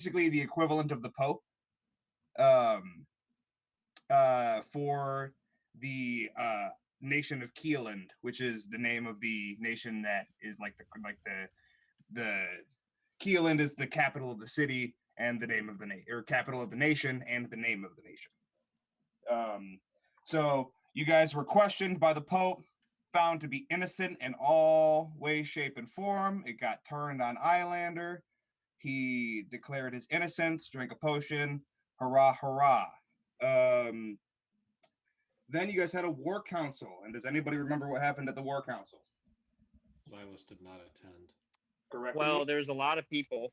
basically the equivalent of the Pope. Um, for the nation of Kieland, which is the name of the nation that is the Kieland is the capital of the city and the name of the or capital of the nation and the name of the nation. So you guys were questioned by the Pope, found to be innocent in all way, shape, and form. It got turned on Islander. He declared his innocence, drank a potion. Hurrah, hurrah. Um, then you guys had a war council. And does anybody remember what happened at the war council? Silas did not attend. Correct. Well, there's a lot of people,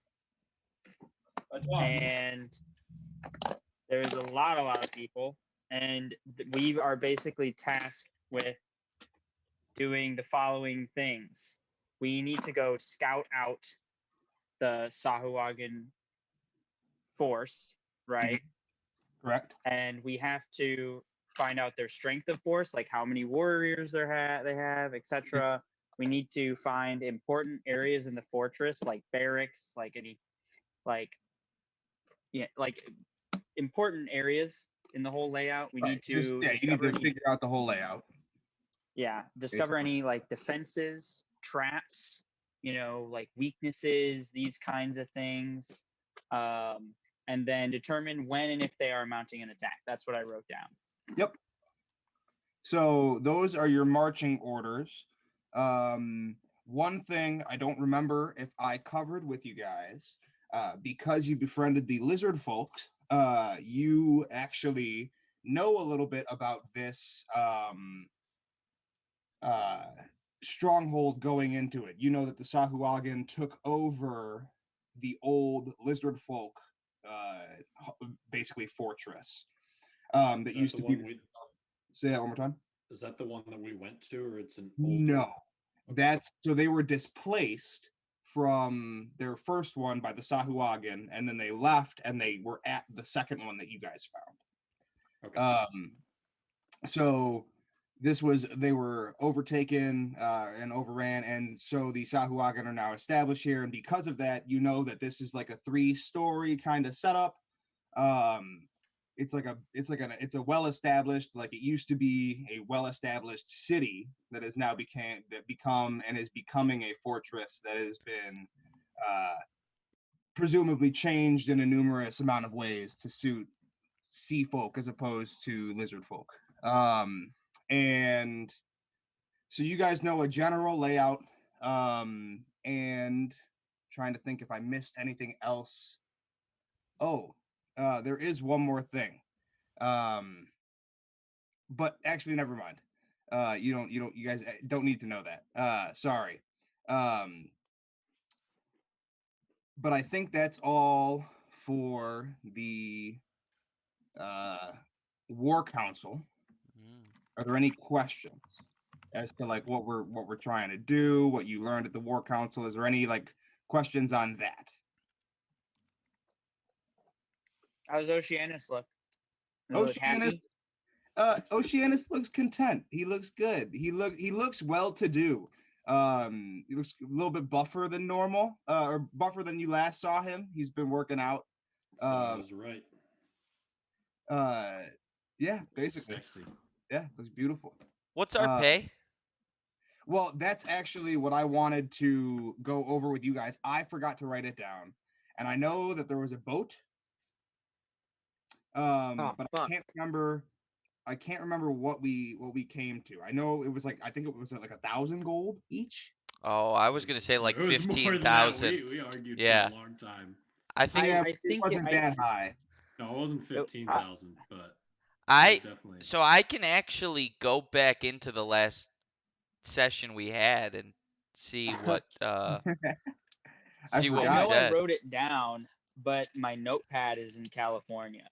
and there's a lot of people, and we are basically tasked with doing the following things. We need to go scout out the Sahuagin force, right? Correct. And we have to find out their strength of force, like how many warriors they have, etc. We need to find important areas in the fortress, like barracks, like any, like important areas in the whole layout. We need to discover figure out the whole layout. Yeah, discover any like defenses, traps, like weaknesses, these kinds of things, and then determine when and if they are mounting an attack. That's what I wrote down. Yep. So those are your marching orders. One thing I don't remember if I covered with you guys, because you befriended the lizard folks, you actually know a little bit about this stronghold going into it. You know that the Sahuagin took over the old lizard folk, basically fortress. That used to be. Say that one more time. Is that the one that we went to, or it's an older? No, that's so they were displaced from their first one by the Sahuagin, and then they left, and they were at the second one that you guys found. Okay. So they were overtaken and overran, and so the Sahuagin are now established here, and because of that, you know that this is like a 3-story kind of setup. It's a well-established, like it used to be a well-established city that has now become and is becoming a fortress that has been presumably changed in a numerous amount of ways to suit sea folk as opposed to lizard folk. And so you guys know a general layout, and trying to think if I missed anything else. There is one more thing. But actually, never mind. You guys don't need to know that. Sorry. But I think that's all for the War Council. Are there any questions as to like what we're trying to do, what you learned at the War Council? Is there any like questions on that? How's Oceanus look? Oceanus, Oceanus looks content. He looks good. He looks well to do. He looks a little bit buffer than normal, or buffer than you last saw him. He's been working out. Sounds right. Yeah, basically. Sexy. Yeah, looks beautiful. What's our pay? Well, that's actually what I wanted to go over with you guys. I forgot to write it down, and I know that there was a boat. But I can't remember. I can't remember what we came to. I know it was like I think it was like 1,000 gold each. Oh, I was gonna say like 15,000. We argued for a long time. I think it wasn't that high. No, it wasn't 15,000, but definitely. So I can actually go back into the last session we had and see what see what we said. I wrote it down, but my notepad is in California.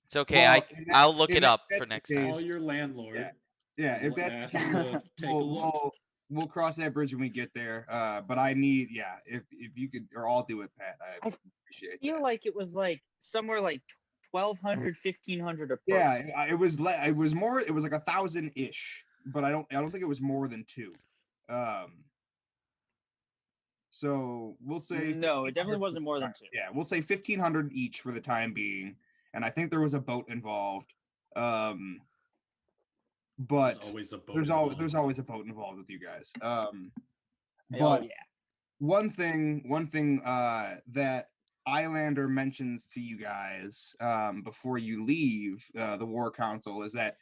It's okay. Well, I'll look it up for next time. Call your landlord. Yeah. If that's take a look. We'll cross that bridge when we get there. But I need, if you could, or I'll do it, Pat. I appreciate it. I feel like it was like somewhere like 1,200, 1,500 a person. Yeah, it was more. It was like 1,000-ish, but I don't think it was more than 2. So we'll say no, it definitely 1,500 wasn't more than 2. Yeah, we'll say 1,500 each for the time being, and I think there was a boat involved. But There's always a boat. There's always a boat involved with you guys. Oh But yeah. one thing that Islander mentions to you guys before you leave the War Council is that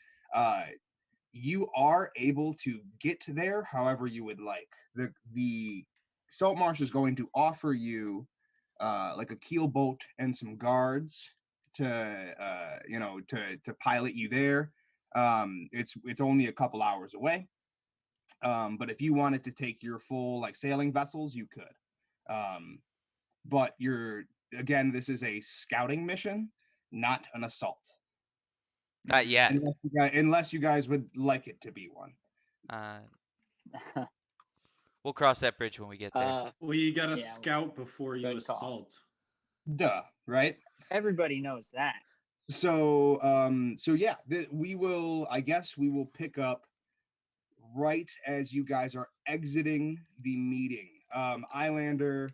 you are able to get there however you would like. The Saltmarsh is going to offer you like a keel boat and some guards to to pilot you there. It's only a couple hours away. But if you wanted to take your full like sailing vessels, you could. But this is a scouting mission, not an assault. Not yet. Unless you guys would like it to be one. We'll cross that bridge when we get there. Well, you gotta scout before you assault. Duh, right? Everybody knows that. So, yeah, we will. I guess we will pick up right as you guys are exiting the meeting. Islander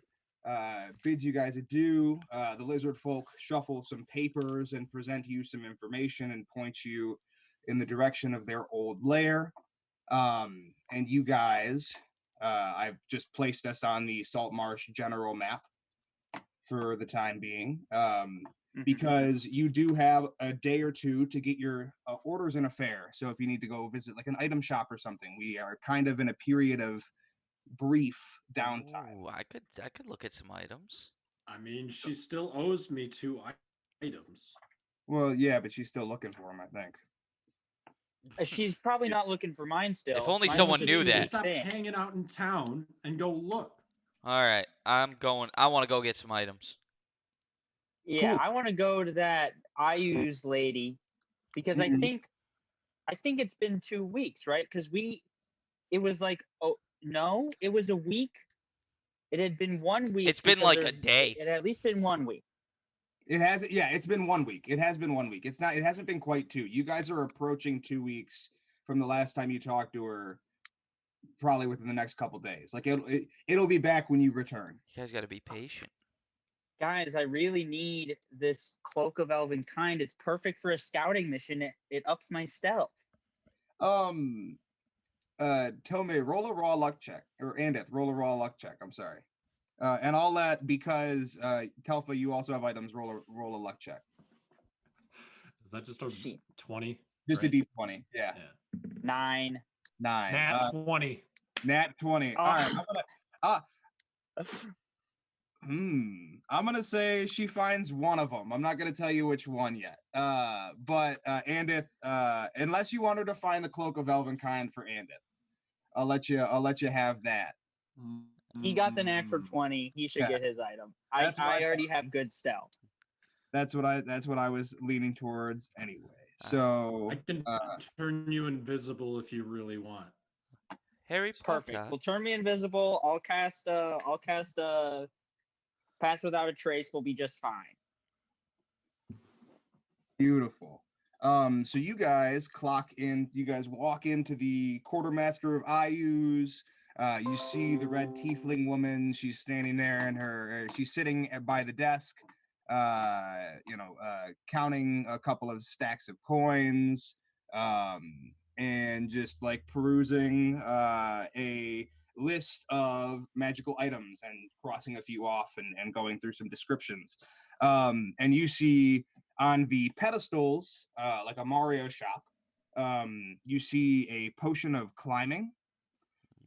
bids you guys adieu. The lizard folk shuffle some papers and present you some information and point you in the direction of their old lair. And you guys, I've just placed us on the Saltmarsh general map for the time being, because you do have a day or two to get your orders in a fair. So if you need to go visit like an item shop or something, we are kind of in a period of brief downtime. Ooh, I could look at some items. I mean, she still owes me 2 items. Well, yeah, but she's still looking for them, I think. She's probably not looking for mine still. If only Mine's someone just knew a that. Stop thing. hanging out in town and go look. All right, I'm going. I want to go get some items. Yeah, Cool. I want to go to that Ayu's lady because I think it's been 2 weeks, right? Because it was like, oh no, it was a week. It had been 1 week. It's been like a day. It had at least been 1 week. It has, yeah, it's been 1 week. It has been 1 week. It hasn't been quite 2. You guys are approaching 2 weeks from the last time you talked to her, probably within the next couple days. Like it'll be back when you return. You guys got to be patient. Guys, I really need this Cloak of Elven Kind. It's perfect for a scouting mission. It ups my stealth. Tome, roll a raw luck check, or Andeth, roll a raw luck check. I'm sorry. And I'll let, because Telfa, you also have items. Roll a luck check. Is that just a 20? Just right? a D20. Yeah. 9. Nat 20. Nat 20. Oh. All right. I'm gonna say she finds one of them. I'm not gonna tell you which one yet. But Andeth, unless you want her to find the Cloak of Elven Kind for Andeth, I'll let you have that. He got the knack for 20. He should get his item. I already have good stealth. That's what I was leaning towards anyway. So I can turn you invisible if you really want. Harry Perfect. Potter. Well, turn me invisible. I'll cast Pass Without a Trace. Will be just fine. Beautiful. So you guys walk into the quartermaster of Ayu's. You see the red tiefling woman. She's standing there, and she's sitting by the desk, counting a couple of stacks of coins, and just like perusing a list of magical items and crossing a few off and going through some descriptions. And you see on the pedestals, like a Mario shop, you see a potion of climbing,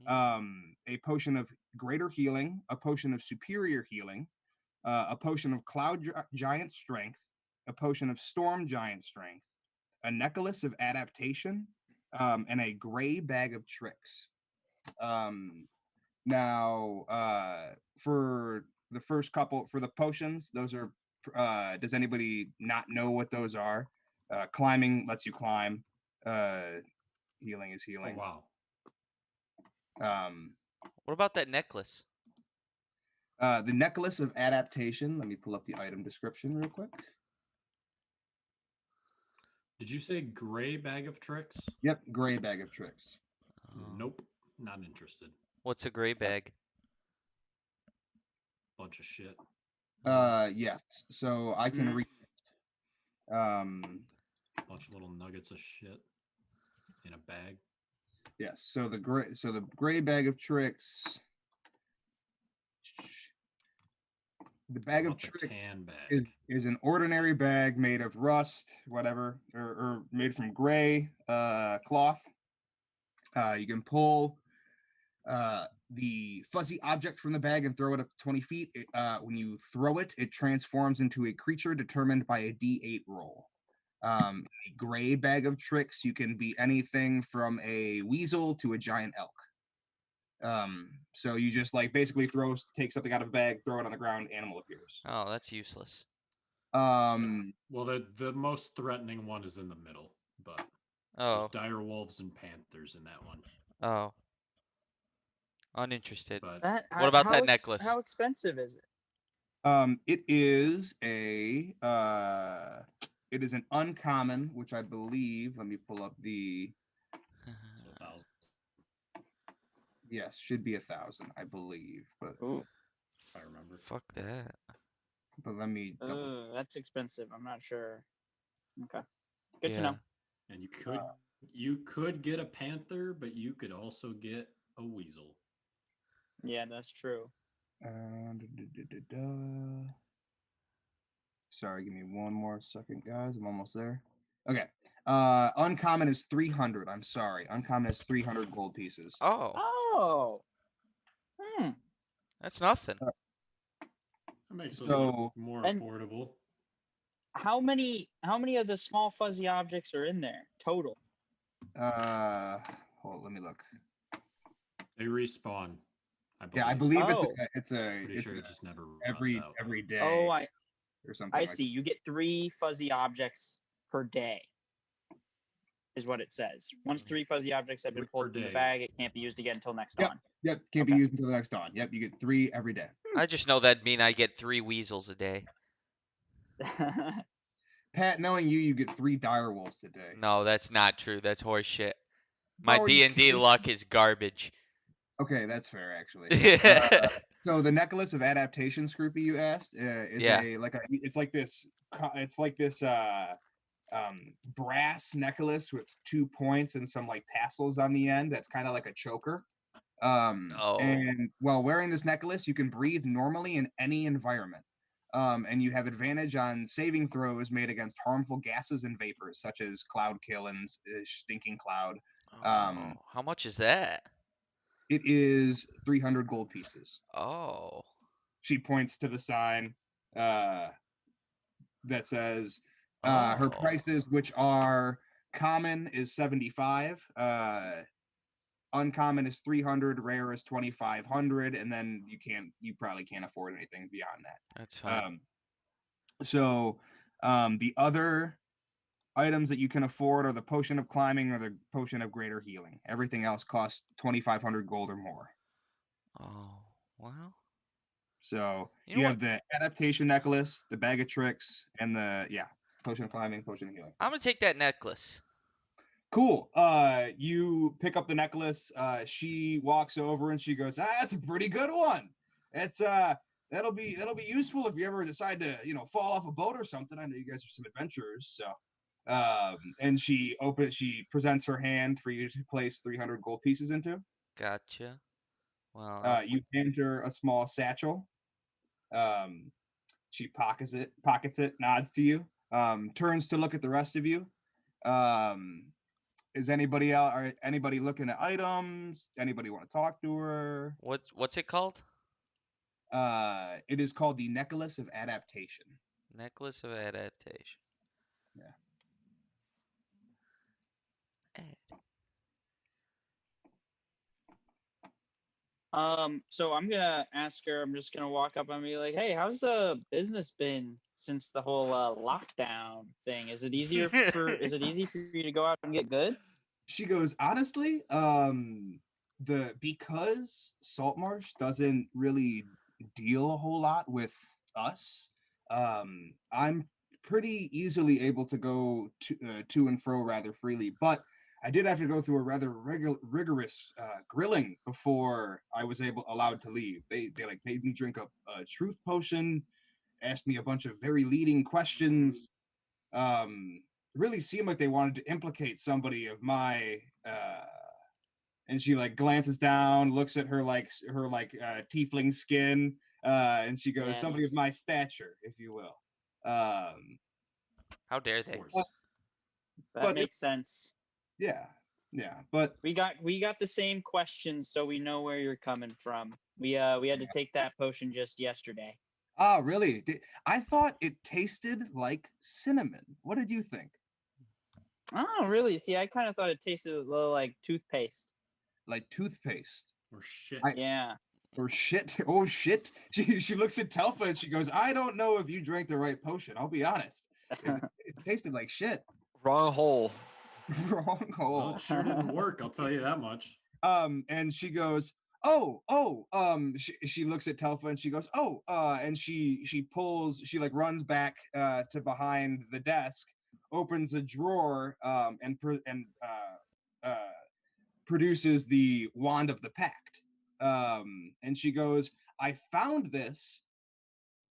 a potion of greater healing, a potion of superior healing, a potion of cloud giant strength, a potion of storm giant strength, a necklace of adaptation, and a gray bag of tricks. Now, for the first couple, for the potions, those are, does anybody not know what those are? Climbing lets you climb. Healing is healing. Oh, wow. What about that necklace? The necklace of adaptation. Let me pull up the item description real quick. Did you say gray bag of tricks? Yep, gray bag of tricks. Nope, not interested. What's a gray bag? bunch of shit. Yes. So I can read. Bunch of little nuggets of shit in a bag. Yes. So the gray bag of tricks. The bag of tricks tan bag is an ordinary bag made of rust, whatever, or made from gray cloth. You can pull the fuzzy object from the bag and throw it up 20 feet. When you throw it, it transforms into a creature determined by a D8 roll. A gray bag of tricks, you can be anything from a weasel to a giant elk. So you just like basically take something out of a bag, throw it on the ground, animal appears. Oh, that's useless. Well, the most threatening one is in the middle, but there's dire wolves and panthers in that one. Oh. Uninterested. But what about that necklace? How expensive is it? It is an uncommon, which I believe. Let me pull up the. Yes, should be 1,000, I believe. But if I remember. Fuck that. But let me. That's expensive. I'm not sure. Okay, good to know. And you could get a panther, but you could also get a weasel. Yeah, that's true. Sorry, give me one more second, guys. I'm almost there. Okay. Uncommon is 300. I'm sorry. Uncommon is 300 gold pieces. Oh. That's nothing. That makes it more affordable. How many of the small fuzzy objects are in there total? Hold on, let me look. They respawn. I believe it's just never every day. Oh, or something. I see. You get 3 fuzzy objects per day, is what it says. Once 3 fuzzy objects have been pulled from the bag, it can't be used again until next dawn. Yep, can't be used until the next dawn. Yep, you get 3 every day. I just know that'd mean I get 3 weasels a day. Pat, knowing you get 3 dire wolves a day. No, that's not true. That's horseshit. My D&D luck is garbage. Okay, that's fair actually. So the necklace of adaptation, Scroopy, you asked, it's like this brass necklace with 2 points and some like tassels on the end. That's kind of like a choker. And while wearing this necklace, you can breathe normally in any environment. And you have advantage on saving throws made against harmful gases and vapors, such as cloud kill and stinking cloud. How much is that? It is 300 gold pieces. Oh. She points to the sign that says her prices, which are common is 75, uncommon is 300, rare is 2,500, and then you probably can't afford anything beyond that. That's fine. The other items that you can afford are the potion of climbing or the potion of greater healing. Everything else costs 2,500 gold or more. Oh, wow. So you have the adaptation necklace, the bag of tricks, and the potion of climbing, potion of healing. I'm gonna take that necklace. Cool. You pick up the necklace. She walks over and she goes, "That's a pretty good one. It's that'll be useful if you ever decide to fall off a boat or something. I know you guys are some adventurers, so." And she presents her hand for you to place 300 gold pieces into. Gotcha. Well, you hand her a small satchel. She pockets it, nods to you, turns to look at the rest of you. Is anybody looking at items? Anybody want to talk to her? What's it called? It is called the Necklace of Adaptation. Necklace of Adaptation. Yeah. So I'm gonna ask her. I'm just gonna walk up and be like, "Hey, how's the business been since the whole lockdown thing? Is it easy for you to go out and get goods?" She goes, "Honestly, because Saltmarsh doesn't really deal a whole lot with us, I'm pretty easily able to go to and fro rather freely. But I did have to go through a rather rigorous grilling before I was allowed to leave. They like made me drink a truth potion, asked me a bunch of very leading questions. Really seemed like they wanted to implicate somebody of my and she like glances down, looks at her tiefling skin, and she goes, somebody of my stature, if you will. How dare they? That makes sense. Yeah, but we got the same questions, so we know where you're coming from. We had to take that potion just yesterday. Oh, really? I thought it tasted like cinnamon. What did you think? Oh, really? See, I kind of thought it tasted a little like toothpaste. Like toothpaste? Or shit. Yeah. Or shit? Oh, shit. She looks at Telfa and she goes, I don't know if you drank the right potion. I'll be honest. It tasted like shit. Wrong hole. Wrong hole. Well, it sure didn't work, I'll tell you that much. And she goes, she looks at Telfa and she goes, and she runs back to behind the desk, opens a drawer, and produces the Wand of the Pact. And she goes, I found this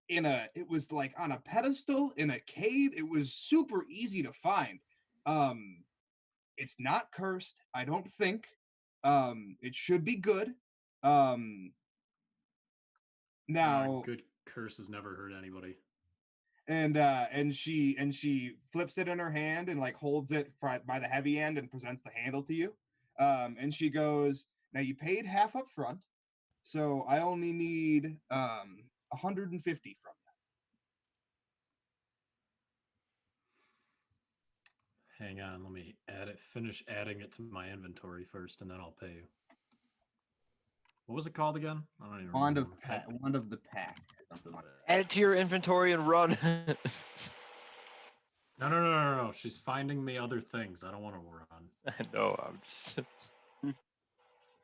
it was like on a pedestal in a cave. It was super easy to find. It's not cursed, I don't think. It should be good. Now good curses never hurt anybody. And she flips it in her hand and like holds it by the heavy end and presents the handle to you. And she goes, now you paid half up front, so I only need 150 from you. Hang on, let me finish adding it to my inventory first, and then I'll pay you. What was it called again? I don't even remember. Wand of the Pact. Add it to your inventory and run. No. She's finding me other things. I don't want to run. No, I'm just...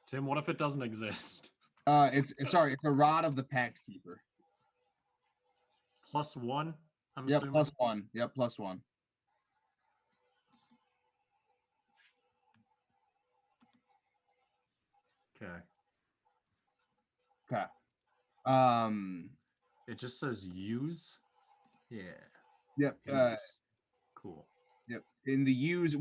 Tim, what if it doesn't exist? It's a Rod of the Pact Keeper. +1, I'm assuming? +1. Yep, +1. Okay. It just says use. Yeah. Yep. Cool. Yep. In the use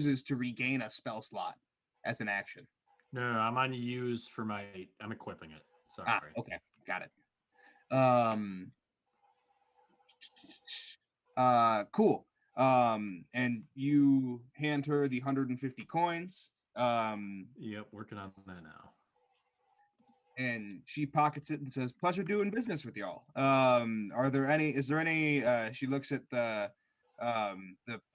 is to regain a spell slot as an action. No, I'm on use for I'm equipping it. Sorry. Okay, got it. Cool. And you hand her the 150 coins. Yep, working on that now. And she pockets it and says, pleasure doing business with y'all. Is there any, she looks at the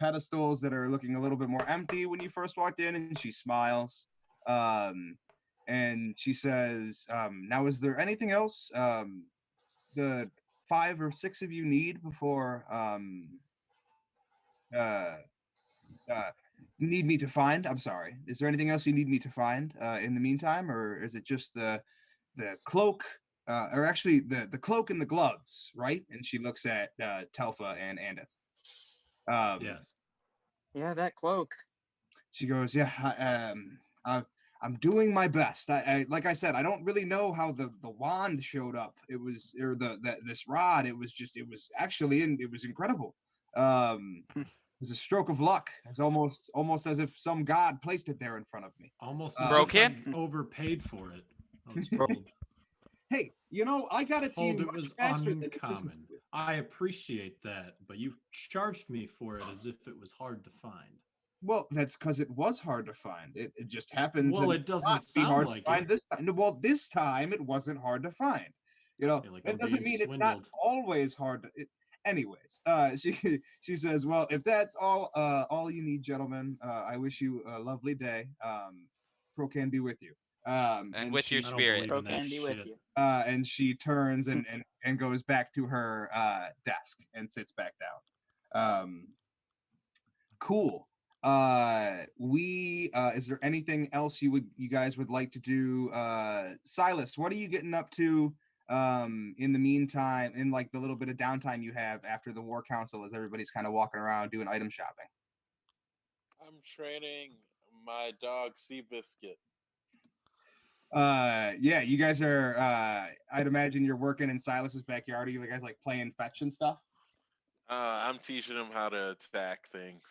pedestals that are looking a little bit more empty when you first walked in, and she smiles. And she says, now, is there anything else the 5 or 6 of you need before you need me to find? I'm sorry. Is there anything else you need me to find in the meantime, or is it just the cloak, or actually the cloak and the gloves, right? And she looks at Telfa and Andith. Yes. Yeah, that cloak. She goes, yeah, I'm doing my best. I like I said, I don't really know how the wand showed up. It was, or this rod. It was incredible. It was a stroke of luck. It's almost as if some god placed it there in front of me. Almost as if I overpaid for it. Hey, I got a team. It was uncommon. I appreciate that, but you charged me for it as if it was hard to find. Well, that's because it was hard to find. It just happened. Well, it doesn't sound like it. This time. Well, this time it wasn't hard to find. That doesn't mean it's not always hard to. Anyways, she says, well, if that's all you need, gentlemen, I wish you a lovely day. Procan be with you. And with your spirit. Procan be with you. And she turns and goes back to her desk and sits back down. Cool. Is there anything else you guys would like to do? Silas, what are you getting up to in the meantime, in like the little bit of downtime you have after the war council, as everybody's kind of walking around doing item shopping? I'm training my dog Seabiscuit. Yeah, you guys are I'd imagine you're working in Silas's backyard. Are you guys like playing fetch and stuff? I'm teaching him how to attack things.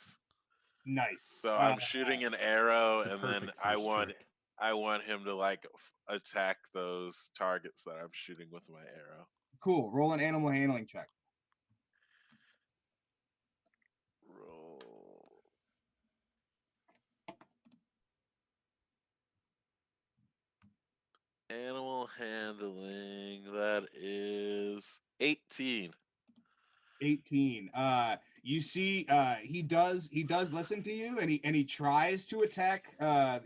Nice. So I'm shooting an arrow, The and then perfect I first want trick. I want him to like attack those targets that I'm shooting with my arrow. Cool. Roll an animal handling check. Roll. Animal handling. That is 18. 18. You see he does listen to you, and he tries to attack.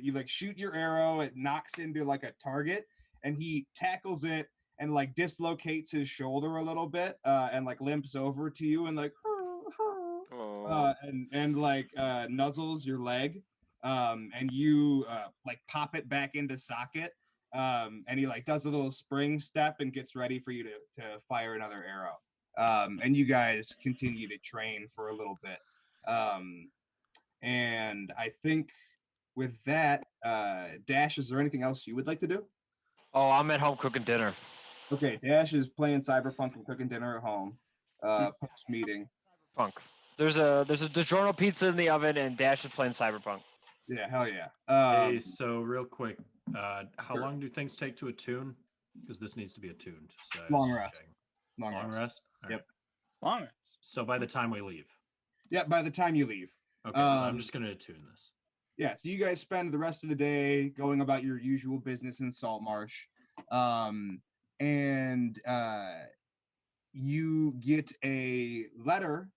You like shoot your arrow, it knocks into like a target, and he tackles it and like dislocates his shoulder a little bit, and like limps over to you and like and like nuzzles your leg, and you like pop it back into socket, and he like does a little spring step and gets ready for you to fire another arrow. And you guys continue to train for a little bit. And I think with that, Dash, is there anything else you would like to do? Oh, I'm at home cooking dinner. Okay, Dash is playing Cyberpunk and cooking dinner at home. Post meeting. Punk. There's a DiGiorno pizza in the oven, and Dash is playing Cyberpunk. Yeah, hell yeah. Hey, so real quick, how sure. long do things take to attune? Because this needs to be attuned. So Long just rest. checking. Long Long rest. rest? All Yep. right. Longer. So by the time we leave. Yeah, by the time you leave. Okay, so I'm just going to attune this. Yeah, so you guys spend the rest of the day going about your usual business in Saltmarsh. And you get a letter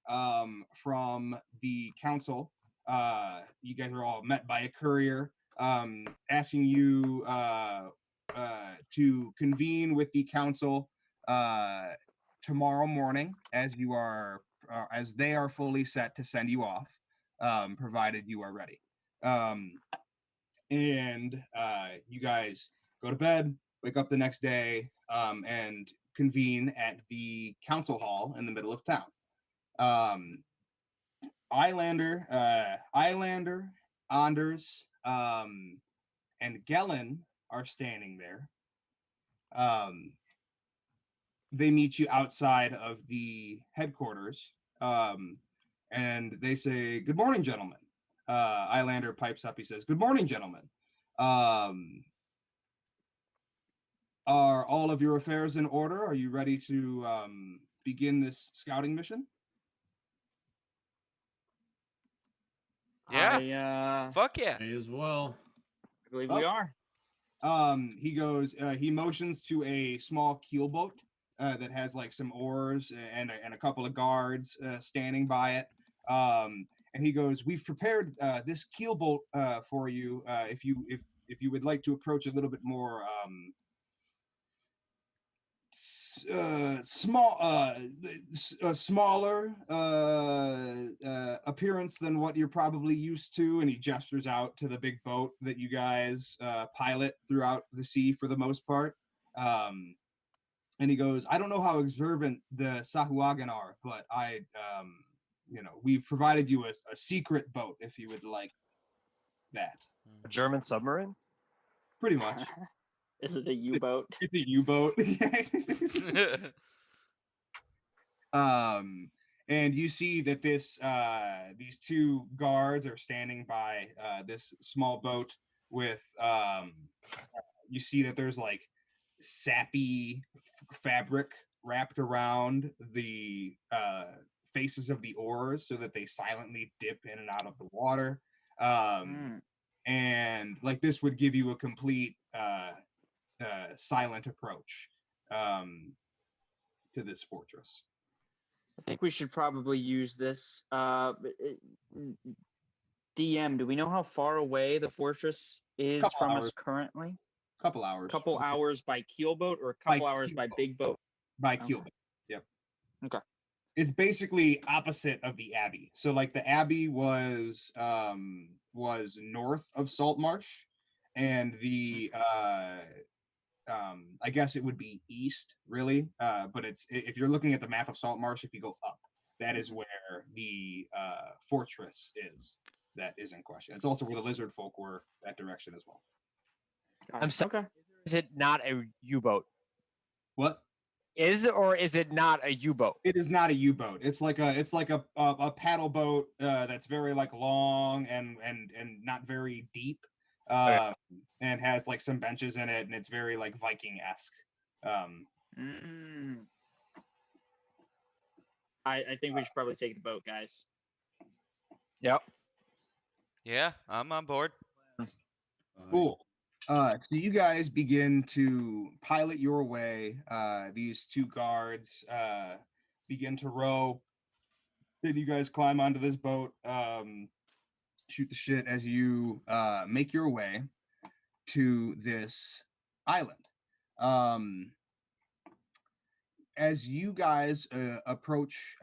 from the council. You guys are all met by a courier asking you to convene with the council tomorrow morning, as you are as they are fully set to send you off, provided you are ready. And you guys go to bed, wake up the next day, and convene at the council hall in the middle of town. Islander, Anders, and Gellen are standing there. They meet you outside of the headquarters, and they say, "Good morning, gentlemen." Islander pipes up. He says, "Good morning, gentlemen. Are all of your affairs in order? Are you ready to begin this scouting mission?" Yeah. Fuck yeah. May as well. I believe we are. He goes. He motions to a small keelboat that has like some oars and a couple of guards standing by it. And he goes, "We've prepared this keelboat for you. If you would like to approach a little bit more smaller appearance than what you're probably used to," and he gestures out to the big boat that you guys pilot throughout the sea for the most part. And he goes, "I don't know how observant the Sahuagin are, but we've provided you a secret boat if you would like that." A German submarine? Pretty much. Is it a U-boat? It's a U-boat. And you see that these two guards are standing by this small boat with you see that there's like sappy fabric wrapped around the faces of the oars so that they silently dip in and out of the water. And like this would give you a complete silent approach to this fortress. I think we should probably use this. DM, do we know how far away the fortress is from us currently? Couple hours. Couple hours by keelboat or a couple hours by big boat? By keelboat. Yep. Okay. It's basically opposite of the Abbey. So like the Abbey was north of Saltmarsh, and the I guess it would be east, really. But it's if you're looking at the map of Saltmarsh, if you go up, that is where the fortress is. that is in question. It's also where the lizard folk were, that direction as well. I'm sorry. Okay. Is it not a U-boat? What? Is or is it not a U-boat? It is not a U-boat. It's like a paddle boat that's very like long and not very deep, Okay. and has like some benches in it, and it's very like Viking-esque. Mm. I think we should probably take the boat, guys. Yep. Yeah, I'm on board. Cool. So you guys begin to pilot your way. These two guards begin to row. Then you guys climb onto this boat, shoot the shit as you make your way to this island. As you guys approach,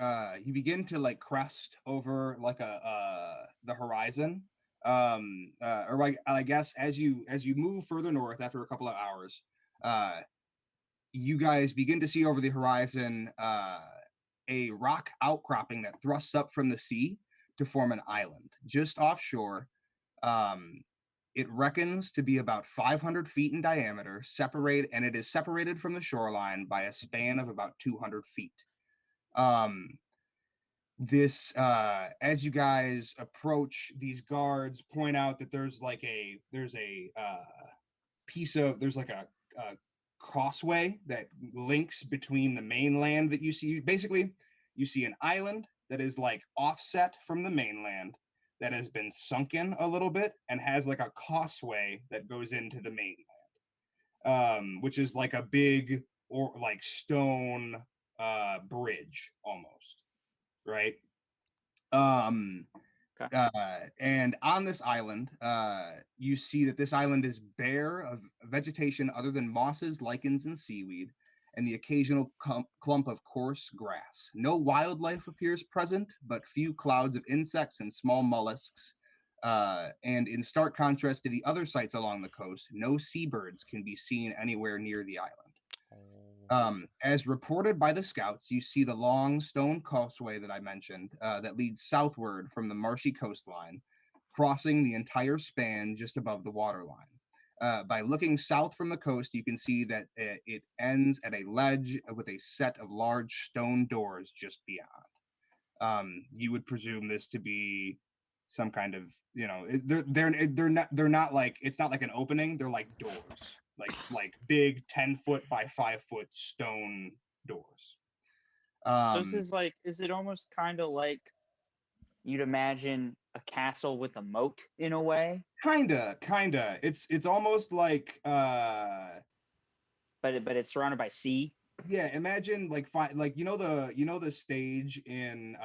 you begin to like crest over like the horizon. Or like I guess as you move further north after a couple of hours, you guys begin to see over the horizon a rock outcropping that thrusts up from the sea to form an island just offshore. It reckons to be about 500 feet in diameter, and it is separated from the shoreline by a span of about 200 feet. As you guys approach, these guards point out that there's a crossway that links between the mainland that you see. Basically, you see an island that is like offset from the mainland that has been sunken a little bit and has like a causeway that goes into the mainland, which is like a big or like stone bridge almost, right? And on this island, you see that this island is bare of vegetation other than mosses, lichens, and seaweed, and the occasional clump of coarse grass. No wildlife appears present, but few clouds of insects and small mollusks. And in stark contrast to the other sites along the coast, no seabirds can be seen anywhere near the island. As reported by the scouts, you see the long stone causeway that I mentioned that leads southward from the marshy coastline, crossing the entire span just above the waterline. By looking south from the coast, you can see that it ends at a ledge with a set of large stone doors just beyond. You would presume this to be some kind of, they're not like, it's not like an opening. They're like doors, like big 10-foot by 5-foot stone doors. This is like, is it almost kind of like you'd imagine a castle with a moat in a way? Kinda. It's almost like but it's surrounded by sea. Yeah, imagine like the stage in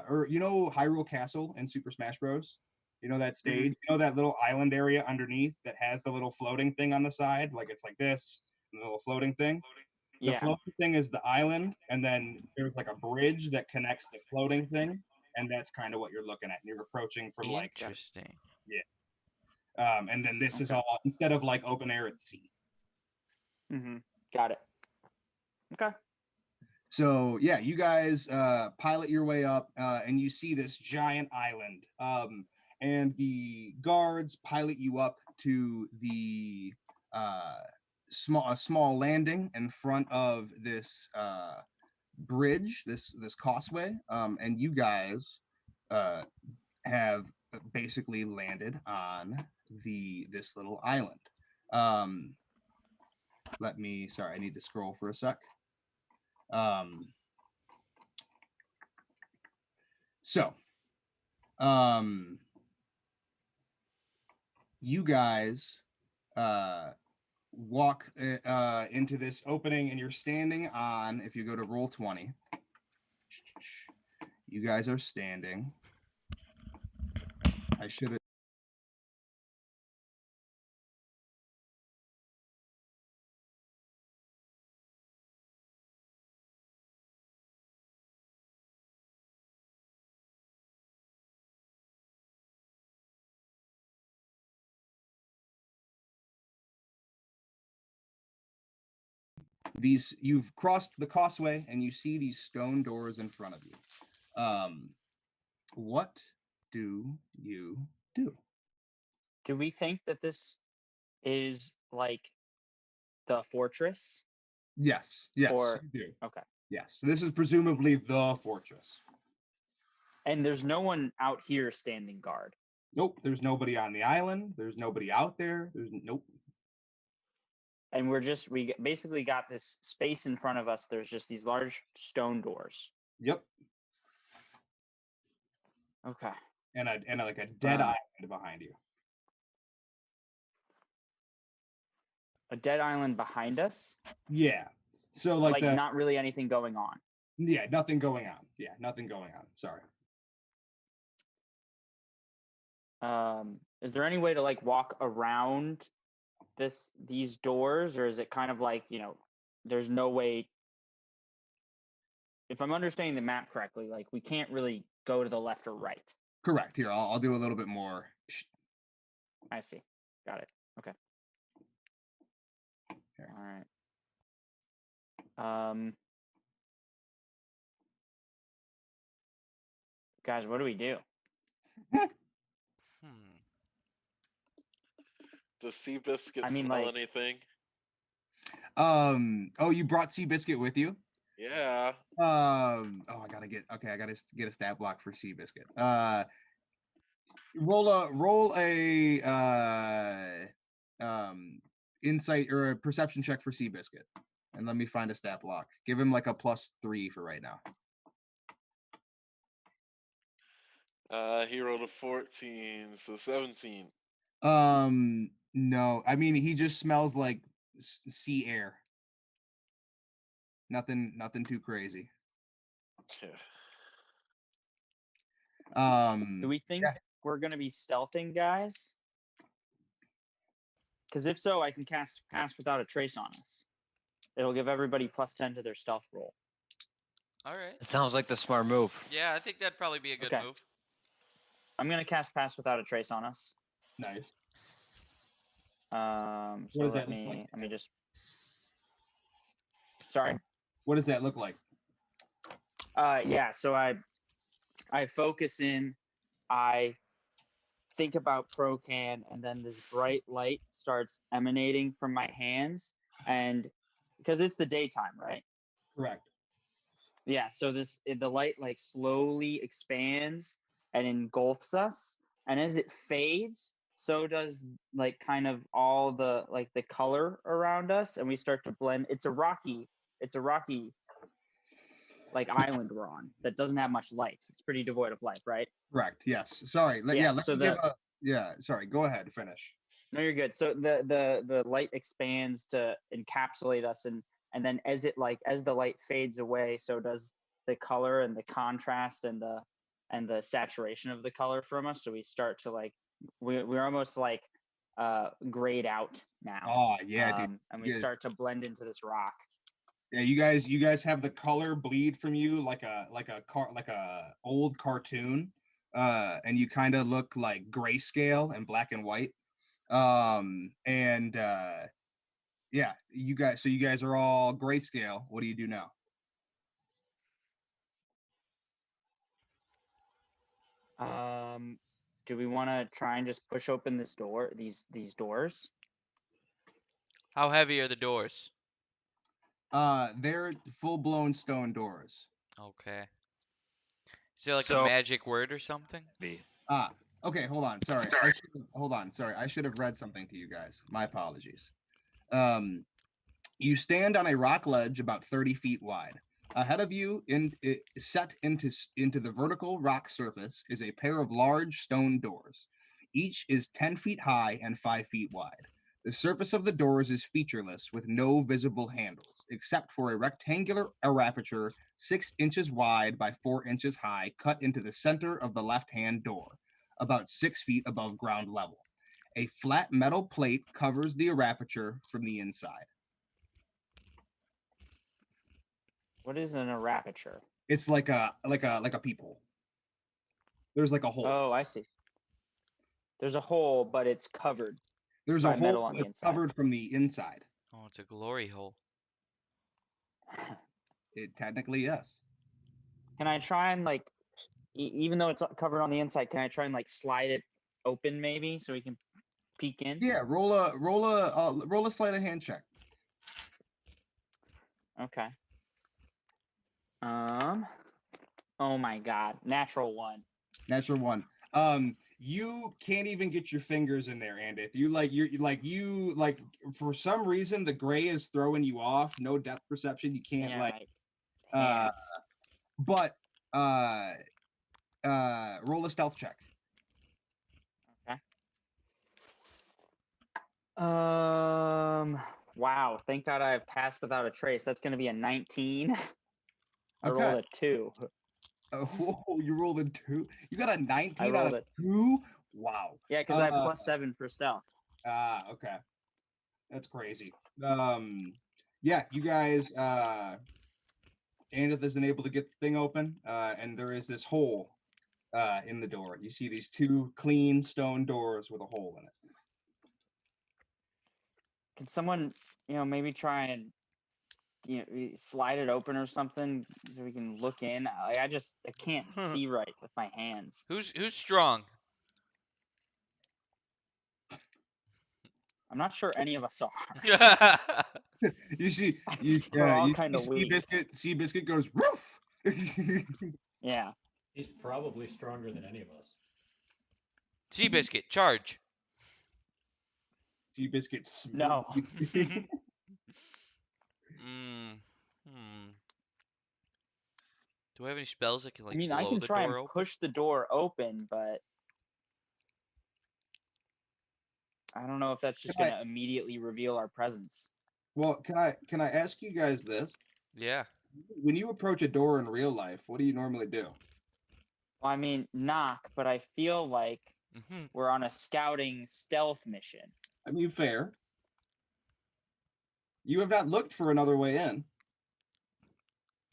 or Hyrule Castle in Super Smash Bros. You know that stage, that little island area underneath that has the little floating thing on the side, like it's like this, the little floating thing. The floating thing is the island, and then there's like a bridge that connects the floating thing, and that's kind of what you're looking at. And you're approaching from like interesting. Yeah. And then this is all, instead of like open air, it's sea. Got it. Okay. So yeah, you guys pilot your way up, and you see this giant island. And the guards pilot you up to the small landing in front of this bridge, this causeway, and you guys have basically landed on this little island. Sorry, I need to scroll for a sec. You guys walk into this opening, and you're standing on, if you go to Roll20, you guys are standing. I should have. You've crossed the causeway, and you see these stone doors in front of you. What do you do. Do we think that this is like the fortress? Yes, yes, Or you do. okay. Yes, so this is presumably the fortress. And there's no one out here standing guard. Nope, there's nobody on the island. There's nobody out there. There's nope. And we basically got this space in front of us. There's just these large stone doors. Yep, Okay. and like a dead island behind you. A dead island behind us? Yeah. So like the not really anything going on. yeah, nothing going on. Yeah, nothing going on. Sorry. Is there any way to like walk around these doors, or is it kind of like, there's no way? If I'm understanding the map correctly, like we can't really go to the left or right. Correct. Here, I'll do a little bit more. I see. Got it. Okay. Here. All right. Guys, what do we do? Does Seabiscuit I mean, smell like- anything? Oh, you brought Seabiscuit with you? Yeah. Oh, I gotta get a stat block for Seabiscuit. Roll a insight or a perception check for Seabiscuit, and let me find a stat block. Give him like a +3 for right now. He rolled a 14, so 17. No, I mean he just smells like sea air. Nothing too crazy. Yeah. Do we think we're gonna be stealthing, guys? Because if so, I can cast Pass Without a Trace on us. It'll give everybody +10 to their stealth roll. All right. It sounds like the smart move. Yeah, I think that'd probably be a good Okay. move. I'm gonna cast Pass Without a Trace on us. Nice. So does let that look like? me just. Sorry. What does that look like? Yeah. So I focus in. I think about Procan, and then this bright light starts emanating from my hands, and because it's the daytime, right? Correct. Yeah. So the light like slowly expands and engulfs us, and as it fades, so does like kind of all the like the color around us, and we start to blend. It's a rocky like island we're on that doesn't have much life. It's pretty devoid of life, right? Correct. Yes. Sorry. Let so me give a sorry. Go ahead. Finish. No, you're good. So the light expands to encapsulate us, and then as the light fades away, so does the color and the contrast and the saturation of the color from us. So we start to like we're almost like grayed out now. Oh yeah, dude. And we start to blend into this rock. Yeah, you guys have the color bleed from you like a old cartoon, and you kind of look like grayscale and black and white, yeah, you guys are all grayscale. What do you do now? Do we want to try and just push open these doors? How heavy are the doors? They're full-blown stone doors. Okay. Is there like So- a magic word or something? Okay, hold on. Sorry. Sorry. I should have read something to you guys. My apologies. You stand on a rock ledge about 30 feet wide. Ahead of you, set into the vertical rock surface, is a pair of large stone doors. Each is 10 feet high and 5 feet wide. The surface of the doors is featureless, with no visible handles, except for a rectangular aperture 6 inches wide by 4 inches high, cut into the center of the left-hand door, about 6 feet above ground level. A flat metal plate covers the aperture from the inside. What is an aperture? It's like a peephole. There's like a hole. Oh, I see. There's a hole, but it's covered. There's by a metal hole on the that's inside. covered from the inside. Oh, it's a glory hole. It technically yes. Can I try and like, even though it's covered on the inside, can I try and like slide it open maybe so we can peek in? Yeah, roll a sleight of hand check. Okay. Oh my god, natural one. Natural one. You can't even get your fingers in there, Andith. You for some reason the gray is throwing you off. No depth perception. You can't Yeah, like. my hands. But roll a stealth check. Okay. Wow. Thank God I have passed without a trace. That's going to be a 19. I Okay. rolled a 2. Oh, you rolled a 2. You got a 19 I out rolled of it. 2. Wow. Yeah, because I have +7 for stealth. Okay. That's crazy. Yeah, you guys. Andith isn't able to get the thing open, and there is this hole in the door. You see these 2 clean stone doors with a hole in it. Can someone, maybe try and slide it open or something so we can look in? I can't see right with my hands. Who's strong? I'm not sure any of us are. You see, We're all you kind of weak. Seabiscuit goes roof. Yeah. He's probably stronger than any of us. Seabiscuit, charge. Seabiscuit. No. Do I have any spells that can like I mean, blow I can the try door and open? push the door open, but I don't know if that's just going to immediately reveal our presence. Well, can I ask you guys this? Yeah. When you approach a door in real life, what do you normally do? Well, I mean, knock, but I feel like we're on a scouting stealth mission. I mean, fair. You have not looked for another way in.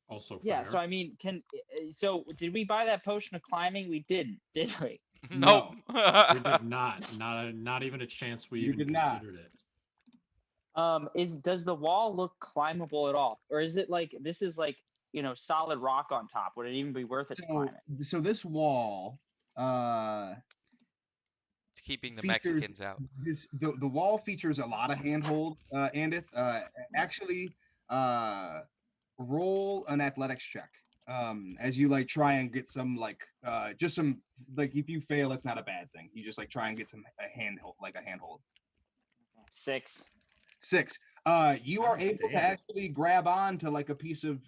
Also fair. Yeah, so I mean, did we buy that potion of climbing? We didn't, did we? Nope. We did not. Not even a chance we even considered it. Does the wall look climbable at all? Or is it like this is like, solid rock on top? Would it even be worth it to climb it? So this wall it's keeping the Mexicans out. The wall features a lot of handhold, Andith. Actually, roll an athletics check. As you like try and get some just some if you fail, it's not a bad thing. You just try and get a handhold. 6. 6. You are able to actually grab on to a piece of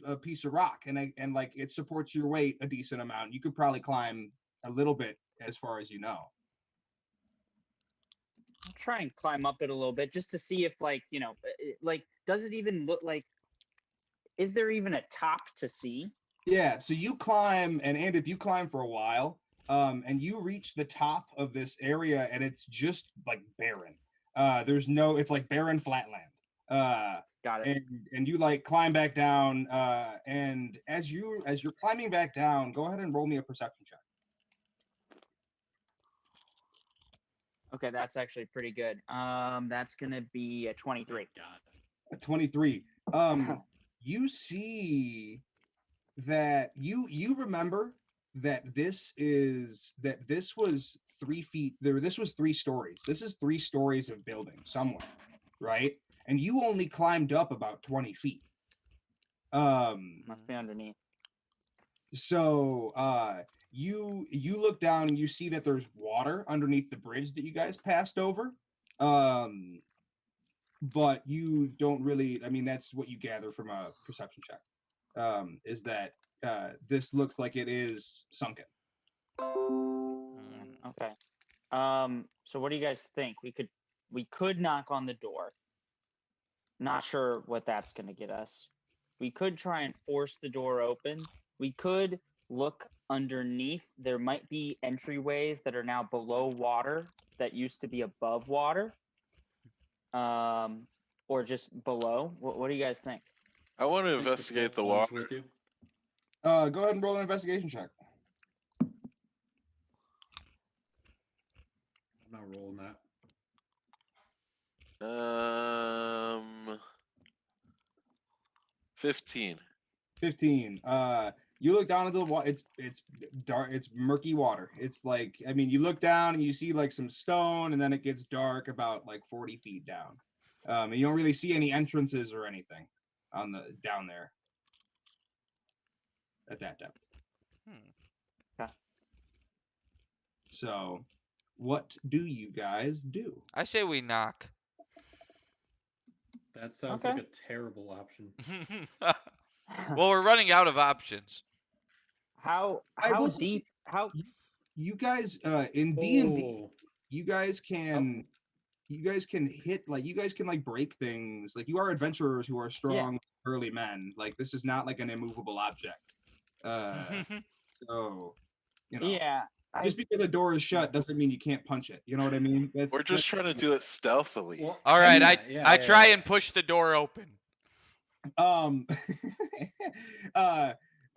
rock, and it supports your weight a decent amount. You could probably climb a little bit as far as you know. I'll try and climb up it a little bit just to see if does it even look like, is there even a top to see? Yeah, so you climb, and Andith, you climb for a while, and you reach the top of this area, and it's just barren. It's like barren flatland. Got it. And you climb back down, and as you're climbing back down, go ahead and roll me a perception check. Okay, that's actually pretty good. That's gonna be a 23. A 23. You see that you remember that this was 3 feet there. This was 3 stories. This is 3 stories of building somewhere, right? And you only climbed up about 20 feet. Must be underneath. So you look down and you see that there's water underneath the bridge that you guys passed over. But you don't really, I mean, that's what you gather from a perception check. Is that this looks like it is sunken. Okay. So what do you guys think? We could knock on the door. Not sure what that's going to get us. We could try and force the door open. We could look underneath. There might be entryways that are now below water that used to be above water. Or just below. What do you guys think? I want to investigate the water. With you. Go ahead and roll an investigation check. I'm not rolling that. 15. 15. You look down into the water. It's dark. It's murky water. It's like, I mean, you look down and you see like some stone, and then it gets dark about like 40 feet down. And you don't really see any entrances or anything on the down there at that depth. Okay. So, what do you guys do? I say we knock. That sounds Okay. like a terrible option. Well, we're running out of options. How I will say- deep? How You guys, in D&D, Oh, you guys can hit, like, you guys can like break things. Like, you are adventurers who are strong early men. Like, this is not like an immovable object. So, you know, yeah. just because a door is shut doesn't mean you can't punch it. You know what I mean? We're just trying to do it stealthily. well, All right, I try yeah. and push the door open.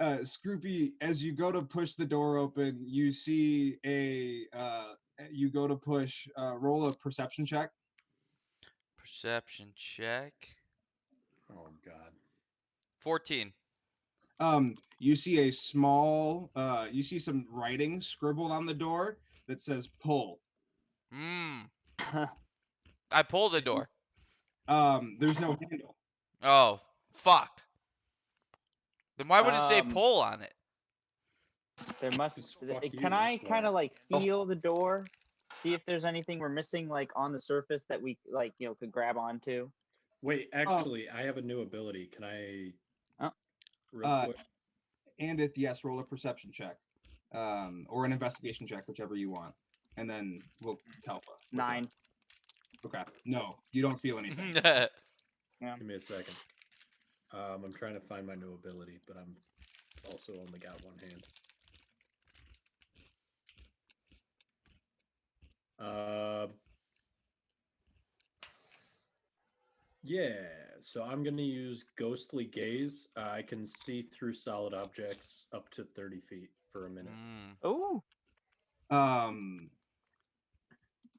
Scroopy, as you go to push the door open, you see you go to push, roll a perception check. Perception check. Oh God. 14. You see a small, you see some writing scribbled on the door that says pull. I pull the door. There's no handle. Oh, fuck. Then why would it say pull on it? There must. Just fuck you, Can I that's kind why. of like feel the door, see if there's anything we're missing, like on the surface that we like, could grab onto? Wait, actually, I have a new ability. Can I? Oh. Real quick? And if yes, roll a perception check, or an investigation check, whichever you want, and then we'll tell. 9. Okay. No, you don't feel anything. Yeah. Give me a second. I'm trying to find my new ability, but I'm also only got one hand. Yeah, so I'm gonna use Ghostly Gaze. I can see through solid objects up to 30 feet for a minute. Oh.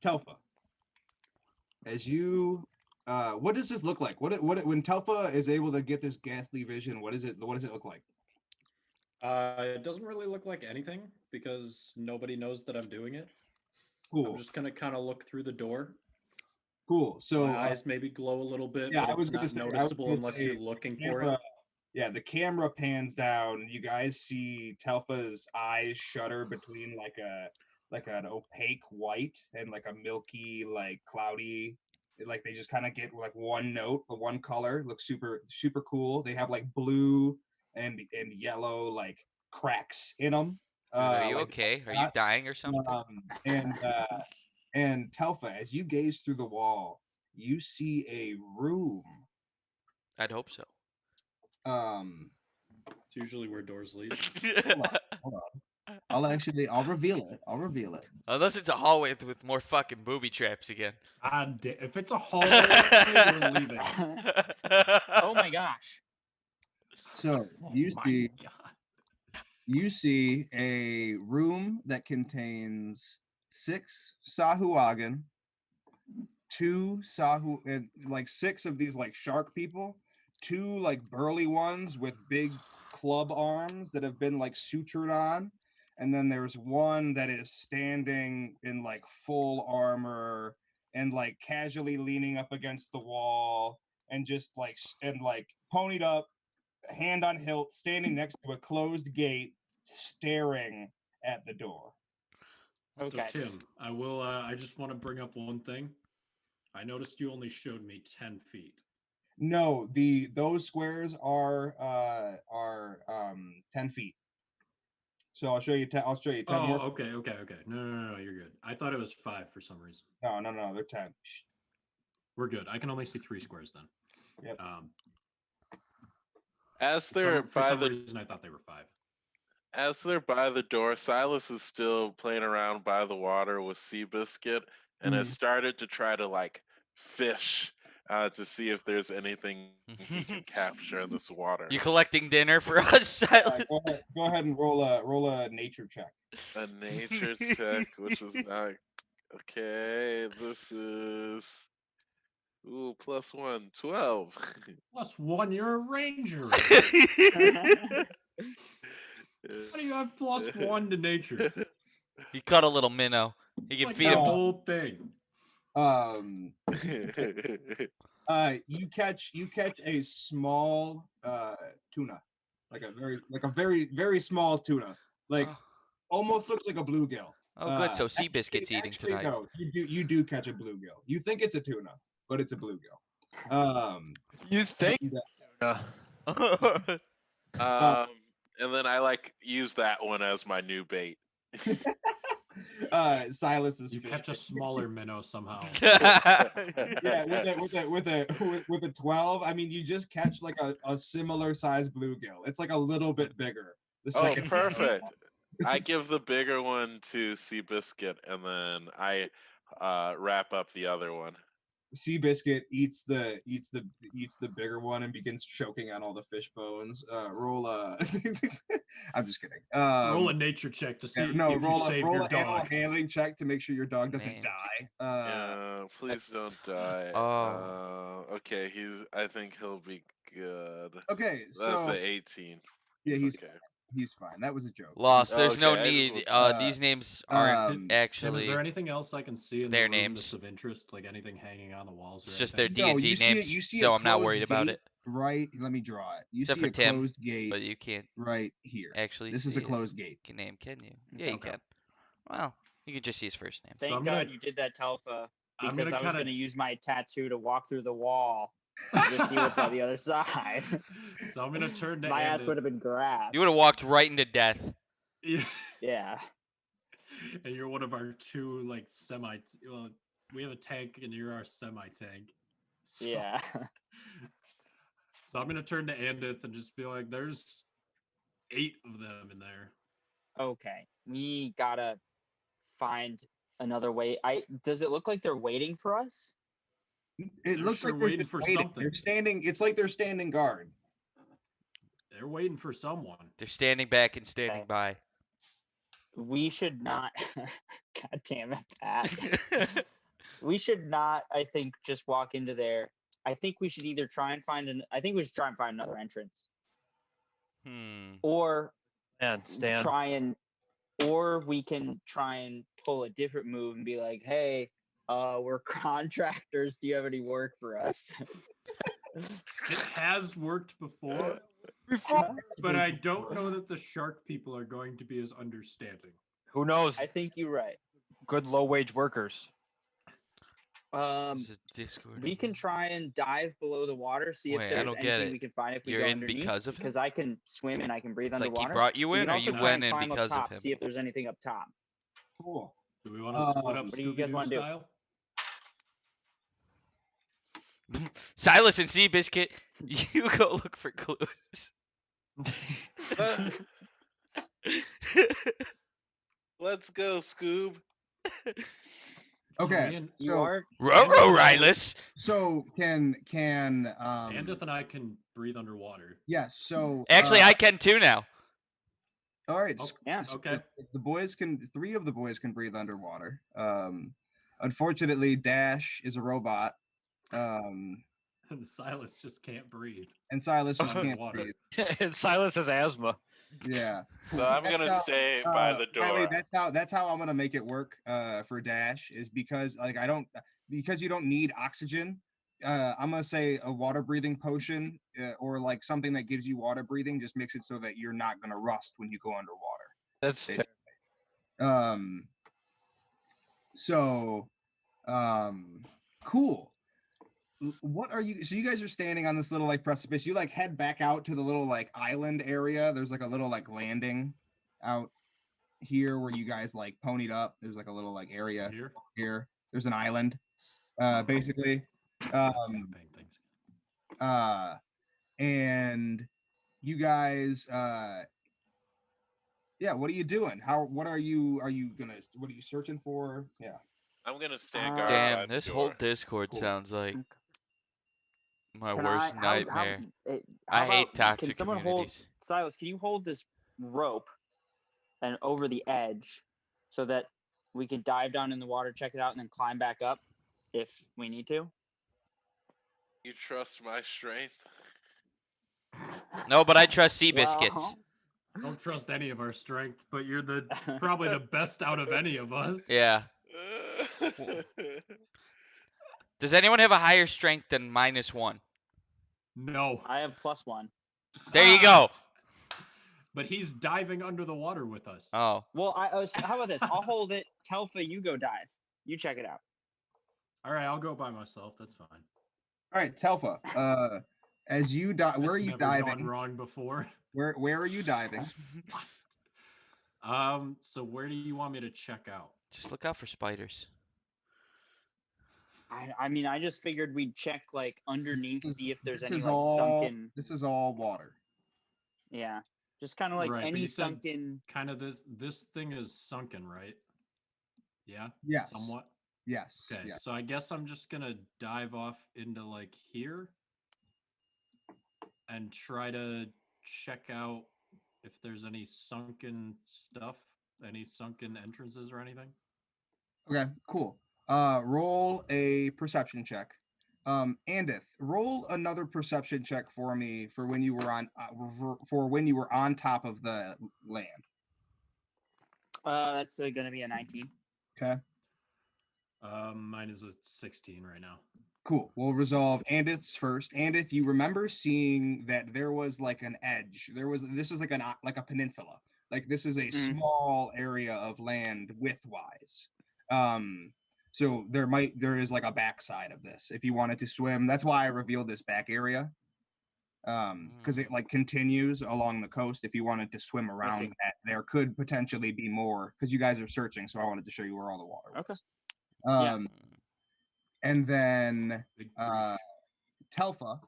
Telfa, as you, what does this look like? What when Telfa is able to get this ghastly vision, what does it look like? It doesn't really look like anything because nobody knows that I'm doing it. Cool. I'm just gonna kind of look through the door. Cool. So my eyes maybe glow a little bit, yeah, but I was it's gonna not say- I was noticeable gonna unless say you're looking for camera, it. yeah, the camera pans down. You guys see Telfa's eyes shudder between like an opaque white and like a milky, like cloudy. Like they just kind of get like one note, the one color. Looks super super cool. They have like blue and yellow like cracks in them. Dude, are you like okay? Are you dying or something? And Telfa, as you gaze through the wall, you see a room. I'd hope so. It's usually where doors lead. Hold on. I'll reveal it. Unless it's a hallway with more fucking booby traps again. If it's a hallway, we're leaving. Oh my gosh. So you see a room that contains 6 Sahuagin, 2 Sahu, and like 6 of these like shark people, 2 like burly ones with big club arms that have been like sutured on, and then there's one that is standing in like full armor and like casually leaning up against the wall and just like ponied up, hand on hilt, standing next to a closed gate, staring at the door. Okay. So Tim, I just want to bring up one thing. I noticed you only showed me 10 feet. No, those squares are 10 feet. So I'll show you 10. I'll show you 10 more. Okay. No, you're good. I thought it was 5 for some reason. No, they're 10. We're good. I can only see 3 squares then. Yep. As they're For by some the reason, I thought they were 5. As they're by the door, Silas is still playing around by the water with Seabiscuit and has started to try to like fish to see if there's anything he can capture in this water. You collecting dinner for us, Silas? Go ahead and roll a nature check. A nature check, which is not okay. This is +1, 12. +1, you're a ranger. How do you have +1 to nature? You caught a little minnow. You can Like feed the him. whole thing. You catch a small tuna, like a very small tuna, like Oh, almost looks like a bluegill. oh, good. So Seabiscuit's eating Actually, tonight. no, you do catch a bluegill. You think it's a tuna, but it's a bluegill. You think? and, And then I like use that one as my new bait. Silas's You fish catch a bait. smaller minnow somehow. Yeah, with a 12, I mean, you just catch like a similar size bluegill. It's like a little bit bigger. The Oh, second perfect. I give the bigger one to Seabiscuit, and then I wrap up the other one. Seabiscuit eats the bigger one and begins choking on all the fish bones. Roll a I'm just kidding. Roll a nature check to see if you save roll your an animal dog. handling check to make sure your dog doesn't Man. die. Yeah, please don't die. Oh. Okay, I think he'll be good. Okay, That's so an 18. yeah, Okay. he's fine. That was a joke. Lost. There's no Okay, I just need. was- These names aren't Tim, is actually. there anything else I can see in their the room names. that's of interest? Like anything hanging on the walls? It's or just their anything? No, D&D you see it- names, you see a so I'm not closed worried about gate. it. Right, let me draw it. You Except see for a Tim, closed gate But you can't right here. actually This is see a closed gate. his name, can you? Yeah, you Okay. can. Well, you can just see his first name. So Thank I'm God gonna- you did that, Telfa, I'm because gonna I was kinda- going to use my tattoo to walk through the wall to see what's on the other side. So I'm gonna turn to My ass Andith. would have been grass. You would have walked right into death. Yeah. Yeah. And you're one of our two like semi. Well, we have a tank, and you're our semi tank. So, Yeah. So I'm gonna turn to Andith and just be like, "There's 8 of them in there." Okay. We gotta find another way. Does it look like they're waiting for us? It They're looks sure like they're waiting just for waiting. something. They're standing. It's like they're standing guard. They're waiting for someone. They're standing back and standing Okay. by. We should not. God damn it, Pat. We should not, I think, just walk into there. I think we should either try and find I think we should try and find another entrance, or Man, Stan. or we can try and pull a different move and be like, "Hey, we're contractors. Do you have any work for us?" It has worked before, but I don't know that the shark people are going to be as understanding. Who knows? I think you're right. Good low-wage workers. There's a Discord. We can try and dive below the water, see Wait, I if there's don't get anything it. we can find if we You're go in underneath. because of him? Because I can swim and I can breathe Like underwater. he brought you We in, can or also you try went and in climb up because of top, him? see if there's anything up top. Cool. Do we want to split up what do you guys Scooby-Doo wanna do? style? Silas and Seabiscuit, you go look for clues. Let's go, Scoob. Okay. And You So- are Roro Rylus. So can Andith and I can breathe underwater. yes. So Actually, I can too now. all right. Oh, yeah. okay. The boys can. 3 of the boys can breathe underwater. Unfortunately, Dash is a robot. And Silas just can't breathe. And Silas just can't Underwater. breathe. Silas has asthma. Yeah. So I'm That's gonna how- stay by the Riley, door. that's how I'm gonna make it work for Dash is because like because you don't need oxygen. I'm gonna say a water breathing potion or like something that gives you water breathing just makes it so that you're not gonna rust when you go underwater. That's Basically. Cool. What are you? So you guys are standing on this little like precipice. You like head back out to the little like island area. There's like a little like landing out here where you guys like ponied up. There's like a little like area Here. There's an island, basically. That's not paying things. And you guys, yeah. What are you doing? What are you? What are you searching for? Yeah. I'm gonna stand guard by Damn, the this door. whole Discord Cool. sounds like my Can worst how nightmare. how I hate about- toxic Can someone communities. hold Silas? Can you hold this rope and over the edge so that we can dive down in the water, check it out, and then climb back up if we need to? You trust my strength? No, but I trust Seabiscuits. Well, Don't trust any of our strength, but you're the probably the best out of any of us. Yeah. Does anyone have a higher strength than -1? No. I have +1. There you go. But he's diving under the water with us. Oh. Well, how about this? I'll hold it. Telfa, you go dive. You check it out. All right, I'll go by myself. That's fine. All right, Telfa. As you dive, where are That's you never gone diving? wrong before. Where are you diving? So where do you want me to check out? Just look out for spiders. I mean, I just figured we'd check like underneath, see if there's any is like sunken. This is all water. Yeah, just kind of like Right, but any you said sunken. Kind of this thing is sunken, right? Yeah. Yes. Somewhat. Yes. Okay, yes. so I guess I'm just gonna dive off into like here and try to check out if there's any sunken stuff, any sunken entrances or anything. Okay, cool. Roll a perception check. Andith, roll another perception check for me for when you were on top of the land. That's gonna be a 19. Okay. Mine is a 16 right now. Cool. We'll resolve Andith's first. Andith, you remember seeing that there was like an edge. This is like a peninsula. Like this is a small area of land width-wise. So there is like a backside of this if you wanted to swim. That's why I revealed this back area. Because it like continues along the coast. If you wanted to swim around that, there could potentially be more because you guys are searching. So I wanted to show you where all the water was. Okay. And then Telfa.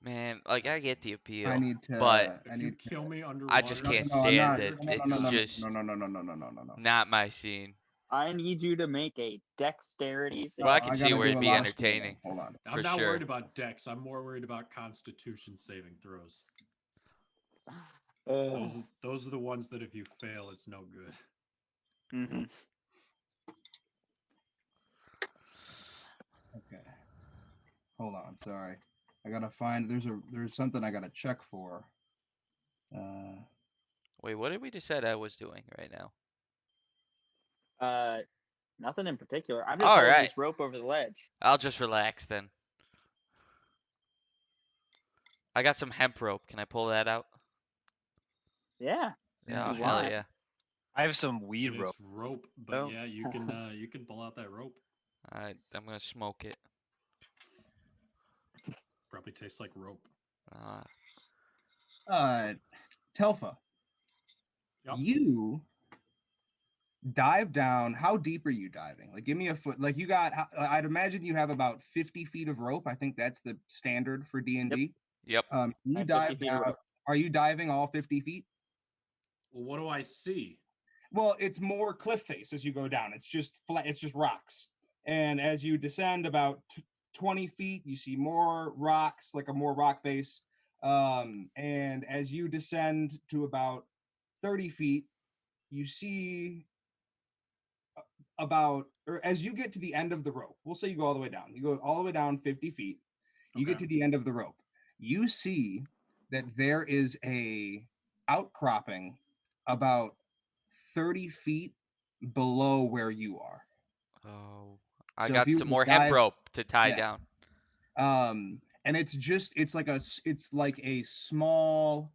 Man, like I get the appeal. I need to. But if you kill me underwater, I just can't stand it. It's just not my scene. I need you to make a dexterity. Well, I can see where it'd be entertaining. Hold on. I'm not worried about dex. I'm more worried about Constitution saving throws. Those are the ones that if you fail, it's no good. Mm-hmm. Okay. Hold on. Sorry. I gotta find. There's something I gotta check for. Wait, what did we decide I was doing right now? Nothing in particular. I'm just holding this rope over the ledge. I'll just relax then. I got some hemp rope. Can I pull that out? Yeah. Yeah, hell yeah. I have some weed rope. It's rope, but yeah, you can pull out that rope. I'm gonna smoke it. Probably tastes like rope. Telfa, yep. You dive down. How deep are you diving? Like, give me a foot. Like, you got. I'd imagine you have about 50 feet of rope. I think that's the standard for D&D. Yep. You dive down. Are you diving all 50 feet? Well, what do I see? Well, it's more cliff face as you go down. It's just flat. It's just rocks. And as you descend about 20 feet, you see more rocks, like a more rock face. And as you descend to about 30 feet, you see or as you get to the end of the rope, we'll say you go all the way down. You go all the way down 50 feet. You get to the end of the rope. You see that there is a outcropping about 30 feet below where you are. Oh, I got some more hemp rope to tie down. And it's like a small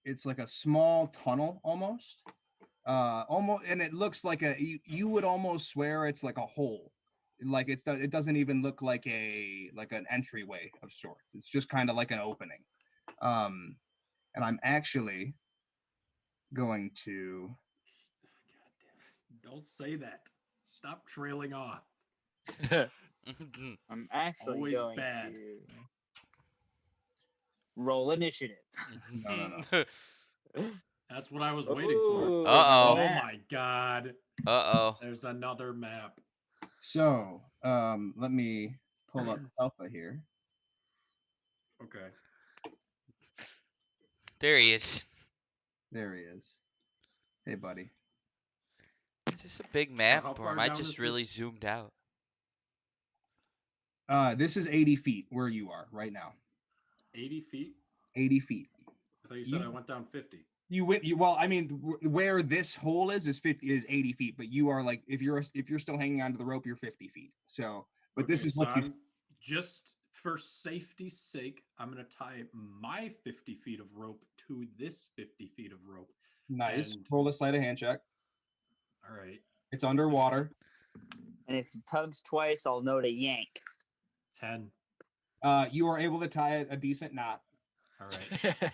it's like a small tunnel almost, and it looks like you would almost swear it's like a hole. Like it doesn't even look like an entryway of sorts. It's just kind of like an opening. And I'm actually going to. Don't say that. Stop trailing off. I'm actually always going bad. to roll initiative. No. That's what I was waiting for. Uh-oh. Oh my god. Uh-oh. There's another map. So, let me pull up Alpha here. Okay. There he is. There he is. Hey, buddy. Is this a big map, how or far am I down just is really this? zoomed out? This is 80 feet where you are right now. 80 feet? 80 feet. I thought you said You- I went down 50. You went. Well, I mean, where this hole is 80 feet, but you are like if you're still hanging onto the rope, you're 50 feet. So, but this Okay, is so what you. I'm just for safety's sake, I'm gonna tie my 50 feet of rope to this 50 feet of rope. Nice. and- Roll a sleight of hand check. All right, It's underwater. And if it tugs twice, I'll know to yank. 10. You are able to tie it a decent knot. All right.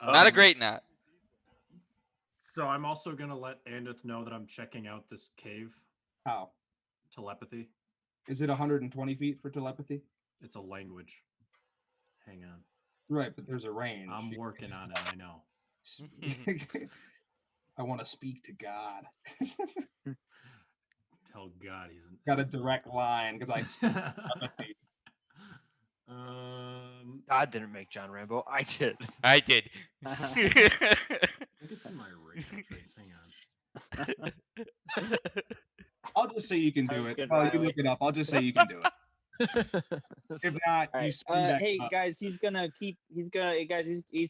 Not a Um, great knot. So I'm also gonna let Andith know that I'm checking out this cave How? telepathy. Is it 120 feet for telepathy? It's a language. Hang on, Right, but there's a range. I'm working on it. I know. I want to speak to God. Tell God he's Got a direct line because I speak telepathy. God didn't make John Rambo. I did. I did. I think it's in my racial traits. Hang on. I'll just say you can That do was it. good, Oh, you Riley. look it up. I'll just say you can do it. If not, All you right. spin back Hey up. guys, he's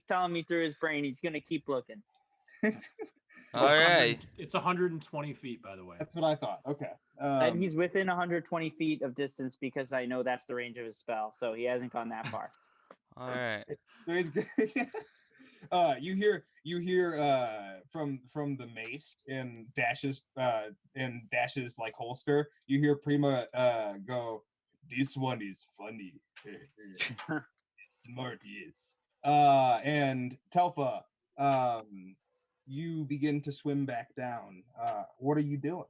telling me through his brain he's gonna keep looking. All right. It's 120 feet, by the way. That's what I thought. Okay. And he's within 120 feet of distance because I know that's the range of his spell, so he hasn't gone that far. All right. You hear from the mace in Dash's like holster. You hear Prima go, "This one is funny." Smart, yes. And Telfa, you begin to swim back down. What are you doing?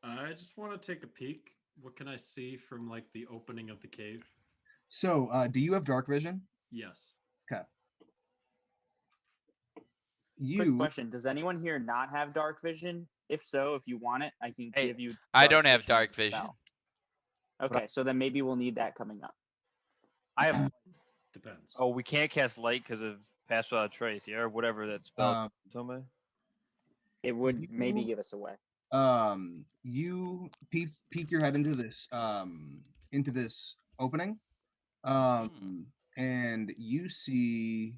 I just want to take a peek. What can I see from like the opening of the cave? So, do you have dark vision? Yes. Okay. Quick question: does anyone here not have dark vision? If so, if you want it, I can Hey, give you. I don't have as dark a vision. spell. Okay, so then maybe we'll need that coming up. I have. Depends. Oh, we can't cast light because of Pass Without Trace, yeah, or whatever that spell. Told me. It would maybe You- give us away. You peek your head into this opening, and you see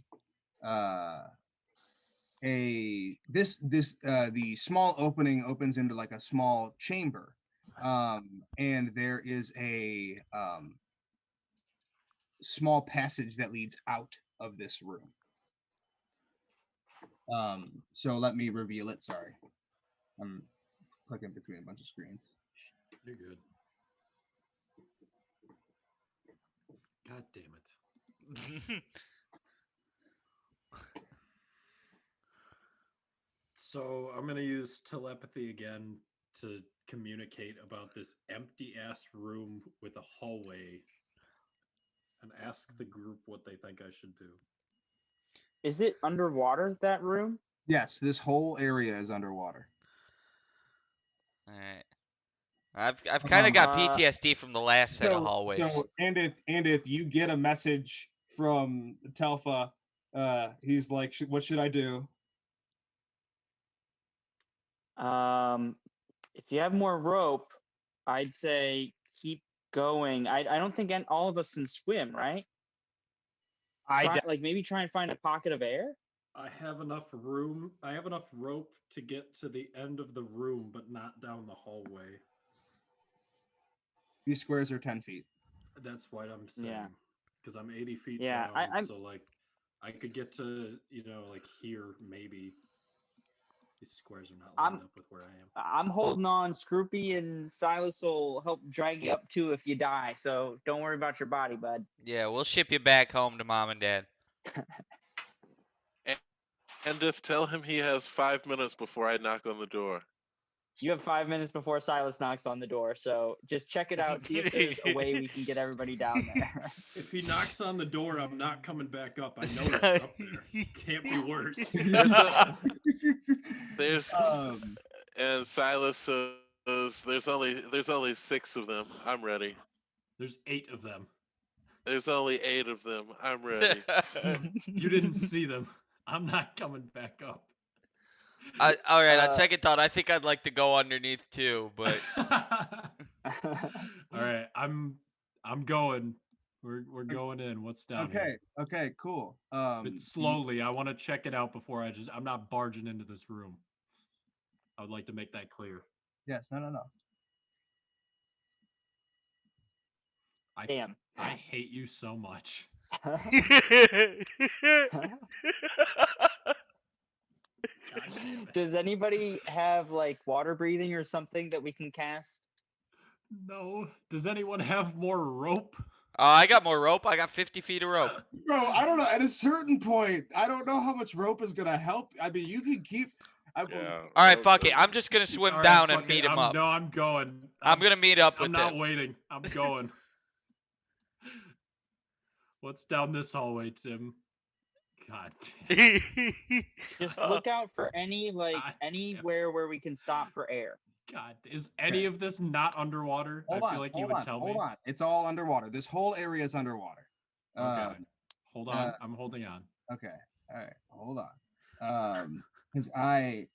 the small opening opens into like a small chamber, and there is a small passage that leads out of this room. So let me reveal it. Sorry, I'm clicking between a bunch of screens. You're good. God damn it. So I'm gonna use telepathy again to communicate about this empty ass room with a hallway and ask the group what they think I should do. Is it underwater, that room? Yes, this whole area is underwater. All right. I've kind of got Uh, PTSD from the last set of hallways. So, and if you get a message from Telfa, he's like, "What should I do?" If you have more rope, I'd say keep going. I don't think all of us can swim, right? Like maybe try and find a pocket of air. I have enough room. I have enough rope to get to the end of the room, but not down the hallway. These squares are 10 feet. That's what I'm saying. Yeah. Because I'm 80 feet Yeah, down, I'm- so like I could get to like here maybe. These squares are not lined up with where I am. I'm holding on. Scroopy and Silas will help drag you up too if you die. So don't worry about your body, bud. Yeah, we'll ship you back home to mom and dad. And just tell him he has 5 minutes before I knock on the door. You have 5 minutes before Silas knocks on the door, so just check it out. See if there's a way we can get everybody down there. If he knocks on the door, I'm not coming back up. I know that's up there. Can't be worse. There's and Silas says there's only 6 of them. I'm ready. There's 8 of them. There's only 8 of them. I'm ready. You didn't see them. I'm not coming back up. All right, on second thought, I think I'd like to go underneath too, but All right, I'm I'm going. We're going in. What's down here? Okay, cool. But slowly. I want to check it out before I'm not barging into this room. I would like to make that clear. Yes, no. Damn. I hate you so much. God damn it. Does anybody have like water breathing or something that we can cast? No. Does anyone have more rope? I got more rope. I got 50 feet of rope. Bro, I don't know. At a certain point, I don't know how much rope is gonna help. I mean, you can keep. Yeah. All right, fuck it. I'm just gonna swim All right, down and fuck meet it. him up. No, I'm going. I'm gonna meet up with I'm not him. waiting. I'm going. What's down this hallway, Tim? God damn. Just look out for any God anywhere where we can stop for air. God, is any of this not underwater? Hold I feel like you would tell me. Hold on. It's all underwater. This whole area is underwater. Okay. Hold on. I'm holding on. Okay. All right. Hold on. Because I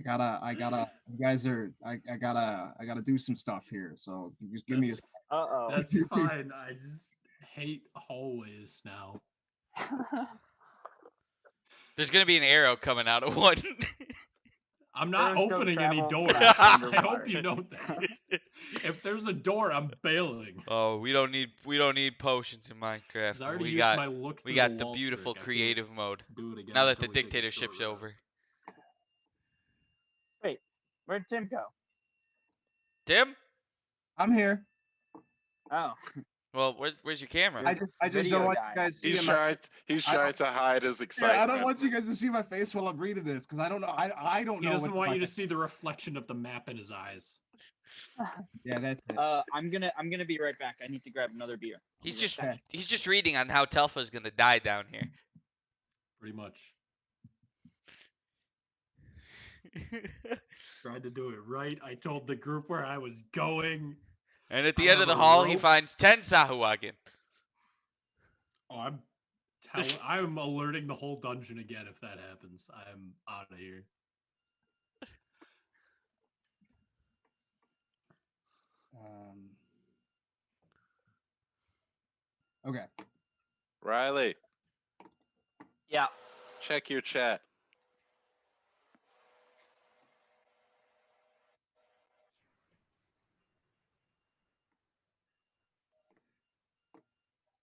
gotta. You guys are. I gotta do some stuff here. So just give me a. Uh-oh. That's fine. I just hate hallways now. There's gonna be an arrow coming out of one. I'm not Arrows don't opening any travel doors. fast I underwater. hope you know that. If there's a door, I'm bailing. Oh, we don't need potions in 'Cause Minecraft. I already We used got my look we through got the wall beautiful trick. I can't creative mode. do it again Now that the until we take a dictatorship's short over. rest. Wait, where'd Tim go? Tim? I'm here. Oh, Well, where's your camera? I just Video don't want guy. you guys He's seeing my. trying to hide his excitement. Yeah, I don't want you guys to see my face while I'm reading this because I don't know. I don't He know. doesn't what want my- you to see the reflection of the map in his eyes. Yeah, that's it. I'm gonna be right back. I need to grab another beer. He's I'll be right back. he's just reading on how Telfa's gonna die down here. Pretty much. Tried to do it right. I told the group where I was going. And at the I end of have the a hall, he rope. finds 10 Sahuagin. Oh, I'm alerting the whole dungeon again if that happens. I'm out of here. Okay. Riley, Yeah. check your chat.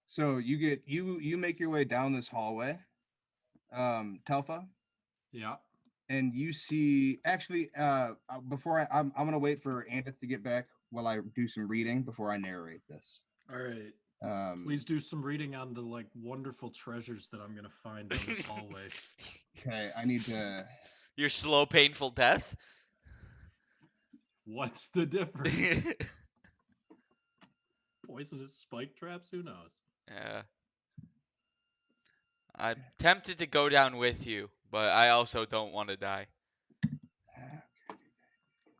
So you make your way down this hallway, Telfa, Yeah. and you see actually before I'm gonna wait for Andith to get back while I do some reading before I narrate this. All right. Um, Please do some reading on the like wonderful treasures that I'm gonna find down this hallway. Okay, I need to. Your slow, painful death. What's the difference? Poisonous spike traps? Who knows? Yeah. I'm tempted to go down with you, but I also don't want to die.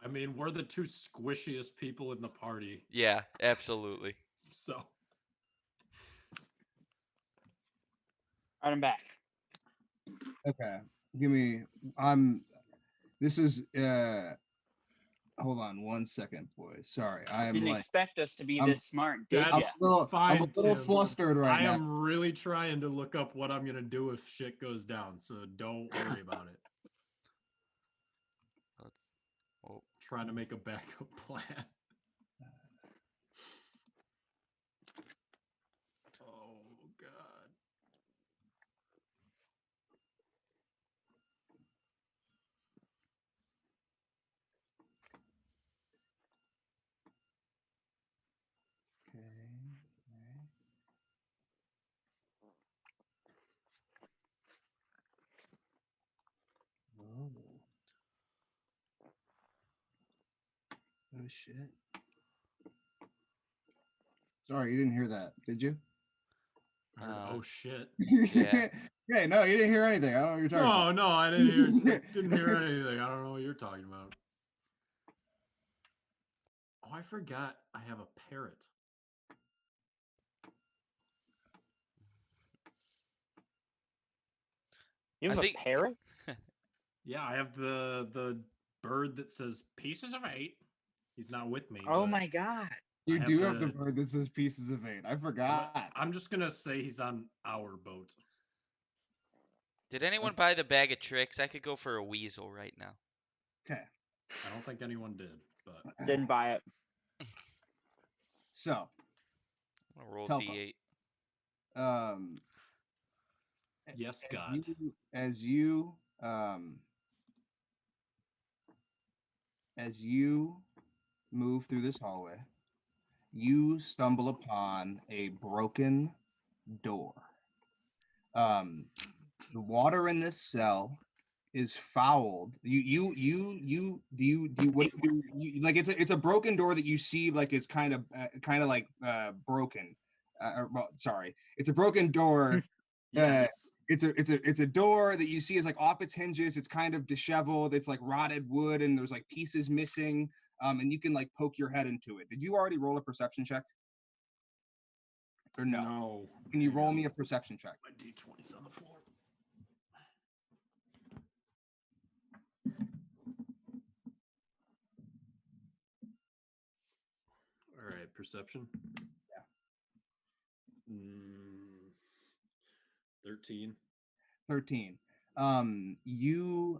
I mean, we're the two squishiest people in the party, Yeah, absolutely. so All right, I'm back. Okay, give me. This is. Hold on 1 second, boys. Sorry, I am Didn't like. expect us to be I'm- this smart, did That's ya? I'm a fine, little Tim. flustered right I now. am really trying to look up what I'm gonna do if shit goes down, so don't worry about it. Oh, Trying to make a backup plan. Oh god. Okay. Whoa. Oh shit. Sorry, you didn't hear that, did you? I heard, oh shit. Yeah. Yeah, no, you didn't hear anything. I don't know what you're talking about. No, I didn't hear anything. I don't know what you're talking about. Oh, I forgot I have a parrot. You have I a think- parrot? Yeah, I have the bird that says pieces of 8. He's not with me. Oh but my god. You have do have the the- bird that says pieces of eight. I forgot. I'm just gonna say he's on our boat. Did anyone buy the bag of tricks? I could go for a weasel right now. Okay. I don't think anyone did, but Didn't buy it. So, I'll roll Telfa. D8. yes, as God. as you move through this hallway, you stumble upon a broken door. The water in this cell is fouled. What do you like? It's a broken door that you see like is kind of like broken. Well, sorry, it's a broken door. Yes. It's a door that you see is like off its hinges. It's kind of disheveled. It's like rotted wood, and there's like pieces missing. And you can like poke your head into it. Did you already roll a perception check? Or no? No. Can you Hang roll on. me a perception check? My D20's on the floor. All right, perception. Yeah. 13. 13. You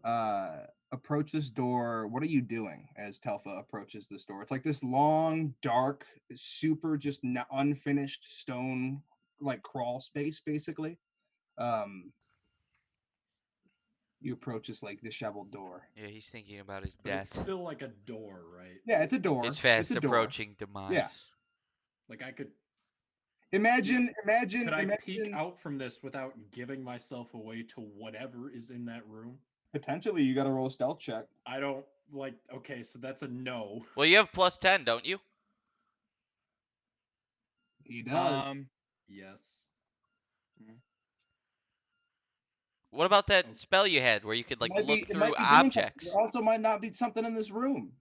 approach this door. What are you doing as Telfa approaches this door? It's like this long, dark, super just unfinished stone like crawl space, basically. You approach this like disheveled door. Yeah, he's thinking about his But it's death. still like a door, right? Yeah, it's a door. His fast It's a door. approaching demise. Yeah. Like I could Imagine. could I peek out from this without giving myself away to whatever is in that room? Potentially, you got to roll a stealth check. I don't like. Okay, so that's a no. Well, you have plus 10, don't you? He does. Yes. What about that Okay. spell you had where you could like It might look be through doing something. objects? There also might not be something in this room.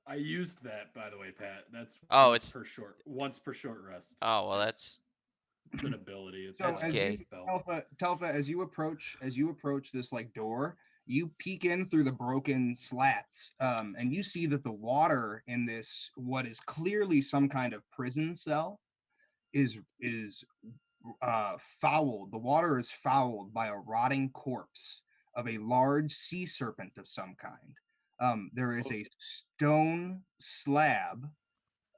I used that, by the way, Pat. That's it's once per short rest. Oh well, that's It's an ability. It's So That's not a gay. spell. Telfa, as you approach this like door, you peek in through the broken slats, and you see that the water in this what is clearly some kind of prison cell is fouled. The water is fouled by a rotting corpse of a large sea serpent of some kind. There is a stone slab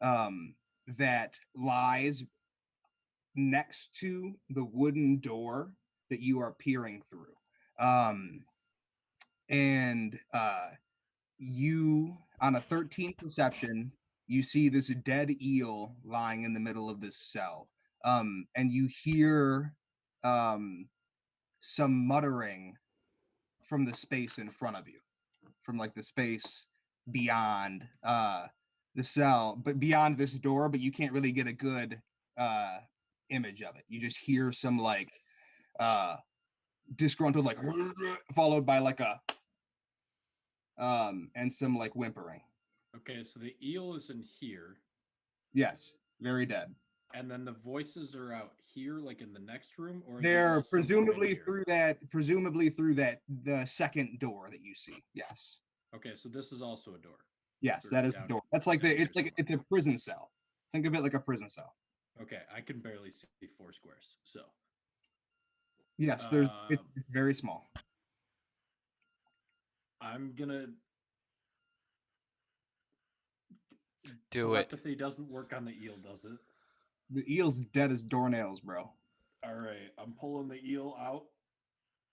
that lies next to the wooden door that you are peering through. And you, on a 13 perception, you see this dead eel lying in the middle of this cell. And you hear some muttering from the space in front of you, from like the space beyond the cell, but beyond this door, but you can't really get a good image of it. You just hear some like disgruntled like followed by like a and some like whimpering. Okay, so the eel is in here, Yes, very dead. and then the voices are out here, like in the next room, or is it They're also from in presumably here? through that the second door that you see. Yes. Okay, so this is also a door. Yes, Or that is the down- door. That's like down the here it's like somewhere. it's a prison cell. Think of it like a prison cell. Okay, I can barely see 4 squares, so Yes, it's very small. I'm gonna do it. Telepathy doesn't work on the eel, does it? The eel's dead as doornails, bro. All right, I'm pulling the eel out.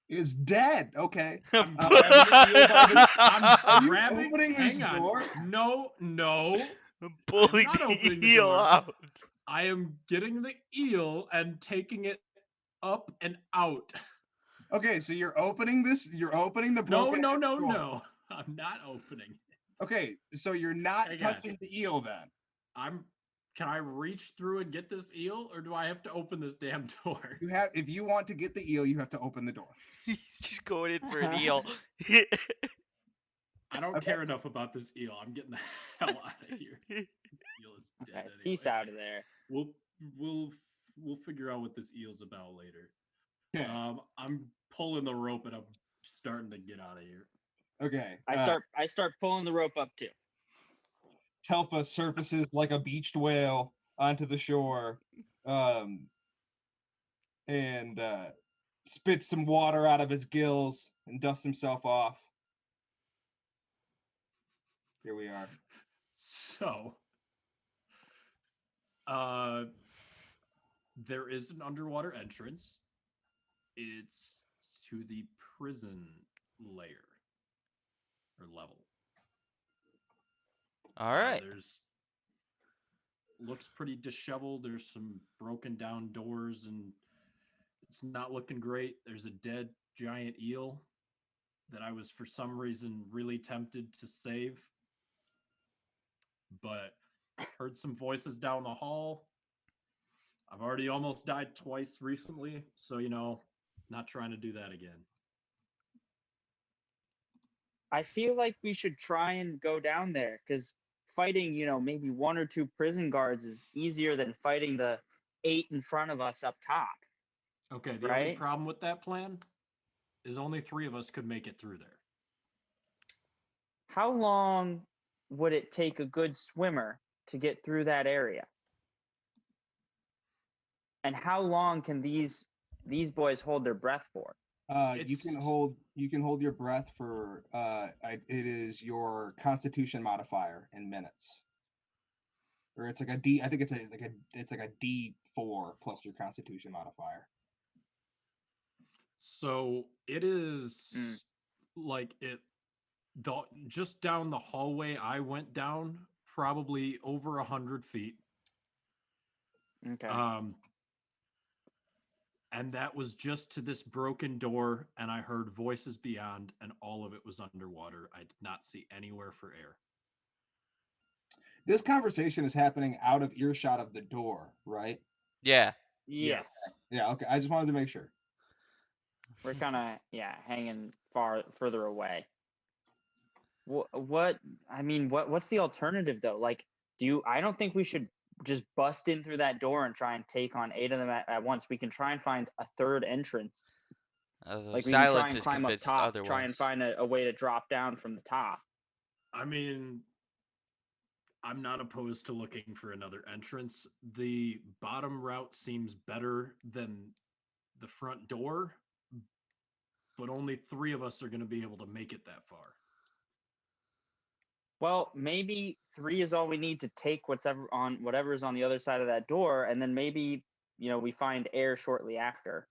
It's dead. Okay. I'm grabbing the eel by the. Are I'm you grabbing. opening this Hang on. door? No. I'm pulling not the opening the eel door. out. I am getting the eel and taking it up and out. Okay, so you're opening this. You're opening the No, broken. no, no, door. no. I'm not opening. Okay, so you're not Hang on. touching the eel then. Can I reach through and get this eel, or do I have to open this damn door? You have, if you want to get the eel, you have to open the door. He's just going in for an eel. I don't Okay. care enough about this eel. I'm getting the hell out of here. The eel is dead Okay, anyway. peace out of there. We'll figure out what this eel's about later. Okay. I'm pulling the rope and I'm starting to get out of here. Okay. I start pulling the rope up too. Telfa surfaces like a beached whale onto the shore, and spits some water out of his gills and dusts himself off. Here we are. So, there is an underwater entrance. It's to the prison layer or level. All right. There's looks pretty disheveled. There's some broken down doors, and it's not looking great. There's a dead giant eel that I was for some reason really tempted to save, but heard some voices down the hall. I've already almost died twice recently, so not trying to do that again. I feel like we should try and go down there because fighting, maybe 1 or 2 prison guards is easier than fighting the 8 in front of us up top. Okay, the only Right? problem with that plan is only 3 of us could make it through there. How long would it take a good swimmer to get through that area? And how long can these boys hold their breath for? You can hold your breath for it is your Constitution modifier in minutes, or it's like a D. I think it's like a D4 plus your Constitution modifier. So it is like just down the hallway I went down, probably over 100 feet. Okay. And that was just to this broken door, and I heard voices beyond, and all of it was underwater. I did not see anywhere for air. This conversation is happening out of earshot of the door, right? Yeah. Yes. Yeah, okay. I just wanted to make sure. We're kind of hanging further away. What's the alternative though? Like, I don't think we should just bust in through that door and try and take on 8 of them at once. We can try and find a third entrance. Like we can try and climb up top, otherwise. try and find a way to drop down from the top. I mean, I'm not opposed to looking for another entrance. The bottom route seems better than the front door, but only 3 of us are going to be able to make it that far. Well, maybe 3 is all we need to take whatever's on the other side of that door, and then maybe we find air shortly after,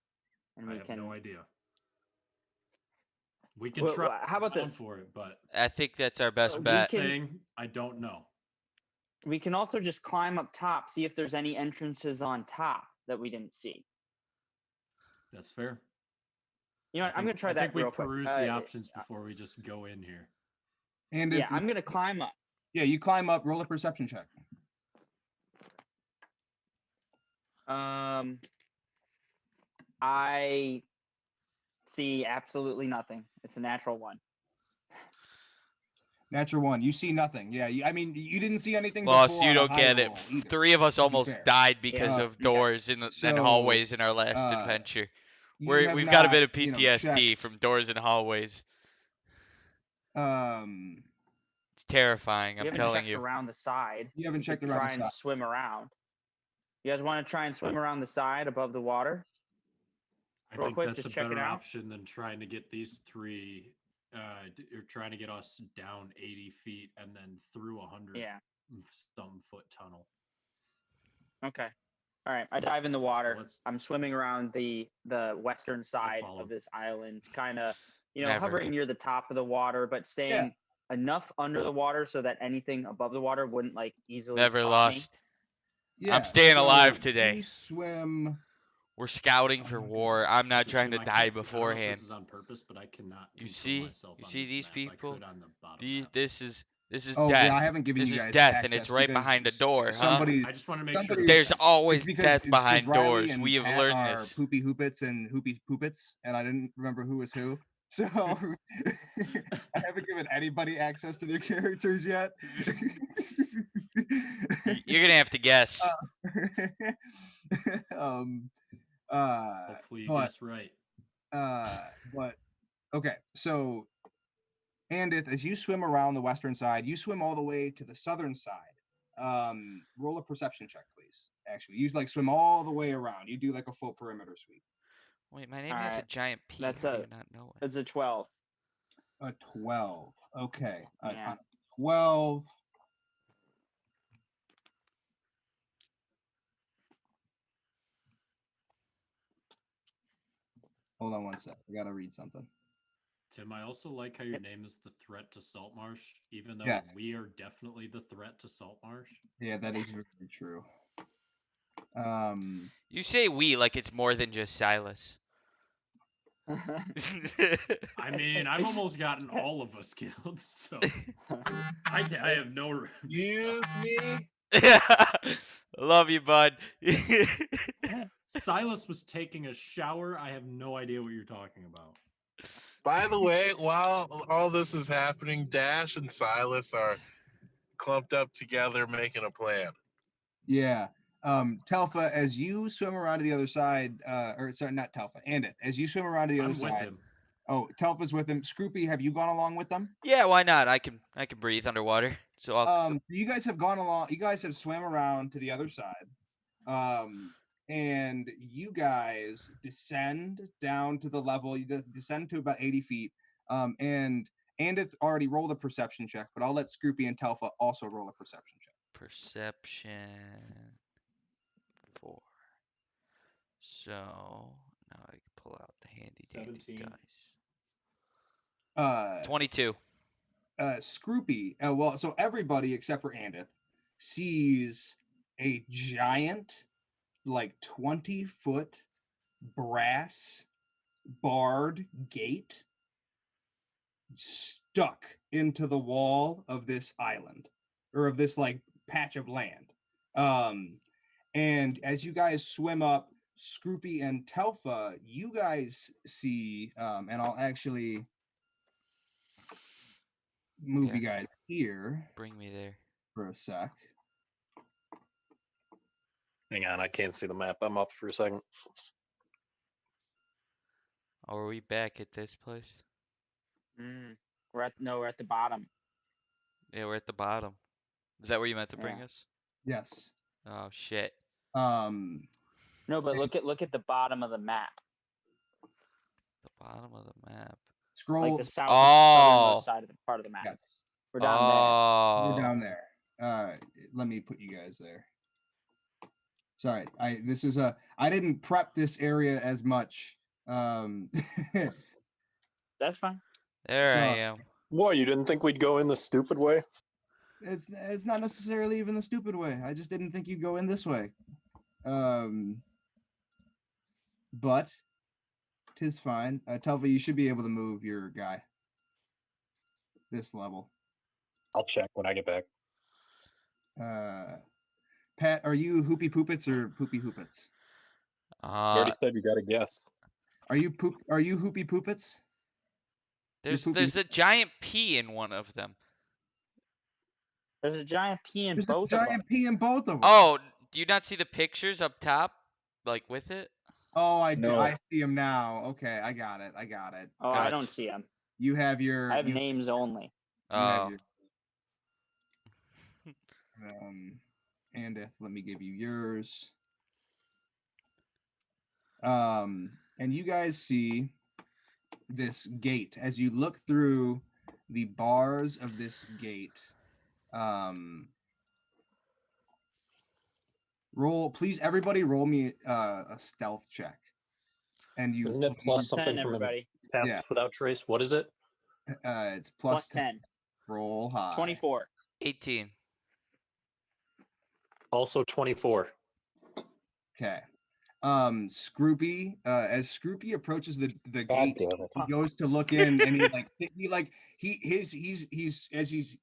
and we have no idea. We can Well, try. how about this? For it, but I think that's our best bet. I don't know. We can also just climb up top, see if there's any entrances on top that we didn't see. That's fair. I'm going to try that real quick. Peruse the options before we just go in here. And I'm going to climb up. Yeah, you climb up. Roll a perception check. I see absolutely nothing. It's a natural 1. Natural 1. You see nothing. Yeah, you didn't see anything. Lost. You don't get it. 3 of us almost died because of doors and hallways in our last adventure. We've got a bit of PTSD from doors and hallways. It's terrifying. I'm telling you. You haven't checked around the side. You haven't checked around the side. Try and swim around. You guys want to try and swim around the side above the water? I think that's a better option than trying to get these 3. You're trying to get us down 80 feet and then through 100 some foot tunnel. Okay. All right. I dive in the water. I'm swimming around the western side of this island, kind of, hovering near the top of the water, but staying enough under the water so that anything above the water wouldn't easily. Never lost. Yeah, I'm staying alive today. You swim. We're scouting for war. I'm not trying to die beforehand. This is on purpose, but I cannot. You see these people? This is death. Yeah, I haven't given this you guys is death, access and it's right behind a door, huh? I just want to make sure. There's always death behind Riley doors. and We have Pat learned are this. Poopy Hoopits and Hoopy Poopits, and I didn't remember who was who. So I haven't given anybody access to their characters yet. You're gonna have to guess. Hopefully you guess right. But okay, so Andith, as you swim around the western side, you swim all the way to the southern side. Roll a perception check, please. Actually, you like swim all the way around. You do like a full perimeter sweep. Wait, my name has a giant P. That's How do you not know it? It's a 12. A 12. Okay. Yeah. 12. Hold on one sec. I gotta read something. Tim, I also like how your name is the threat to Saltmarsh, even though Yes. we are definitely the threat to Saltmarsh. Yeah, that is very true. You say we like it's more than just Silas. I mean, I've almost gotten all of us killed, so I have no. Excuse me. Love you, bud. Silas was taking a shower. I have no idea what you're talking about. By the way, while all this is happening, Dash and Silas are clumped up together making a plan. Yeah. Telfa, as you swim around to the other side, or sorry, not Telfa, Andith, as you swim around to the other I'm with side. him. Oh, Telfa's with him. Scroopy, have you gone along with them? Yeah, why not? I can breathe underwater. So I'll You guys have gone along. You guys have swam around to the other side. And you guys descend down to the level. You descend to about 80 feet. And Andith already rolled a perception check, but I'll let Scroopy and Telfa also roll a perception check. Perception 4. So now I can pull out the handy dandy 17. dice. 22. Scroopy, well, so everybody except for Andith sees a giant, like 20-foot brass barred gate stuck into the wall of this island, or of this like patch of land. And as you guys swim up, Scroopy and Telfa, you guys see, and I'll actually move you guys here. Bring me there for a sec. Hang on, I can't see the map. I'm up for a second. Oh, are we back at this place? We're at the bottom. Yeah, we're at the bottom. Is that where you meant to bring us? Yes. Oh shit. No, but look at the bottom of the map. The bottom of the map. Scroll. Like the southernmost side of the part of the map. Yes. We're down there. You're down there. Let me put you guys there. Sorry, I didn't prep this area as much. That's fine. There I am. What, you didn't think we'd go in the stupid way? It's not necessarily even the stupid way. I just didn't think you'd go in this way. But 'tis fine. Telva, you should be able to move your guy this level. I'll check when I get back. Pat, are you Hoopy Poopits or Poopy Hoopits? You already said you got to guess. Are you Hoopy Poopits? There's a giant P in one of them. There's a giant P in both of them. Giant P in both of them. Oh, do you not see the pictures up top, like with it? Oh, I do. I see them now. Okay, I got it. Oh, I don't see them. You have your. I have names only. Oh. And let me give you yours. And you guys see this gate as you look through the bars of this gate. Please, everybody, roll me a stealth check. And you. Isn't it plus something 10, from everybody. the path without trace? What is it? It's plus 10. Roll high. 24. 18. Also 24. Okay. Scroopy, as Scroopy approaches the gate, he goes to look in, and he's as he's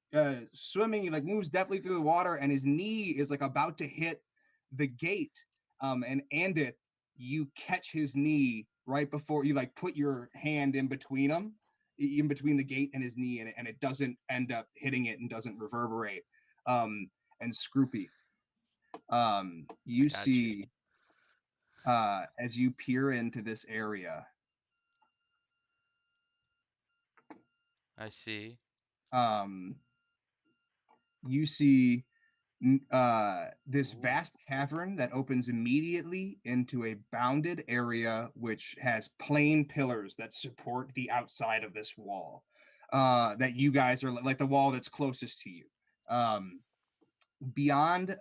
swimming, he like moves deftly through the water, and his knee is like about to hit the gate. And it, you catch his knee right before you like put your hand in between them, in between the gate and his knee, and it doesn't end up hitting it and doesn't reverberate. And Scroopy, you see. As you peer into this area, I see. You see this vast cavern that opens immediately into a bounded area which has plain pillars that support the outside of this wall. That you guys are like the wall that's closest to you. Beyond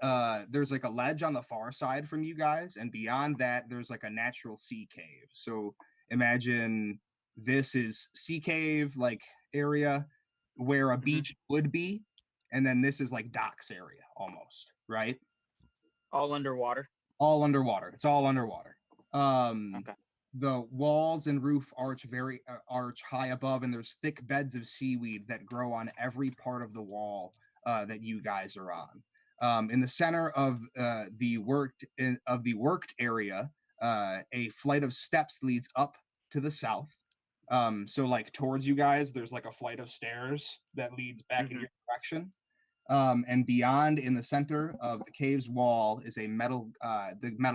there's like a ledge on the far side from you guys, and beyond that there's like a natural sea cave. So imagine this is sea cave like area where a beach would be, and then this is like docks area almost, right? All underwater. All underwater. It's all underwater. Okay. The walls and roof arch high above, and there's thick beds of seaweed that grow on every part of the wall that you guys are on. In the center of the worked area, a flight of steps leads up to the south. So like towards you guys, there's like a flight of stairs that leads back in your direction. And beyond, in the center of the cave's wall, is the metal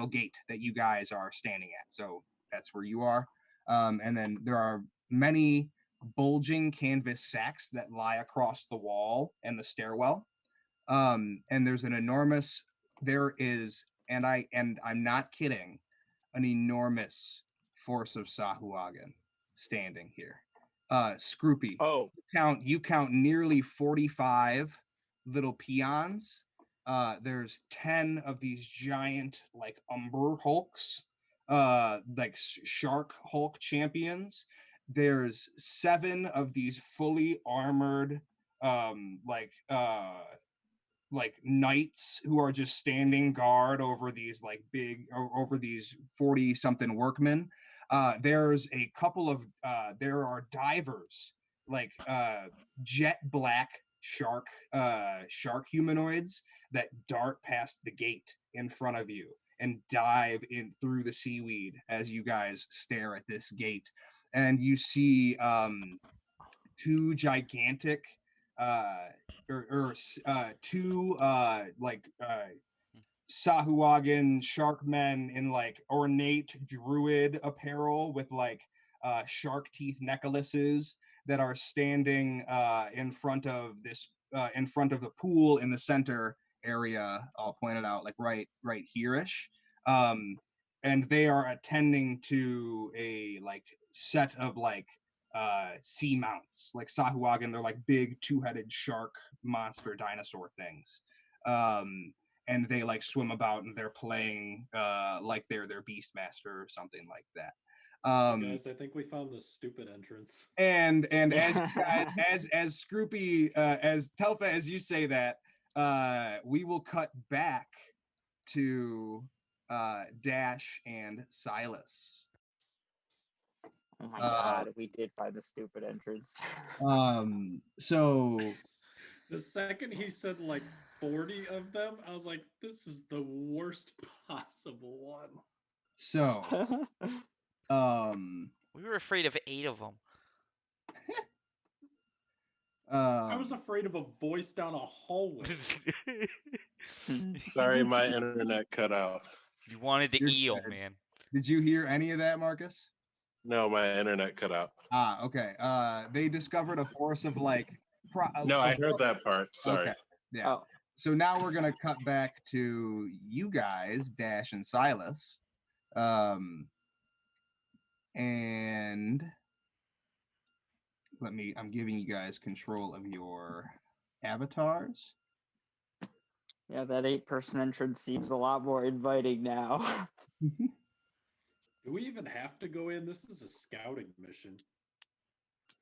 gate that you guys are standing at. So that's where you are. And then there are many bulging canvas sacks that lie across the wall and the stairwell. And there's an enormous, and I'm not kidding, an enormous force of Sahuagin standing here. Scroopy. Oh, You count nearly 45 little peons. There's 10 of these giant like umber hulks, like shark hulk champions. There's 7 of these fully armored like knights who are just standing guard over these like over these 40 something workmen. There's a couple of there are divers, like jet black shark humanoids that dart past the gate in front of you and dive in through the seaweed as you guys stare at this gate. And you see 2 gigantic two Sahuagin shark men in like ornate druid apparel with like shark teeth necklaces that are standing in front of the pool in the center area. I'll point it out like right here-ish. And they are attending to a like set of like sea mounts, like Sahuagin. They're like big 2-headed shark monster dinosaur things. And they like swim about and they're playing like they're their Beastmaster or something like that. Guys, I think we found the stupid entrance. And as you guys, as Scroopy, as Telfa, as you say that, we will cut back to Dash and Silas. Oh my god, we did find the stupid entrance. So the second he said like 40 of them, I was like, this is the worst possible one. So we were afraid of 8 of them. I was afraid of a voice down a hallway. Sorry, my internet cut out. You wanted the eel, man. Did you hear any of that, Marcus? No, my internet cut out. Okay. They discovered a force of like. No, I heard that part. Sorry. Okay. Yeah. Oh. So now we're gonna cut back to you guys, Dash and Silas, and I'm giving you guys control of your avatars. Yeah, that 8-person entrance seems a lot more inviting now. Do we even have to go in? This is a scouting mission.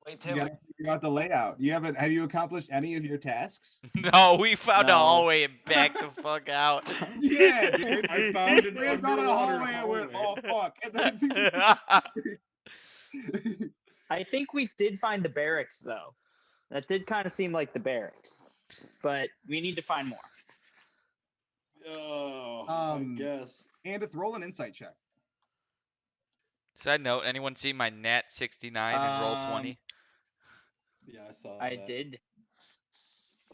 Wait, You Tim. gotta figure out the layout. Have you accomplished any of your tasks? No, we found a No. hallway and backed the fuck out. Yeah, dude. I found an We had gone underwater a hallway and went, oh hallway. fuck. And then I think we did find the barracks though. That did kind of seem like the barracks, but we need to find more. Oh, I guess. And roll an insight check. Side note, anyone see my nat 69 and roll 20? Yeah, I saw I that. did.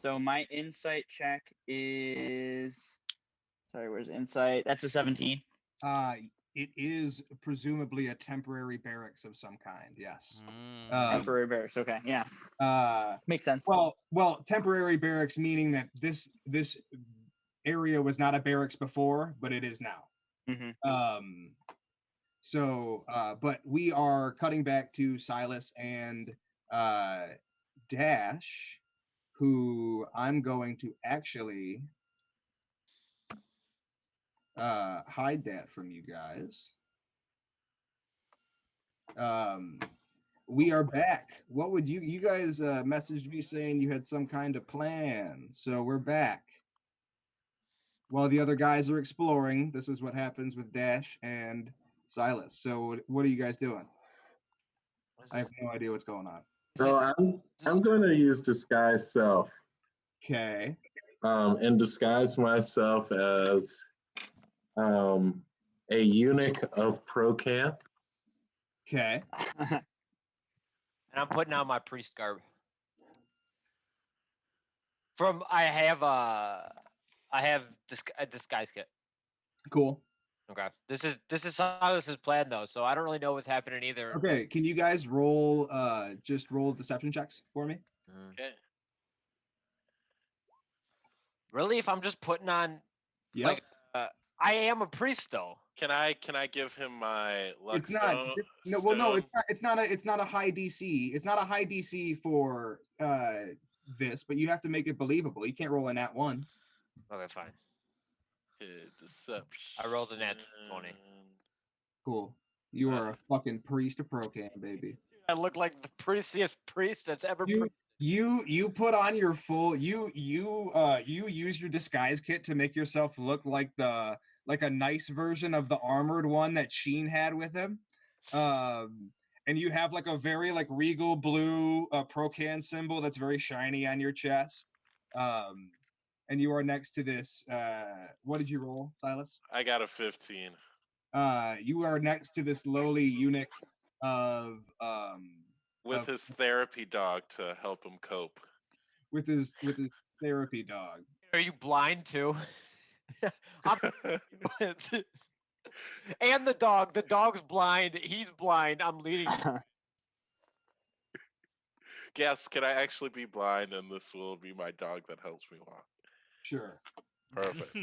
So my insight check is. Sorry, where's insight? That's a 17. it is presumably a temporary barracks of some kind. Yes. Temporary barracks. Okay, yeah. Makes sense. Well, temporary barracks meaning that this area was not a barracks before, but it is now. But we are cutting back to Silas and Dash, who I'm going to actually hide that from you guys. We are back. What would you guys messaged me saying you had some kind of plan? So we're back. While the other guys are exploring, this is what happens with Dash and Silas. So what are you guys doing? I have no idea what's going on. So I'm going to use disguise self. Okay. And disguise myself as a eunuch of Procanth. Okay. And I'm putting on my priest garb. I have a disguise kit. Cool. Okay. This is Silas's plan though, so I don't really know what's happening either. Okay, can you guys roll roll deception checks for me? Okay. Really, if I'm just putting on like I am a priest though. Can I give him my luck It's not stone? no well no it's not a high DC. It's not a high DC for this, but you have to make it believable. You can't roll a nat 1. Okay, fine. Deception. I rolled a nat 20. Cool. You are a fucking priest of Procan, baby. I look like the priestiest priest that's ever. You put on your full you use your disguise kit to make yourself look like a nice version of the armored one that Sheen had with him. And you have like a very like regal blue Procan symbol that's very shiny on your chest. And you are next to this. What did you roll, Silas? I got a 15. You are next to this lowly eunuch of with his therapy dog to help him cope. With his therapy dog. Are you blind too? And the dog. The dog's blind. He's blind. I'm leading. Yes, can I actually be blind and this will be my dog that helps me walk? Sure. Perfect.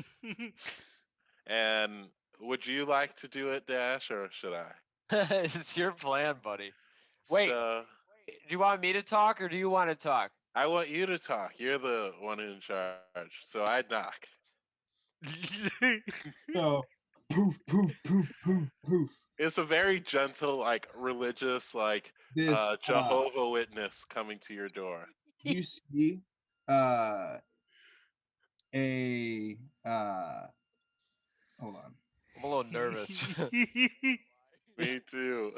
And would you like to do it, Dash, or should I? It's your plan, buddy. Wait, so, do you want me to talk or do you want to talk? I want you to talk. You're the one in charge. So I knock. So, poof, poof, poof, poof, poof. It's a very gentle, like religious, like Jehovah Witness coming to your door. You see hold on. I'm a little nervous. Me too.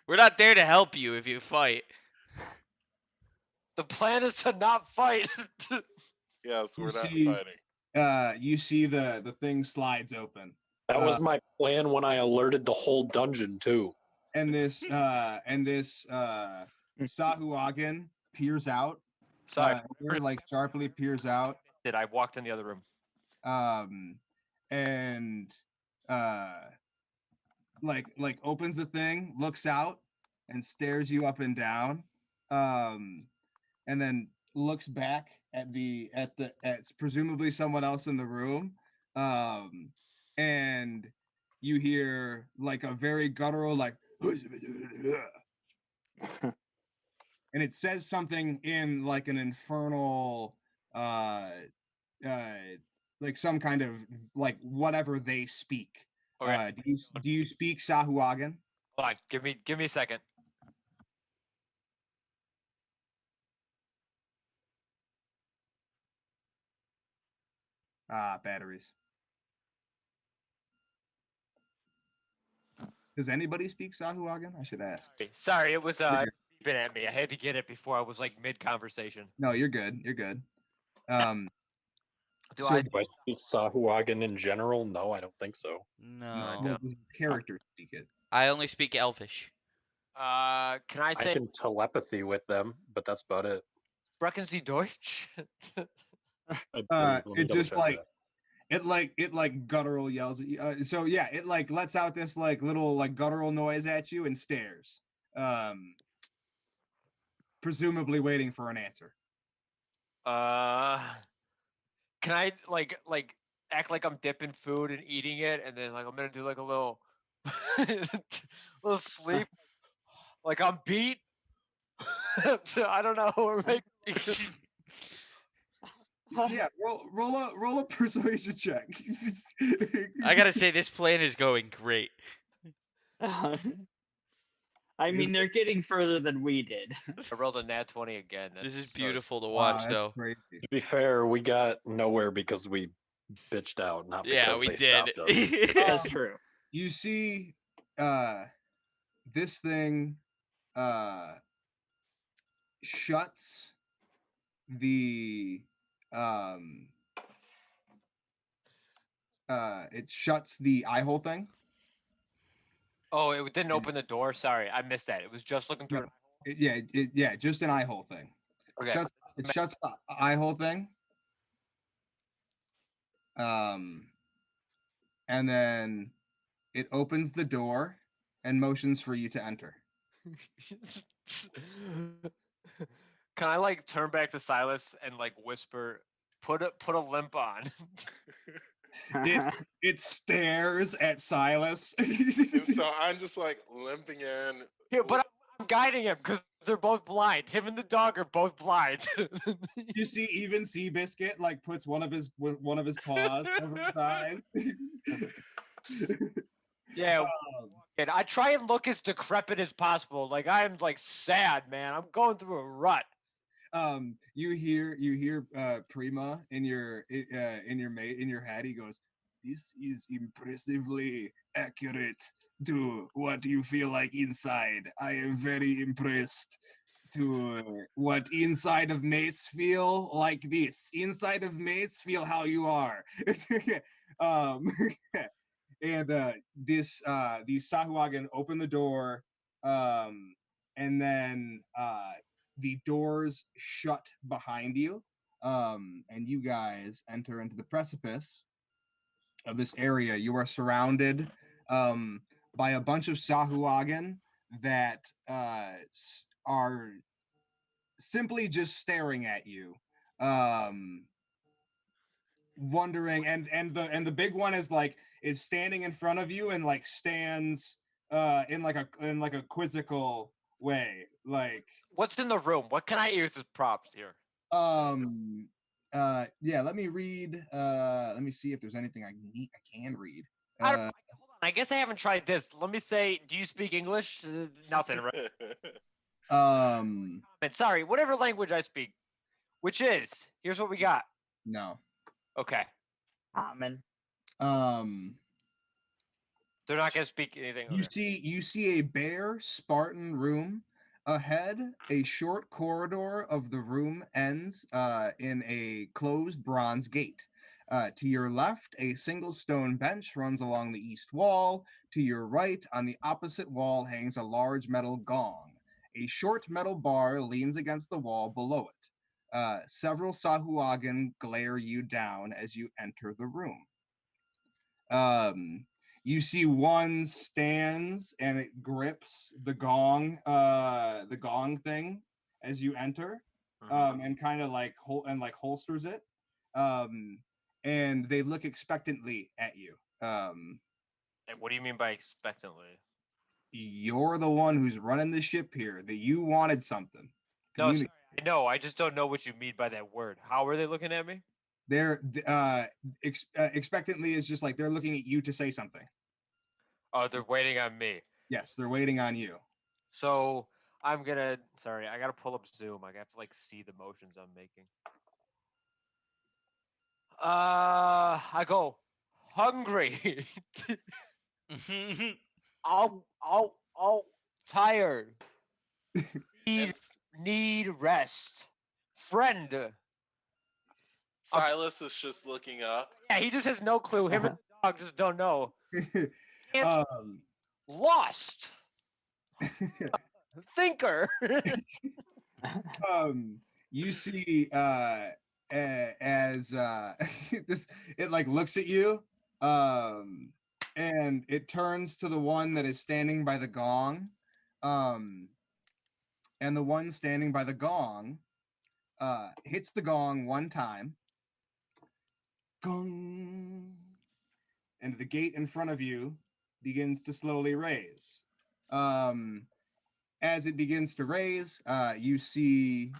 We're not there to help you if you fight. The plan is to not fight. Yes, we're not fighting. You see the thing slides open. That was my plan when I alerted the whole dungeon too. And this Sahuagin peers out. Sorry, like sharply peers out. I walked in the other room. And like opens the thing, looks out, and stares you up and down. And then looks back at presumably someone else in the room. And you hear like a very guttural like and it says something in like an infernal like some kind of like whatever they speak. Okay. Do you speak Sahuagin? Hold on, give me a second. Batteries. Does anybody speak Sahuagin? I should ask. Sorry, it was beeping at me. I had to get it before I was like mid conversation. No, you're good. You're good. Do I speak Sahuagin in general? No, I don't think so. No. Characters speak it. I only speak Elvish. Can I say? I can telepathy with them, but that's about it. Sprechen Sie Deutsch? It just like it guttural yells at you. So yeah, it like lets out this like little like guttural noise at you and stares. Presumably waiting for an answer. Can I like act like I'm dipping food and eating it, and then like I'm gonna do like a little little sleep, like I'm beat. I don't know. Or make Yeah, roll a persuasion check. I gotta say, this plan is going great. I mean, they're getting further than we did. I rolled a nat 20 again. This is That's so beautiful to Wow, watch, that's though. crazy. To be fair, we got nowhere because we bitched out, not Yeah, because we they did. stopped us. That's true. You see, this thing, shuts the it shuts the eye hole thing. Oh, it didn't open the door. Sorry, I missed that. It was just looking through. Yeah, just an eye hole thing. Okay. It shuts the eye hole thing. And then it opens the door and motions for you to enter. Can I like turn back to Silas and like whisper, put a limp on? It stares at Silas. So I'm just like limping in. Yeah, but I'm guiding him because they're both blind. Him and the dog are both blind. You see, even Seabiscuit like puts one of his paws over his eyes. Yeah, and I try and look as decrepit as possible. Like I'm like sad, man. I'm going through a rut. You hear Prima in your head. He goes, "This is impressively accurate to what you feel like inside. I am very impressed to what inside of Mace feel like this. Inside of Mace feel how you are." And these Sahuagin open the door, and then the doors shut behind you, and you guys enter into the precipice of this area. You are surrounded by a bunch of Sahuagin that are simply just staring at you, wondering. And the big one is standing in front of you and like stands in like a quizzical way. Like, what's in the room? What can I use as props here? Yeah, let me read. Let me see if there's anything I can read. Hold on. I guess I haven't tried this. Let me say, do you speak English? Nothing, right? Sorry, whatever language I speak. Which is, here's what we got. No. Okay. Common. They're not gonna speak anything. You see a bare Spartan room. Ahead, a short corridor of the room ends in a closed bronze gate. To your left, a single stone bench runs along the east wall. To your right, on the opposite wall, hangs a large metal gong. A short metal bar leans against the wall below it. Several Sahuagin glare you down as you enter the room. You see one stands and it grips the gong thing as you enter, and kind of like holsters it, and they look expectantly at you. And what do you mean by expectantly? You're the one who's running the ship here. That you wanted something. No, sorry, I know. I just don't know what you mean by that word. How are they looking at me? They're expectantly is just like they're looking at you to say something. Oh, they're waiting on me. Yes, they're waiting on you. So I'm gonna. Sorry, I gotta pull up Zoom. I have to like see the motions I'm making. I go hungry. Tired. Need rest. Friend. Silas is just looking up. Yeah, he just has no clue. Him and the dog just don't know. Lost. Thinker. You see as this, it like looks at you, and it turns to the one that is standing by the gong, and the one standing by the gong hits the gong one time, gong, and the gate in front of you begins to slowly raise. As it begins to raise, you see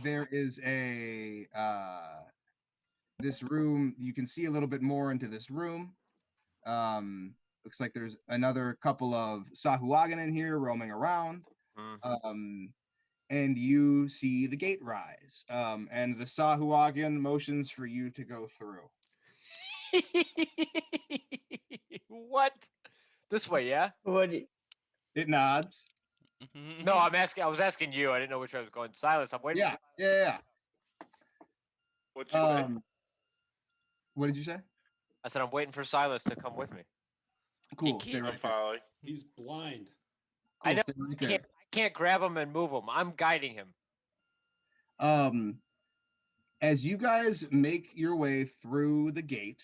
there is a this room. You can see a little bit more into this room. Looks like there's another couple of Sahuagin in here roaming around. And you see the gate rise. And the Sahuagin motions for you to go through. What? This way, yeah? What? It nods. No, I'm asking. I was asking you. I didn't know which way I was going. Silas, I'm waiting. Yeah. What'd you say? What did you say? I said I'm waiting for Silas to come with me. Cool. Stay right there. Following. He's blind. I know. Stay right I there. can't grab him and move him. I'm guiding him. As you guys make your way through the gate,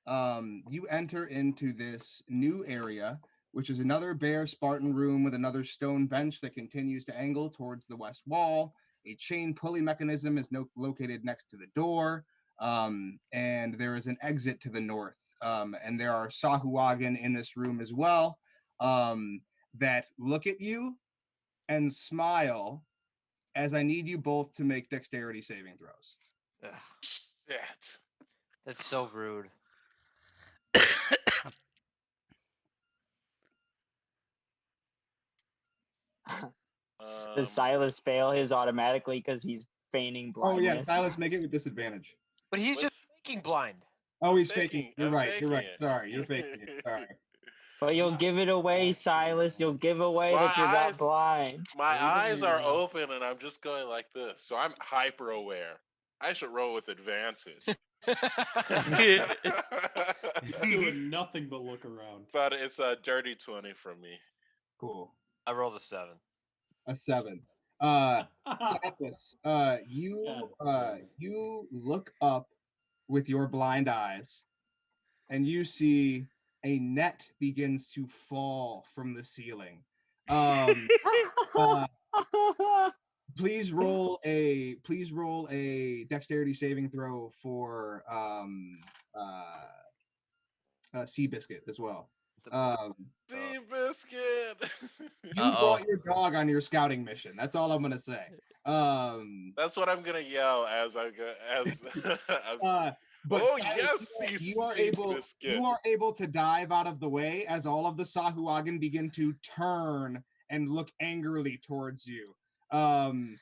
you enter into this new area, which is another bare Spartan room with another stone bench that continues to angle towards the west wall. A chain pulley mechanism is located next to the door, and there is an exit to the north. And there are Sahuagin in this room as well, that look at you and smile as I need you both to make dexterity saving throws. Ugh, Shit. that's so rude. Does Silas fail his automatically because he's feigning blindness? Oh yeah, Silas, make it with disadvantage. But he's What's- just faking blind. Oh, he's Faking. faking. You're I'm right. You're right. faking it. Sorry, you're faking it. Sorry. But you'll give it away, Silas. You'll give away My that you're not eyes- blind. My Leave it eyes are alone. open and I'm just going like this. So I'm hyper aware. I should roll with advantage. He's doing nothing but look around. But it's a dirty 20 from me. Cool. I rolled a 7. A 7. Silas, you look up with your blind eyes, and you see a net begins to fall from the ceiling. Please roll a dexterity saving throw for Seabiscuit as well. Seabiscuit. You brought your dog on your scouting mission. That's all I'm gonna say. That's what I'm gonna yell as I go. But Oh, Silas, yes, you are able Seabiscuit. to dive out of the way as all of the Sahuagin begin to turn and look angrily towards you, and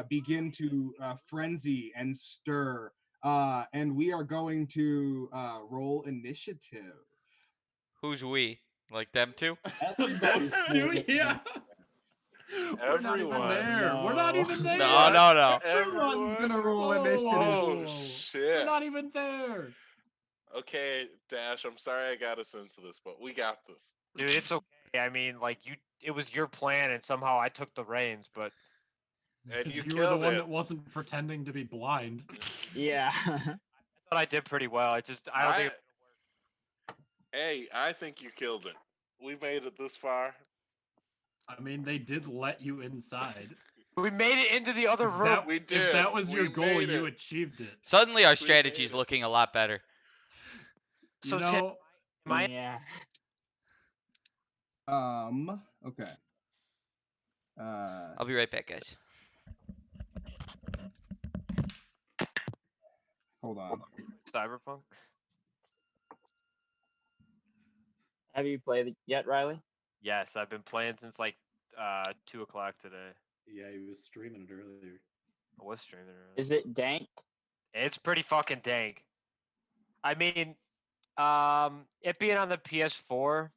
begin to frenzy and stir. And we are going to roll initiative. Who's we? Like them two? Those two, yeah. We're not even Everyone. there. We're not even there. No. Everyone's gonna roll Whoa, initiative. Oh We're shit. not even there. Okay, Dash. I'm sorry I got us into this, but we got this. Dude, it's okay. I mean, like it was your plan, and somehow I took the reins. But And you You were the killed one it. that wasn't pretending to be blind. Yeah. I thought I did pretty well. I don't think. Hey, I think you killed it. We made it this far. I mean, they did let you inside. We made it into the other If room. We If did. that was your We goal, made you it. achieved it. Suddenly our We strategy's made it. looking a lot better. So You Tim, know, am I? Yeah. Okay. I'll be right back, guys. Hold on. Cyberpunk? Have you played it yet, Riley? Yes, I've been playing since like 2 o'clock today. yeah, he was streaming it earlier. I was streaming it. Is it dank? It's pretty fucking dank. I mean, it being on the PS4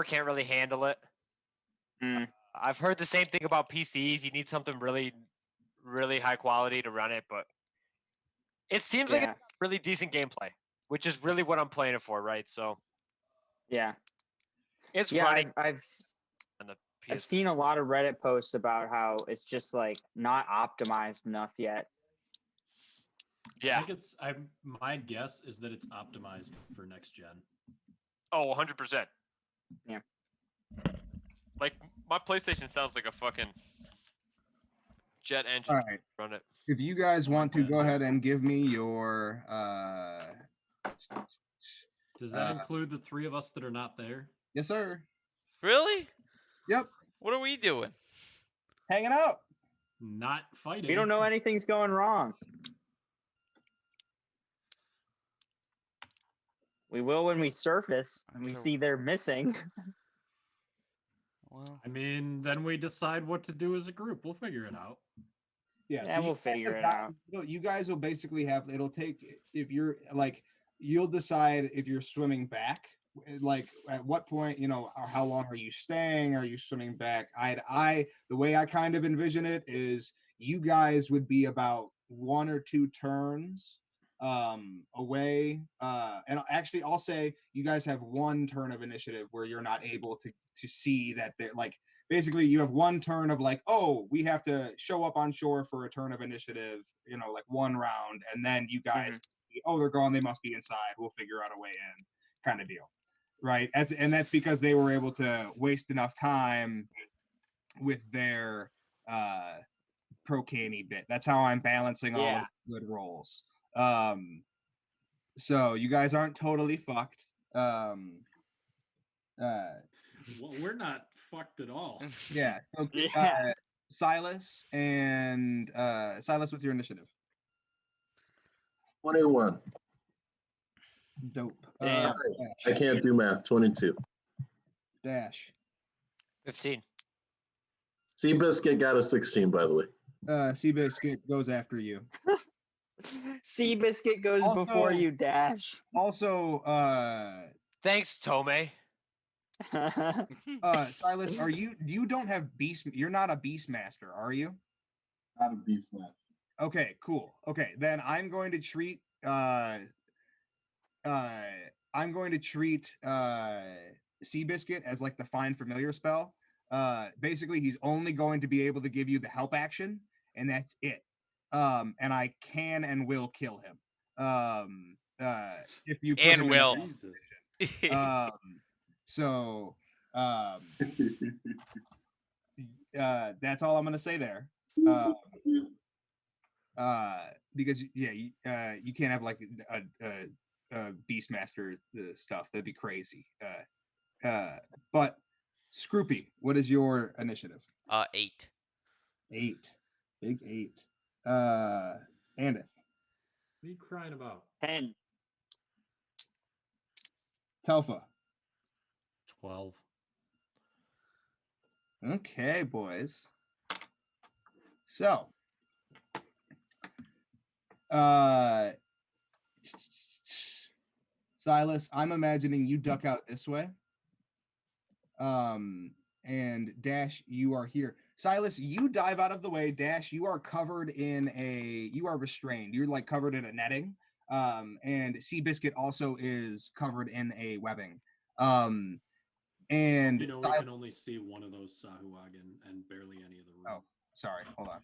can't really handle it. I've heard the same thing about PCs. You need something really, really high quality to run it, but it seems like Yeah. it's really decent gameplay, which is really what I'm playing it for, right? So Yeah. it's Yeah, running I've on the I've seen a lot of Reddit posts about how it's just like not optimized enough yet. I think my guess is that it's optimized for next gen. Oh, 100%. Yeah. Like my PlayStation sounds like a fucking jet engine. All right. Run it. If you guys want to go ahead and give me your Does that include the 3 of us that are not there? Yes, sir. Really? Yep. What are we doing? Hanging out. Not fighting. We don't know anything's going wrong. We will when we surface and we see they're missing. Well, I mean, then we decide what to do as a group. We'll figure it out. Yeah, Yeah, so we'll figure it out. You guys will basically have, it'll take, if you're like, you'll decide if you're swimming back, like at what point, or how long are you staying? Are you swimming back? The way I kind of envision it is you guys would be about 1 or 2 turns away. And actually I'll say you guys have 1 turn of initiative where you're not able to see that they're like, basically you have 1 turn of like, oh, we have to show up on shore for a turn of initiative, like 1 round, and then you guys, oh, they're gone, they must be inside, we'll figure out a way in, kind of deal, right? And that's because they were able to waste enough time with their pro canny bit. That's how I'm balancing all of the good rolls. So you guys aren't totally fucked. Well, we're not fucked at all. Yeah. So, Silas, what's your initiative? 21. Dope. Damn. I can't do math. 22. Dash. 15. Seabiscuit got a 16, by the way. Seabiscuit goes after you. Seabiscuit goes before you, Dash. Also, thanks, Tome. Silas, you don't have you're not a Beastmaster, are you? Not a Beastmaster. Okay, cool. Okay, then I'm going to treat Seabiscuit as like the find familiar spell. Basically he's only going to be able to give you the help action, and that's it. And I can and will kill him. If you put and him will. So that's all I'm gonna say there. Because you can't have like a Beastmaster stuff. That'd be crazy. But Scroopy, what is your initiative? 8. 8. Big 8. Andith. What are you crying about? 10. Telfa. 12. Okay, boys. So, Silas, I'm imagining you duck out this way. And Dash, you are here. Silas, you dive out of the way. Dash, you are covered in you are restrained. You're like covered in a netting. And Seabiscuit also is covered in a webbing. And we can only see one of those Sahuagin and barely any of the room. Oh, sorry. Hold on.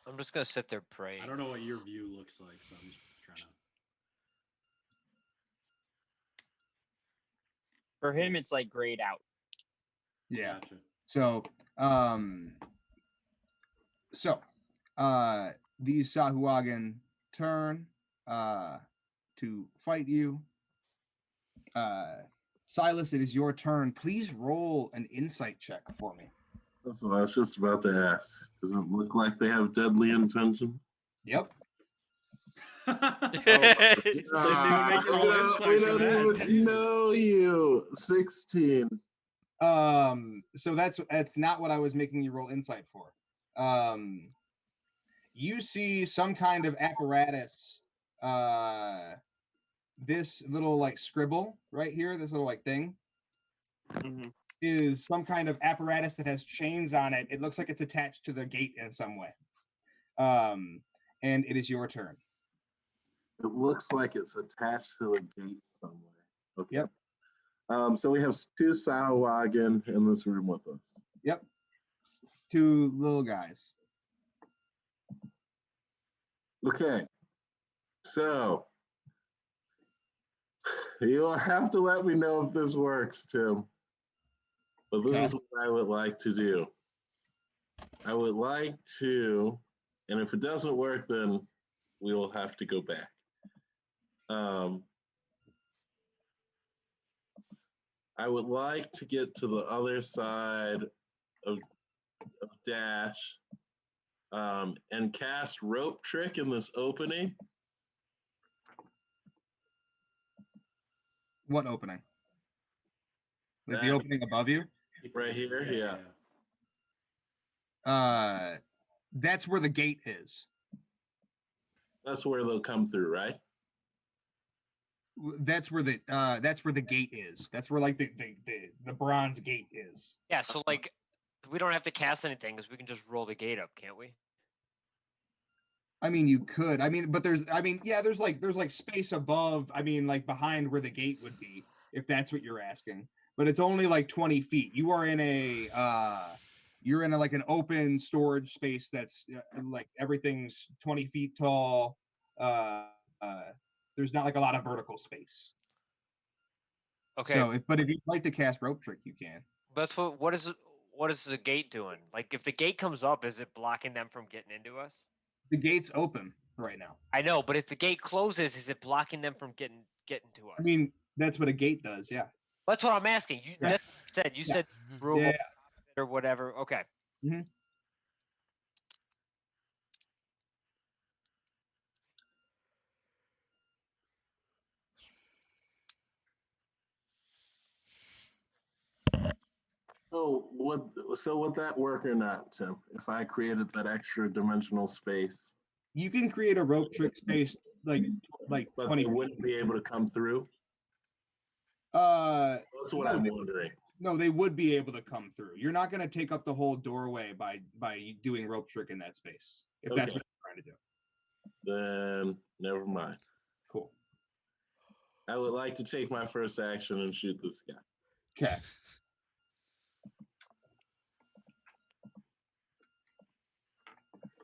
I'm just gonna sit there praying. I don't know what your view looks like, so I'm just trying to. For him, it's like grayed out. Yeah. Gotcha. So, these Sahuagin turn to fight you. Silas, it is your turn. Please roll an insight check for me. That's what I was just about to ask. Does it look like they have deadly intention? Yep. We don't even know you. 16. So that's not what I was making you roll insight for. You see some kind of apparatus. This little like scribble right here, this little like thing, is some kind of apparatus that has chains on it. It looks like it's attached to the gate in some way. And it is your turn. It looks like it's attached to a gate somewhere. Okay. Yep. So we have 2 Sahuagin in this room with us. Yep. 2 little guys. Okay. So you'll have to let me know if this works, Tim. But this is what I would like to do. I would like to, and if it doesn't work, then we will have to go back. I would like to get to the other side of Dash and cast Rope Trick in this opening. What opening? Like the opening above you? Right here, yeah. That's where the gate is. That's where they'll come through, right? That's where the gate is. That's where like the bronze gate is. Yeah, so like we don't have to cast anything because we can just roll the gate up, can't we? I mean, you could. I mean, but there's like space above. I mean, like behind where the gate would be, if that's what you're asking. But it's only like 20 feet. You are in a like an open storage space that's like everything's 20 feet tall. There's not like a lot of vertical space. Okay. So, if you'd like to cast Rope Trick, you can. That's what is the gate doing? Like if the gate comes up, is it blocking them from getting into us? The gate's open right now. I know, but if the gate closes, is it blocking them from getting to us? I mean, that's what a gate does, yeah. That's what I'm asking. You that's what you said room or whatever. Okay. Mm-hmm. So would that work or not, Tim? If I created that extra dimensional space, you can create a Rope Trick space like but 20. they wouldn't be able to come through. That's what I'm wondering. No, they would be able to come through. You're not going to take up the whole doorway by doing Rope Trick in that space. If that's what you're trying to do. Then never mind. Cool. I would like to take my first action and shoot this guy. Okay.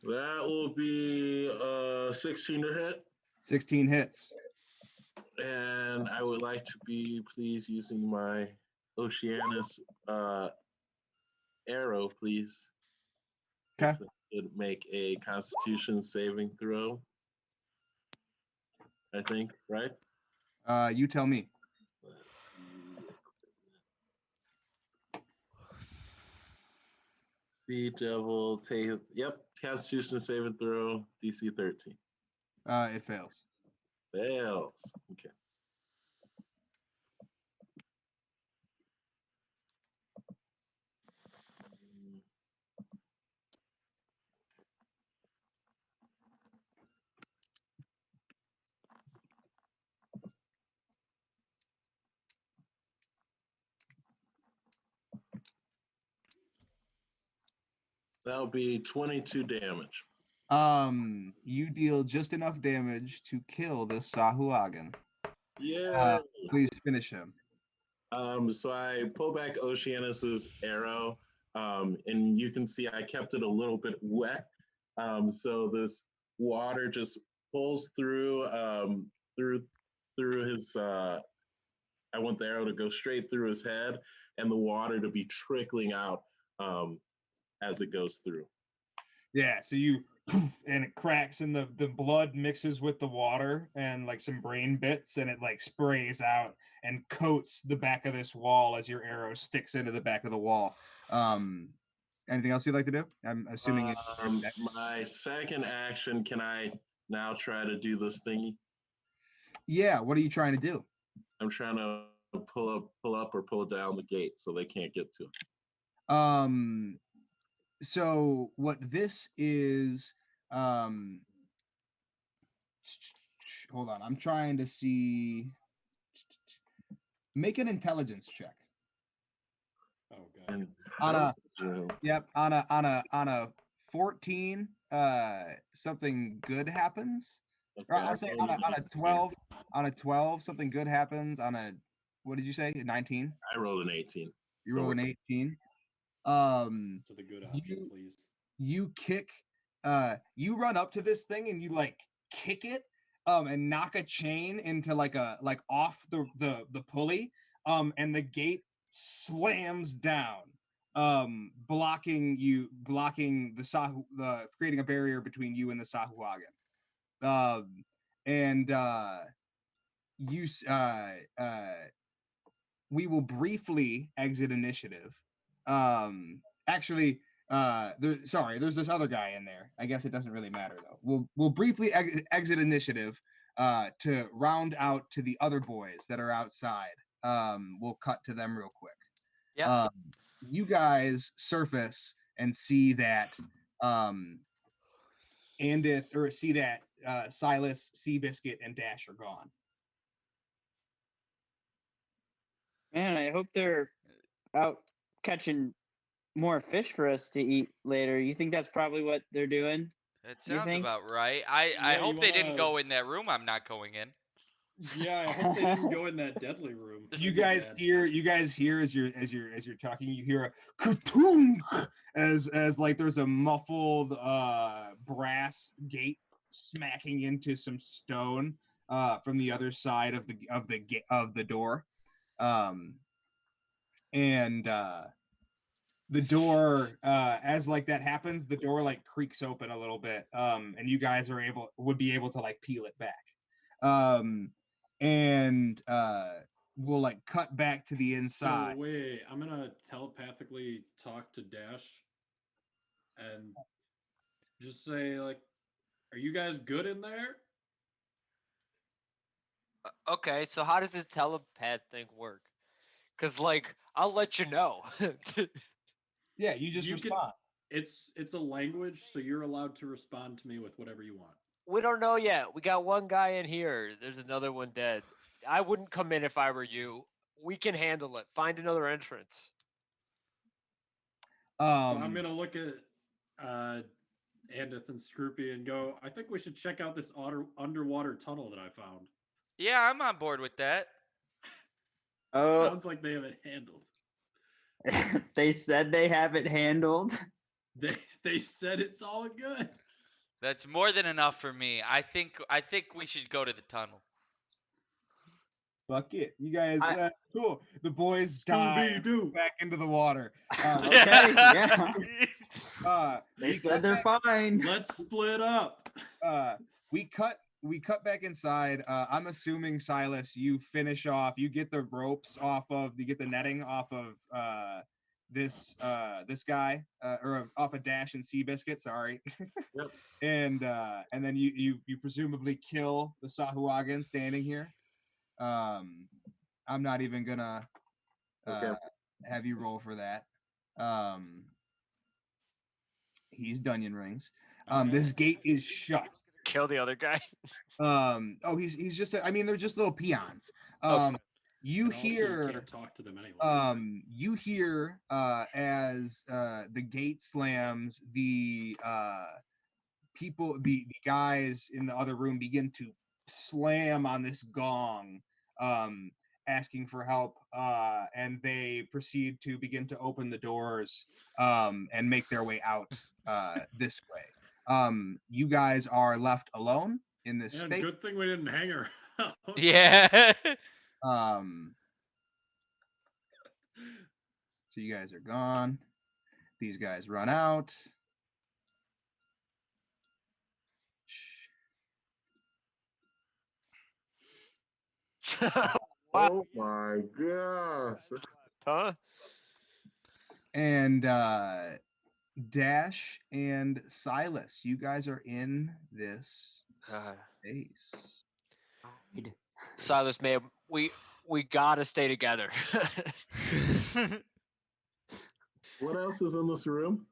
That will be 16 to hit. 16 hits. And I would like to be, please, using my Oceanus arrow, please. Okay. It'd make a Constitution saving throw. I think, right? You tell me. Sea Devil, yep, Constitution saving throw, DC 13. It fails. Fails. Okay. That'll be 22 damage. You deal just enough damage to kill the Sahuagin. Yeah. Please finish him. So I pull back Oceanus's arrow, and you can see I kept it a little bit wet. So this water just pulls through his. I want the arrow to go straight through his head, and the water to be trickling out as it goes through. Yeah, so you and it cracks and the blood mixes with the water and like some brain bits and it like sprays out and coats the back of this wall as your arrow sticks into the back of the wall. Anything else you'd like to do? I'm assuming my second action, can I now try to do this thingy? Yeah, what are you trying to do? I'm trying to pull up or pull down the gate so they can't get to it. So what this is, hold on, I'm trying to see. Make an intelligence check. Oh god. On a 14, something good happens. Okay, or I'll say on a 12, something good happens. On a What did you say? 19. I rolled an 18. You So rolled an we're- 18. To the good option, you- please. You kick. You run up to this thing and you like kick it. And knock a chain into like off the pulley. And the gate slams down. Blocking creating a barrier between you and the Sahuagin. We will briefly exit initiative. Actually, there's this other guy in there. I guess it doesn't really matter though. We'll briefly exit initiative to round out to the other boys that are outside. We'll cut to them real quick. Yeah. You guys surface and see that Silas, Seabiscuit, and Dash are gone. Man, I hope they're out catching more fish for us to eat later. You think that's probably what they're doing? That sounds about right. I Yeah, hope you they didn't wanna- go in that room. I'm not going in. Yeah, I hope they didn't go in that deadly room. You That'd guys be bad. hear as you're talking, you hear a ka-toong as like there's a muffled brass gate smacking into some stone from the other side of the door. The door as like that happens, the door like creaks open a little bit, and you guys would be able to like peel it back. We'll like cut back to the inside. So wait, I'm gonna telepathically talk to Dash and just say like, "Are you guys good in there?" Okay, so how does this telepath thing work? Cause like I'll let you know. Yeah, you just You can- respond. It's a language, so you're allowed to respond to me with whatever you want. We don't know yet. We got one guy in here. There's another one dead. I wouldn't come in if I were you. We can handle it. Find another entrance. So I'm gonna look at Andith and Scroopy and go, I think we should check out this underwater tunnel that I found. Yeah, I'm on board with that. Oh, Sounds like they have it handled. they said they have it handled. They said it's all good. That's more than enough for me. I think we should go to the tunnel. Fuck it, you guys. I- Cool. The boys dive Scooby-Doo. back into the water. Okay, yeah. They we said cut they're fine. Let's split up. we cut back inside. I'm assuming Silas, you finish off. You get the ropes off of. You get the netting off of this guy or off of Dash and Seabiscuit. Sorry. Yep. And then you presumably kill the Sahuagin standing here. I'm not even gonna have you roll for that. He's Dunyan Rings. This gate is shut. Kill the other guy. He's just I mean they're just little peons. Okay. You And also, you hear can't talk to them anyway. you hear as the gate slams, the people, the guys in the other room begin to slam on this gong, asking for help, and they proceed to begin to open the doors and make their way out this way. You guys are left alone in this Yeah, space. good thing we didn't hang her out. Yeah. So you guys are gone. These guys run out. Oh my gosh. Huh? And Dash and Silas, you guys are in this space. Silas, man, we gotta stay together. What else is in this room?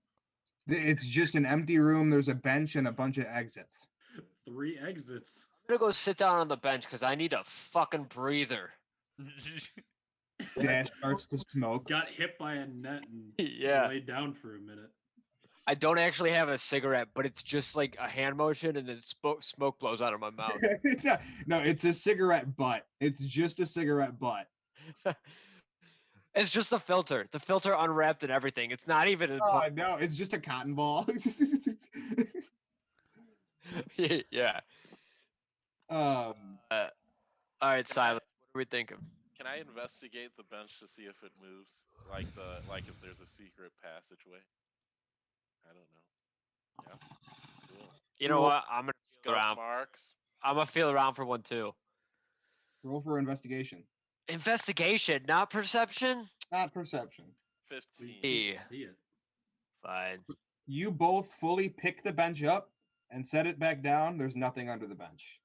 It's just an empty room. There's a bench and a bunch of exits. 3 exits. I'm gonna go sit down on the bench because I need a fucking breather. Dash starts to smoke. Got hit by a net and Yeah. laid down for a minute. I don't actually have a cigarette, but it's just like a hand motion and then smoke blows out of my mouth. No, it's a cigarette butt. It's just a cigarette butt. It's just the filter. The filter unwrapped and everything. It's not even. Oh no, it's just a cotton ball. Yeah. Um. All right, Silas. What are we thinking? Can I investigate the bench to see if it moves? Like if there's a secret passageway? I don't know. Yeah. Cool. You know what? I'm gonna feel Scuff around. marks. I'm gonna feel around for one too. Roll for investigation. Investigation, not perception. Not perception. 15. We can't see it. Fine. You both fully pick the bench up and set it back down. There's nothing under the bench.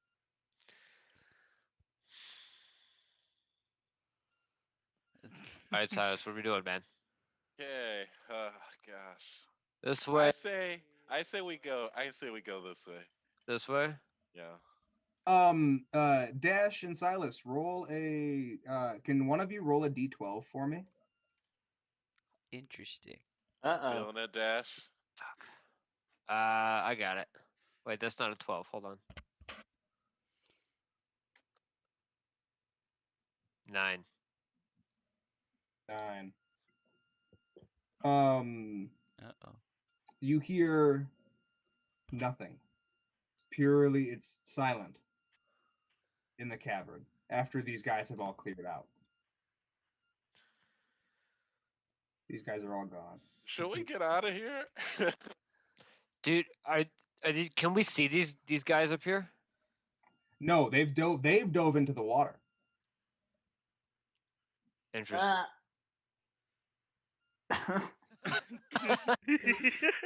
All right, Silas. What are we doing, man? Okay. Gosh. This way. I say we go. I say we go this way. This way. Yeah. Dash and Silas, roll a. Can one of you roll a d12 for me? Interesting. Feeling it, Dash. I got it. Wait, that's not a 12. Hold on. 9. 9. Uh-oh. You hear nothing. It's silent in the cavern after these guys have all cleared out. These guys are all gone. Should we get out of here? Dude, can we see these guys up here? No, they've dove into the water. Interesting.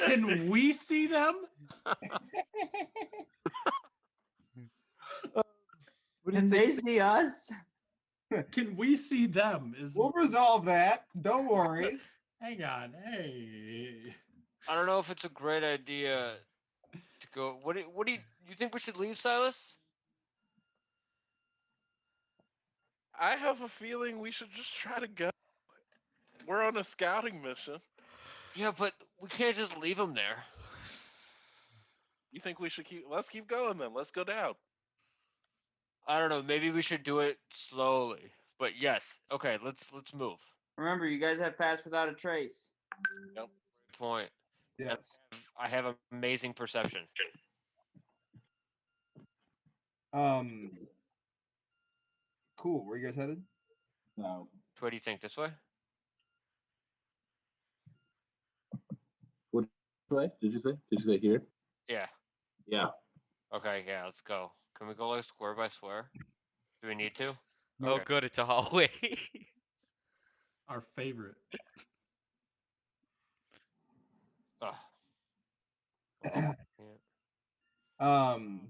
Can we see them? Can they see us? Can we see them? We'll resolve that. Don't worry. Hang on. Hey. I don't know if it's a great idea to go. What do you think we should leave, Silas? I have a feeling we should just try to go. We're on a scouting mission. Yeah, but we can't just leave them there. You think we should let's keep going then. Let's go down. I don't know. Maybe we should do it slowly. But yes. Okay, let's move. Remember, you guys have passed without a trace. Yep. Good point. Yes. I have amazing perception. Cool. Where you guys headed? No. Where do you think? This way? What way? Did you say? Did you say here? Yeah. Yeah. Okay, yeah, let's go. Can we go like square by square? Do we need to? Oh, Okay. good. It's a hallway. Our favorite. Ugh.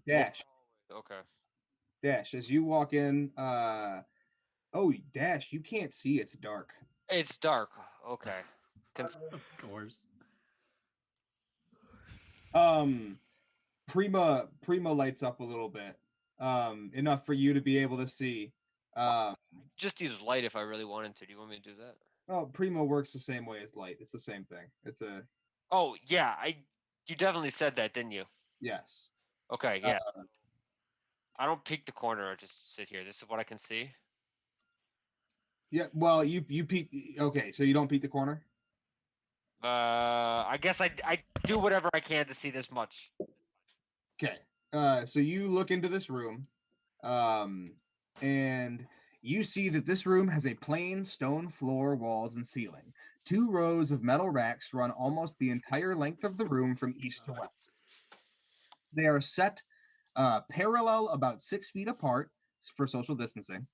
Dash. Okay. Dash, as you walk in, Dash, you can't see, it's dark. It's dark. Okay. Of course. Prima lights up a little bit. Enough for you to be able to see. Just use light if I really wanted to. Do you want me to do that? Oh, Prima works the same way as light. It's the same thing. It's a Oh, yeah, you definitely said that, didn't you? yes. Okay, yeah. I don't peek the corner, I just sit here. This is what I can see. Yeah, well, you peek. Okay, so you don't peek the corner. I guess I do whatever I can to see this much. Okay. So you look into this room, and you see that this room has a plain stone floor, walls, and ceiling. 2 rows of metal racks run almost the entire length of the room from east to west. They are set parallel about 6 feet apart for social distancing,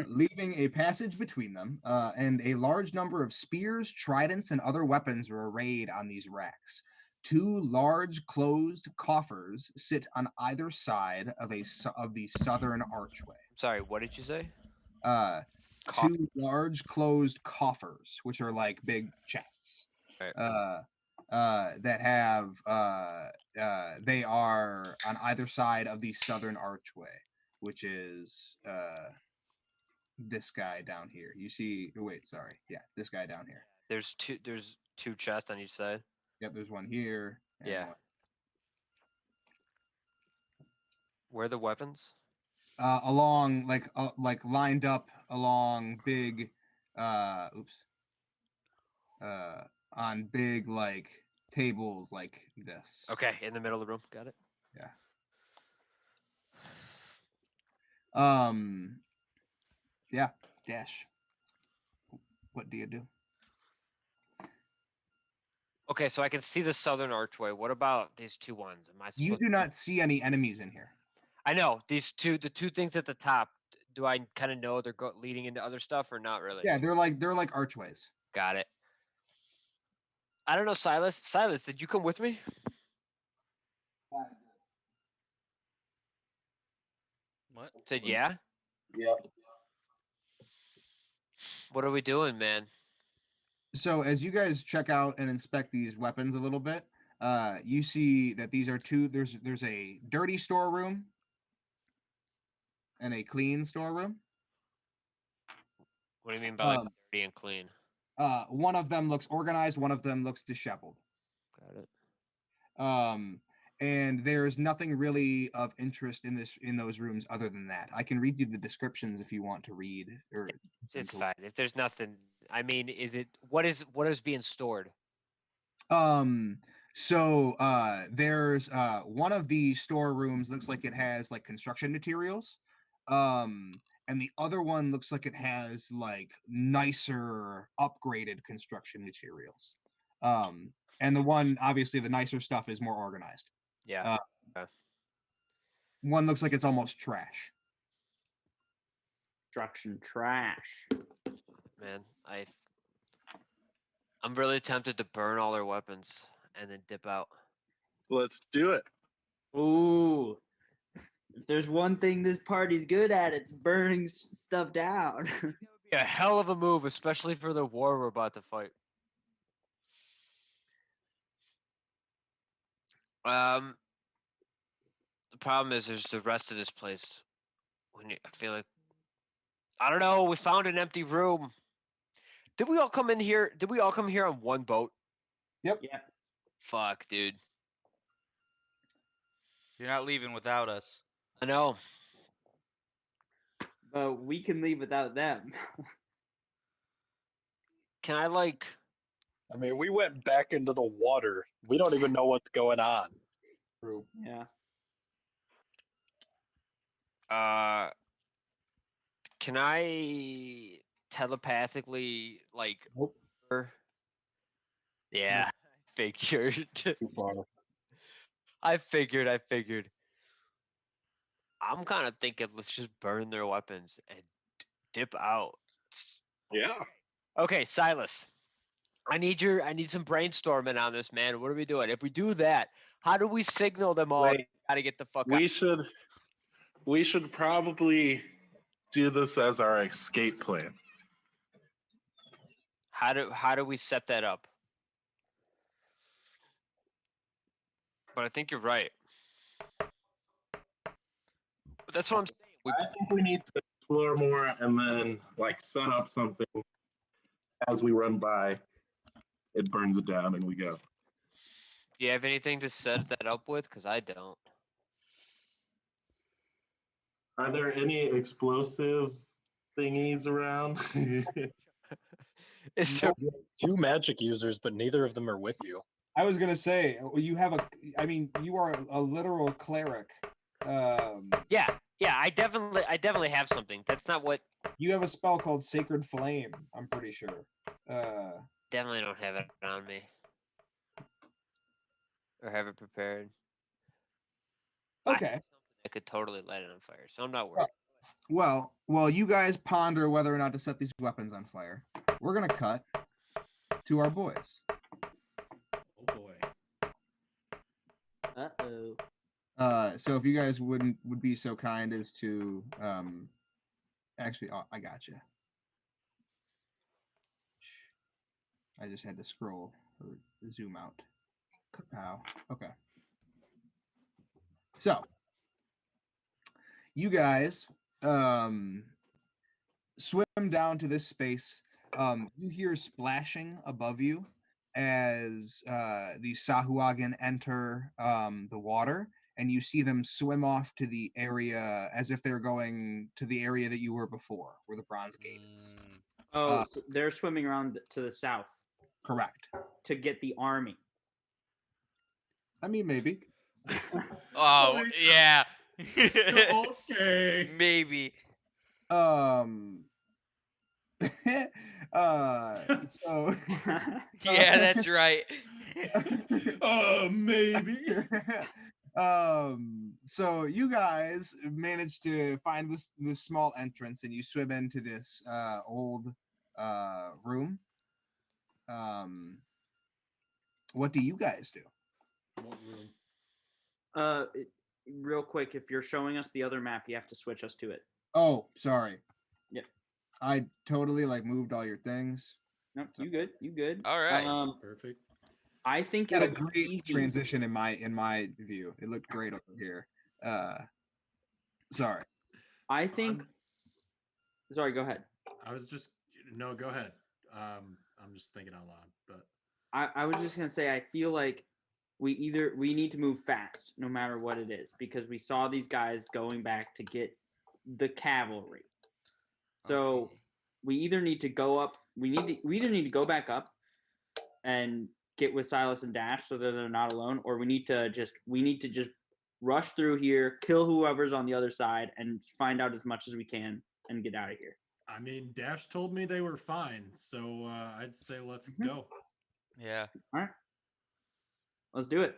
leaving a passage between them, and a large number of spears, tridents, and other weapons are arrayed on these racks. 2 large closed coffers sit on either side of the southern archway. Sorry, what did you say? 2 large closed coffers, which are like big chests. Right. That have they are on either side of the southern archway, which is this guy down here. You see? Wait, sorry. Yeah, this guy down here. There's two chests on each side. Yep, there's one here. And Yeah. one. Where are the weapons? Along like lined up along big, on big like tables like this. Okay, in the middle of the room. Got it. Yeah. Yeah, Dash. What do you do? Okay, so I can see the southern archway. What about these two ones? Am I supposed You do not see any enemies in here. I know the two things at the top. Do I kind of know they're leading into other stuff or not really? Yeah, they're like archways. Got it. I don't know, Silas. Silas, did you come with me? What? Said yeah. Yep. What are we doing, man? So as you guys check out and inspect these weapons a little bit, you see that these are two. There's a dirty storeroom and a clean storeroom. What do you mean by like dirty and clean? One of them looks organized. One of them looks disheveled. Got it. And there's nothing really of interest in those rooms other than that. I can read you the descriptions if you want to read. Or it's fine. If there's nothing, I mean, what is being stored? So there's one of the storerooms looks like it has like construction materials. And the other one looks like it has like nicer upgraded construction materials. And the one, obviously the nicer stuff is more organized. Yeah. Okay. One looks like it's almost trash. Construction trash. Man, I'm really tempted to burn all their weapons and then dip out. Let's do it. Ooh. If there's one thing this party's good at, it's burning stuff down. It would be a hell of a move, especially for the war we're about to fight. The problem is there's the rest of this place. I feel like, I don't know. We found an empty room. Did we all come in here? Did we all come here on one boat? Yep. Yeah. Fuck, dude. You're not leaving without us. I know. But we can leave without them. Can I like? I mean, we went back into the water. We don't even know what's going on. True. Yeah. Can I telepathically like? Nope. Yeah, I figured. Too far. I figured. I'm kind of thinking let's just burn their weapons and dip out. Yeah. Okay, Silas. I need some brainstorming on this, man. What are we doing? If we do that, how do we signal them all? Wait, Gotta get the fuck out. We should probably do this as our escape plan. How do we set that up? But I think you're right. But that's what I'm saying. I think we need to explore more and then like set up something as we run by. It burns it down and we go. Do you have anything to set that up with? Because I don't. Are there any explosives thingies around? Is there, Two magic users, but neither of them are with you. I was gonna say you have you are a literal cleric. yeah, I definitely have something. That's not what. You have a spell called Sacred Flame. I'm pretty sure. Definitely don't have it on me. Or have it prepared. Okay. I could totally light it on fire, so I'm not worried. Well, you guys ponder whether or not to set these weapons on fire. We're gonna cut to our boys. Oh boy. Uh-oh. So if you guys would be so kind as to actually, I got you. I just had to scroll or zoom out. Kapow. Okay. So you guys swim down to this space. You hear splashing above you as the Sahuagin enter the water, and you see them swim off to the area as if they're going to the area that you were before, where the bronze gate is. Oh, so they're swimming around to the south. Correct. To get the army. I mean, maybe. Oh yeah. Okay. Maybe. So yeah, that's right. Maybe. So you guys managed to find this small entrance, and you swim into this old room. What do you guys do? What room? Real quick, if you're showing us the other map, you have to switch us to it. Oh, sorry. Yeah. I totally moved all your things. No, you good. You good. All right. Perfect. I think Got a it'll be great easy. transition in my view. It looked great over here. Sorry. I think. Sorry, go ahead. I was just go ahead. I'm just thinking out loud, but I was just gonna say I feel like we need to move fast no matter what it is, because we saw these guys going back to get the cavalry. So we either need to go up. We either need to go back up and get with Silas and Dash so that they're not alone, or we need to just rush through here, kill whoever's on the other side, and find out as much as we can and get out of here. I mean, Dash told me they were fine, so I'd say let's go. Yeah. All right. Let's do it.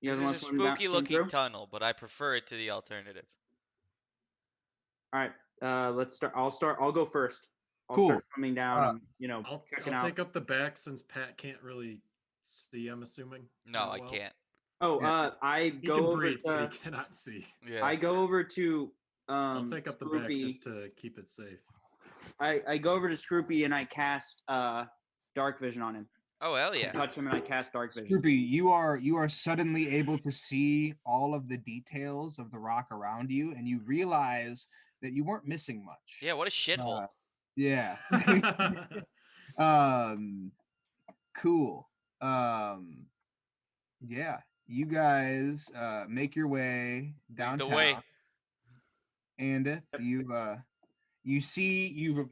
You guys This want is to a swim down- spooky swim looking through? tunnel, but I prefer it to the alternative. All right. Let's start. I'll go first. I'll Cool. start coming down and I'll checking out. take up the back since Pat can't really see. I'm assuming. No, that I well. can't. Oh, Yeah. I He go can over breathe, but to. he cannot see. Yeah. I go over to. I'll take up the back Scroopy. just to keep it safe. I go over to Scroopy and I cast Dark Vision on him. Oh hell I yeah. touch him and I cast Dark Vision. Droopy, you are suddenly able to see all of the details of the rock around you, and you realize that you weren't missing much. Yeah, what a shithole. Yeah. Cool. Yeah, you guys make your way downtown. The way. And if you see you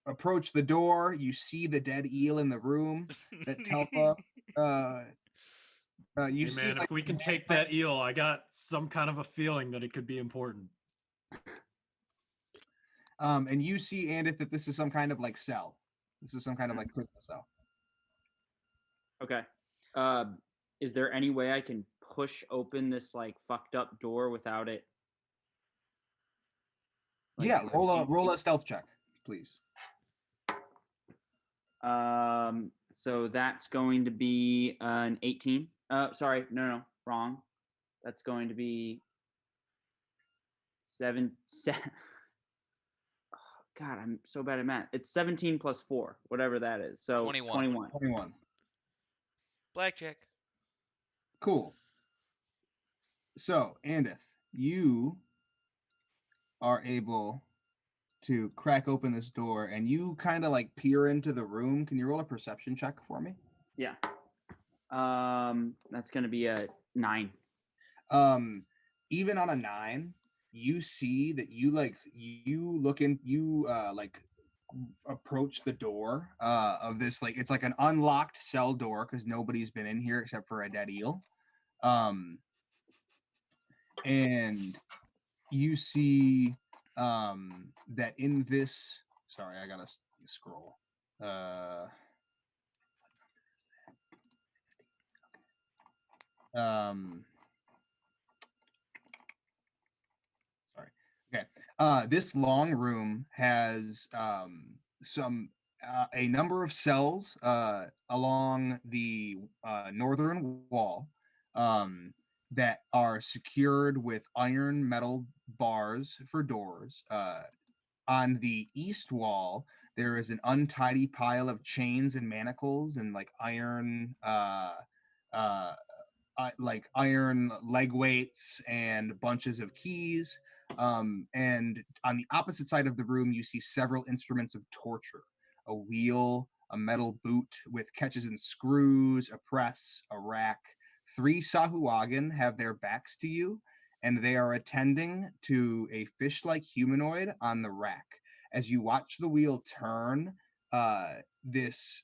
approach the door, you see the dead eel in the room that Telpa you Hey see man, if we can take that eel, I got some kind of a feeling that it could be important. and you see, Andith, that this is some kind of cell. This is some kind of prison cell. Okay. Is there any way I can push open this fucked up door without it? Yeah, roll a stealth check, please. So that's going to be an 18. Sorry, no, wrong. That's going to be 7. Oh, God, I'm so bad at math. It's 17 plus 4, whatever that is. So 21. 21. Blackjack. Cool. So, Andith, you are able to crack open this door, and you kind of peer into the room. Can you roll a perception check for me? Yeah. That's going to be a 9. Even on a 9, you see that you approach the door of this it's like an unlocked cell door because nobody's been in here except for a dead eel. And you see that in this, sorry, I gotta scroll. Sorry. Okay. This long room has a number of cells along the northern wall that are secured with iron metal bars for doors. On the east wall, there is an untidy pile of chains and manacles and iron iron leg weights and bunches of keys. And on the opposite side of the room, you see several instruments of torture: a wheel, a metal boot with catches and screws, a press, a rack, 3 Sahuagin have their backs to you, and they are attending to a fish-like humanoid on the rack. As you watch the wheel turn, this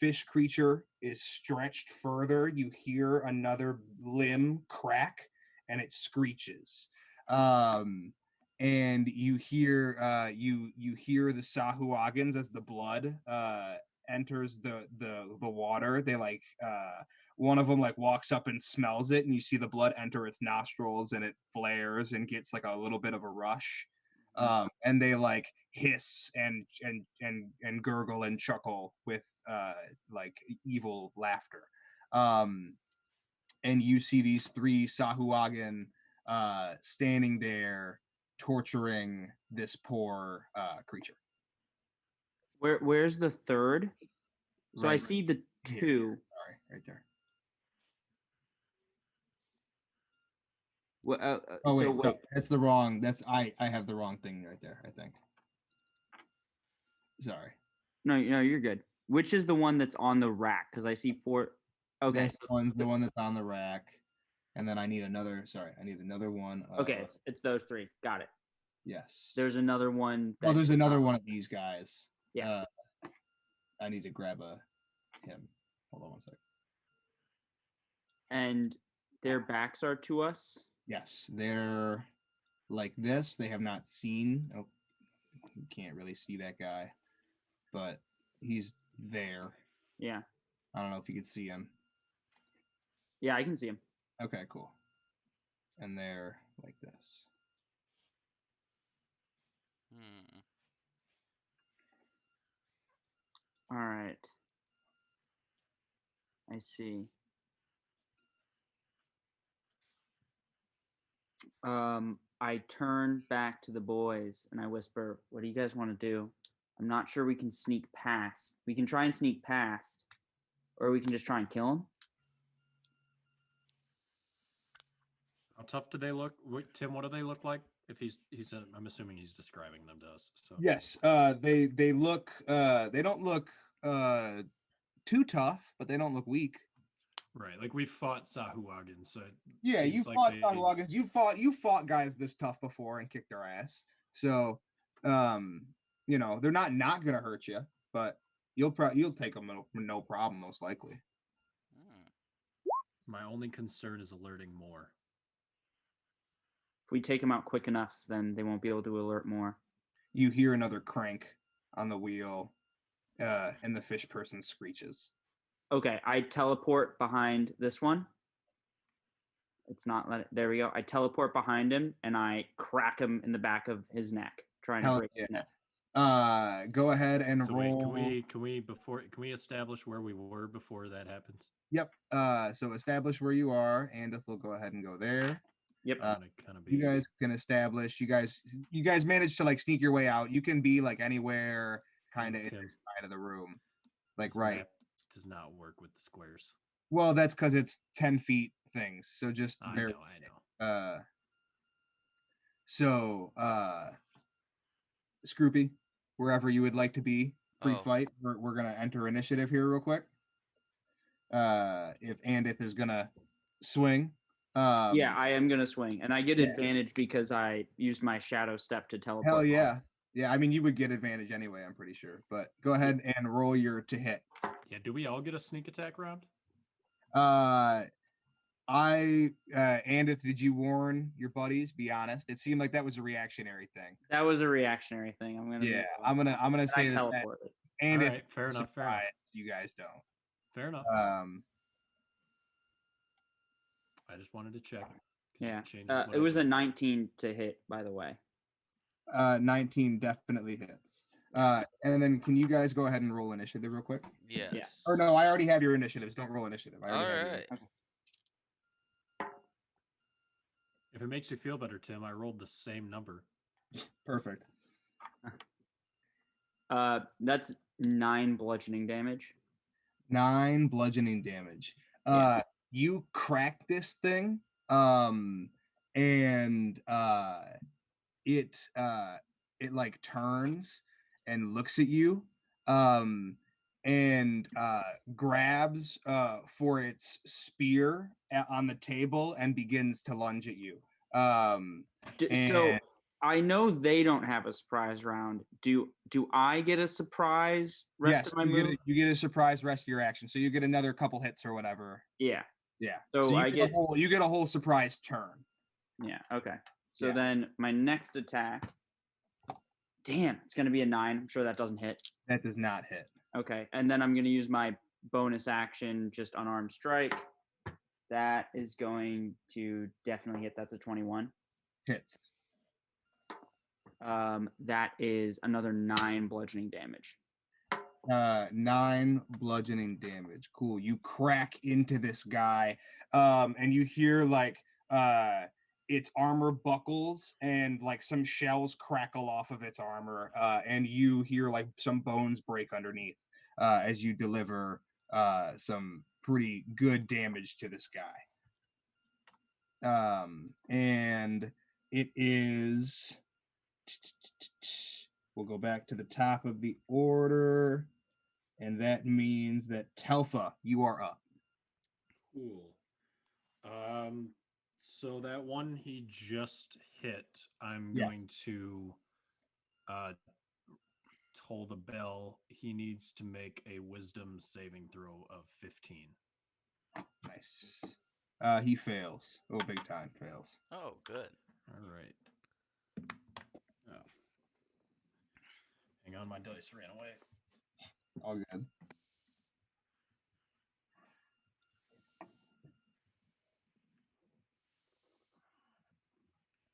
fish creature is stretched further. You hear another limb crack, and it screeches. And you hear you hear the Sahuagins as the blood enters the water. They like one of them like walks up and smells it, and you see the blood enter its nostrils, and it flares and gets like a little bit of a rush. And they like hiss and gurgle and chuckle with like evil laughter. And you see these 3 Sahuagin standing there torturing this poor creature. Where's the third? So I Right see the here. 2. Sorry, right there. Well, Oh wait, so no, that's the wrong. That's I have the wrong thing right there, I think. Sorry. No, you're good. Which is the one that's on the rack? Because I see 4. Okay. This one's the one that's on the rack, and then I need another. Sorry, I need another one. Okay, it's those 3. Got it. Yes. There's another one. Oh, there's another one of these guys. Yeah. I need to grab him. Hold on one sec. And their backs are to us. Yes, they're like this. They have not seen. Oh, you can't really see that guy, but he's there. Yeah. I don't know if you could see him. Yeah, I can see him. Okay, cool. And they're like this. All right. I see. I turn back to the boys and I whisper, "What do you guys want to do? I'm not sure we can sneak past. We can try and sneak past, or we can just try and kill him." How tough do they look? Tim, what do they look like? If I'm assuming he's describing them to us. So yes, they look they don't look too tough, but they don't look weak. Right, like we fought Sahuagin, so yeah, you fought Sahuagins. You fought guys this tough before and kicked their ass. So, you know, they're not gonna hurt you, but you'll take them no problem, most likely. My only concern is alerting more. If we take them out quick enough, then they won't be able to alert more. You hear another crank on the wheel, and the fish person screeches. Okay, I teleport behind this one. It's not there we go. I teleport behind him and I crack him in the back of his neck, trying to break his neck. Go ahead and roll. Wait, can we establish where we were before that happens? Yep. So establish where you are, and if we'll go ahead and go there. Yep. You guys can establish. You guys managed to like sneak your way out. You can be like anywhere, kind of in this side of the room, like right. Does not work with the squares. Well, that's because it's 10 feet things. So just I know. Scroopy, wherever you would like to be pre-fight, we're gonna enter initiative here real quick. If Andith is gonna swing. Yeah, I am gonna swing, and I get advantage because I used my shadow step to teleport. Hell yeah. Yeah, I mean, you would get advantage anyway, I'm pretty sure. But go ahead and roll your to hit. Yeah, do we all get a sneak attack round? Andith, did you warn your buddies? Be honest. It seemed like that was a reactionary thing. That was a reactionary thing. I'm gonna say that. Andith, right, fair enough. You guys don't. Fair enough. I just wanted to check. Yeah. It was a 19 to hit, by the way. 19 definitely hits. And then can you guys go ahead and roll initiative real quick? Yes. Yeah. Or no, I already have your initiatives. Don't roll initiative. All right. If it makes you feel better, Tim, I rolled the same number. Perfect. That's 9 bludgeoning damage. 9 bludgeoning damage. You crack this thing, and it like turns and looks at you, and and grabs for its spear on the table and begins to lunge at you. So I know they don't have a surprise round. Do I get a surprise rest of my move? You get a surprise rest of your action, so you get another couple hits or whatever. Yeah. So you get a whole surprise turn. Yeah. Okay. So then my next attack. Damn, it's gonna be a 9. I'm sure that doesn't hit. That does not hit. Okay, and then I'm gonna use my bonus action, just unarmed strike. That is going to definitely hit. That's a 21. Hits. That is another 9 bludgeoning damage. 9 bludgeoning damage. Cool. You crack into this guy, and you hear like its armor buckles and like some shells crackle off of its armor, and you hear like some bones break underneath as you deliver some pretty good damage to this guy. And it is. We'll go back to the top of the order, and that means that Telfa, you are up. Cool. So that one he just hit, I'm going to toll the bell. He needs to make a wisdom saving throw of 15. Nice. He fails. Oh, big time fails. Oh, good. All right. Oh. Hang on, my dice ran away. All good.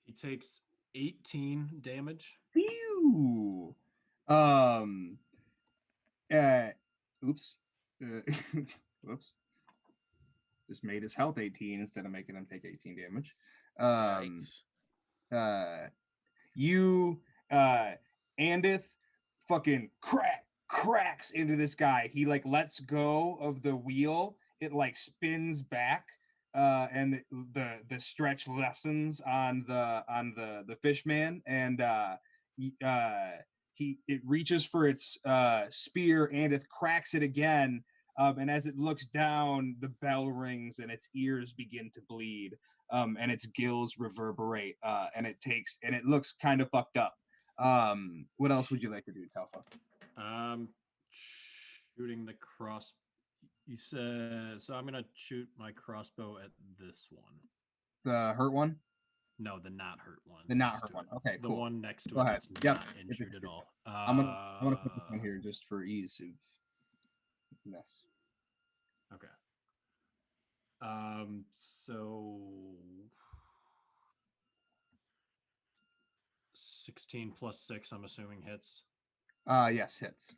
He takes 18 damage. Phew. Oops. Whoops. Just made his health 18 instead of making him take 18 damage. Andith fucking cracks into this guy. He like lets go of the wheel. It like spins back, and the stretch lessens on the fish man, and it reaches for its spear. Andith cracks it again. And as it looks down, the bell rings and its ears begin to bleed, and its gills reverberate, and it looks kind of fucked up. What else would you like to do, Telfa? Shooting the cross. You said so. I'm gonna shoot my crossbow at this one. The hurt one? No, the not hurt one. The not hurt one. Okay, the cool. one next to Go it ahead. that's not injured at all. I'm gonna put this one here just for ease of this. Okay. So 16 plus 6, I'm assuming hits. Yes, hits.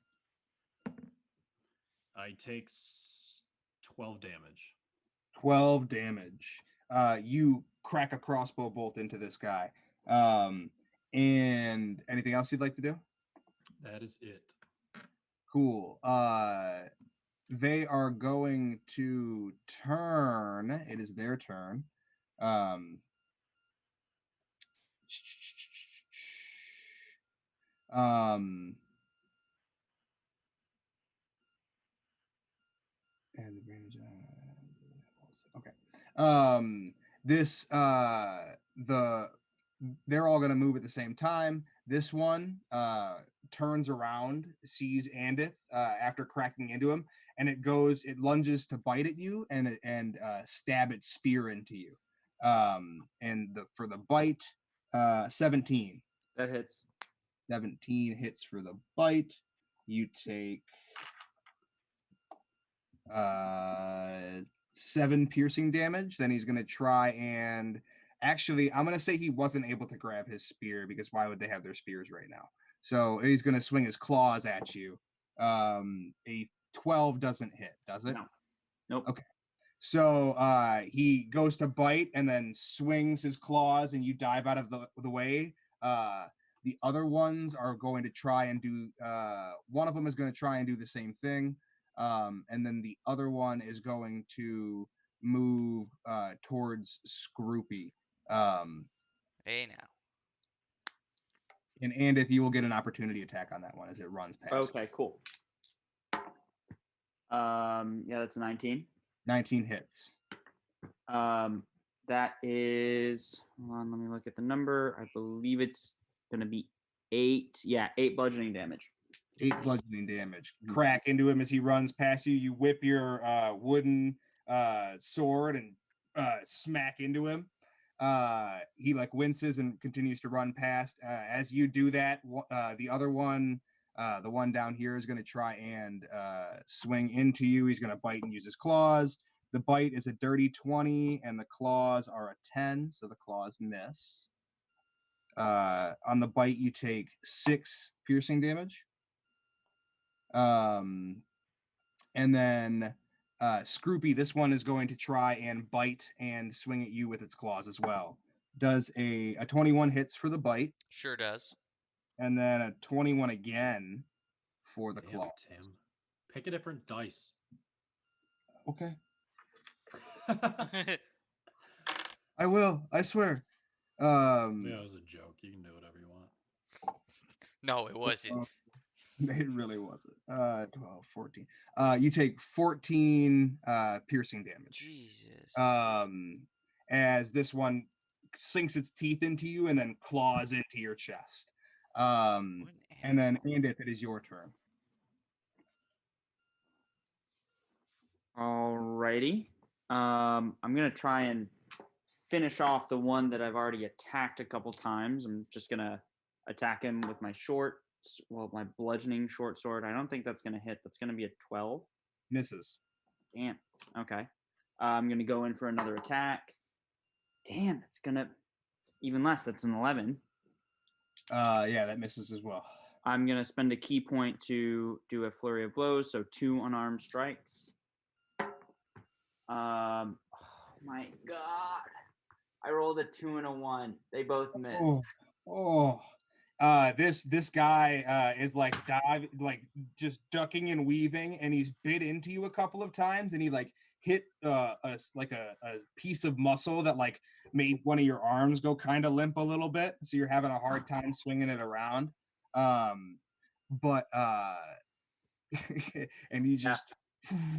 He takes 12 damage. 12 damage. You crack a crossbow bolt into this guy. And anything else you'd like to do? That is it. Cool. They are going to turn. It is their turn. And okay. They're all gonna move at the same time. This one turns around, sees Andith after cracking into him, and it lunges to bite at you and stab its spear into you. And for the bite, 17. That hits. 17 hits for the bite. You take 7 piercing damage. Then he's going to try and actually, I'm going to say he wasn't able to grab his spear because why would they have their spears right now? So he's going to swing his claws at you. A 12 doesn't hit, does it? No. Nope. Okay. So he goes to bite and then swings his claws and you dive out of the way. The other ones are going to try and do, one of them is going to try and do the same thing. And then the other one is going to move towards Scroopy. Hey now. And if you will get an opportunity attack on that one as it runs past. Okay, cool. Yeah, that's 19. 19 hits. That is. Hold on, let me look at the number. I believe it's gonna be 8. Yeah, 8 bludgeoning damage. 8 bludgeoning damage. Crack into him as he runs past you. You whip your wooden sword and smack into him. He like winces and continues to run past. As you do that, the other one, the one down here, is going to try and swing into you. He's going to bite and use his claws. The bite is a dirty 20, and the claws are a 10, so the claws miss. On the bite, you take 6 piercing damage. And then Scroopy, this one is going to try and bite and swing at you with its claws as well. Does a 21 hits for the bite. Sure does. And then a 21 again for the claw. Tim. Pick a different dice. Okay. I will. I swear. Yeah, it was a joke. You can do whatever you want. No, it wasn't. It really wasn't. 12, 14. You take 14 piercing damage. Jesus. As this one sinks its teeth into you and then claws into your chest. And then Andith, it is your turn. Alrighty. I'm gonna try and finish off the one that I've already attacked a couple times. I'm just gonna attack him with my my bludgeoning short sword. I don't think that's gonna hit. That's gonna be a 12. Misses. Damn. Okay. I'm gonna go in for another attack. Damn, it's even less. That's an 11. Yeah, that misses as well. I'm gonna spend a key point to do a flurry of blows, so 2 unarmed strikes. Oh my god! I rolled a 2 and a 1. They both missed. This guy is like just ducking and weaving, and he's bit into you a couple of times, and he like hit a piece of muscle that like made one of your arms go kind of limp a little bit, so you're having a hard time swinging it around. But and you just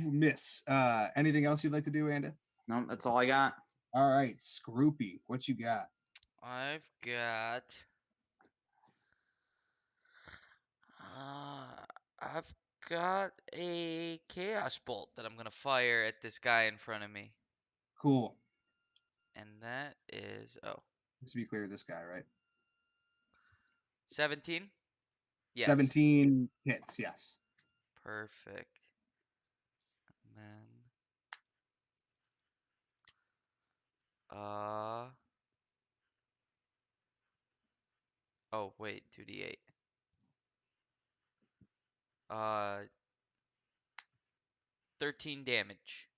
miss. Anything else you'd like to do, Andy? No, that's all I got. All right, Scroopy, what you got? I've got a chaos bolt that I'm gonna fire at this guy in front of me. Cool. And that is just to be clear, this guy, right? 17? Yes. 17 hits, yes. Perfect. And then oh wait, 2d8. 13 damage.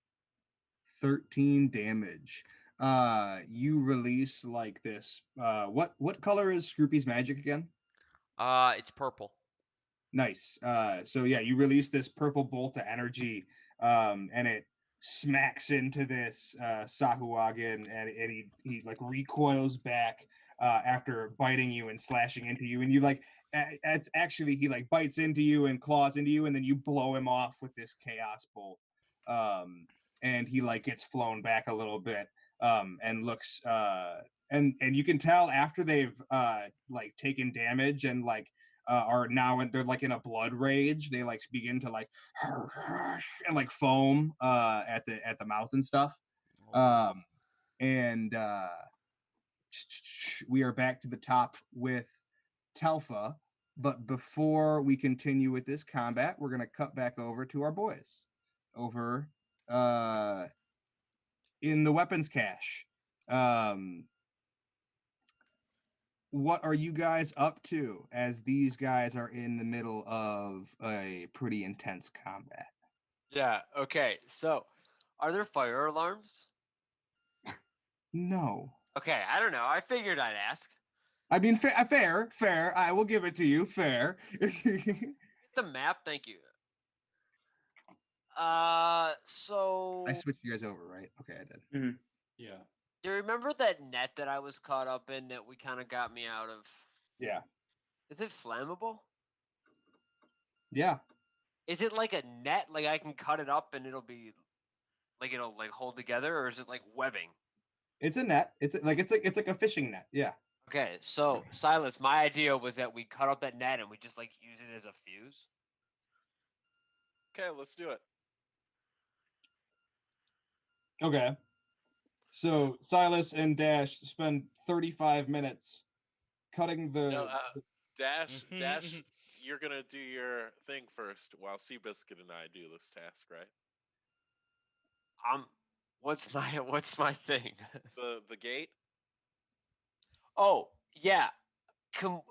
13 damage. You release like this. What color is Scroopy's magic again? It's purple. Nice. So yeah, you release this purple bolt of energy, and it smacks into this Sahuagin, and he like recoils back after biting you and slashing into you, and you like it's actually he like bites into you and claws into you, and then you blow him off with this chaos bolt, and he like gets flown back a little bit, and looks and you can tell after they've like taken damage and like are now they're like in a blood rage. They like begin to like and like foam at the mouth and stuff. And we are back to the top with Telfa. But before we continue with this combat, we're gonna cut back over to our boys over in the weapons cache. What are you guys up to as these guys are in the middle of a pretty intense combat? Yeah, okay. So, are there fire alarms? No. Okay, I don't know. I figured I'd ask. I mean, fair. I will give it to you. Fair. The map, thank you. So I switched you guys over, right? Okay, I did. Mm-hmm. Yeah. Do you remember that net that I was caught up in that we kind of got me out of? Yeah. Is it flammable? Yeah. Is it like a net? Like I can cut it up and it'll be like it'll like hold together, or is it like webbing? It's a net. It's like a fishing net. Yeah. Okay, so Silas, my idea was that we cut up that net and we just like use it as a fuse. Okay, let's do it. Okay. So Silas and Dash spend 35 minutes cutting the. No, Dash, you're gonna do your thing first, while Seabiscuit and I do this task, right? What's my thing? The gate. Oh yeah, can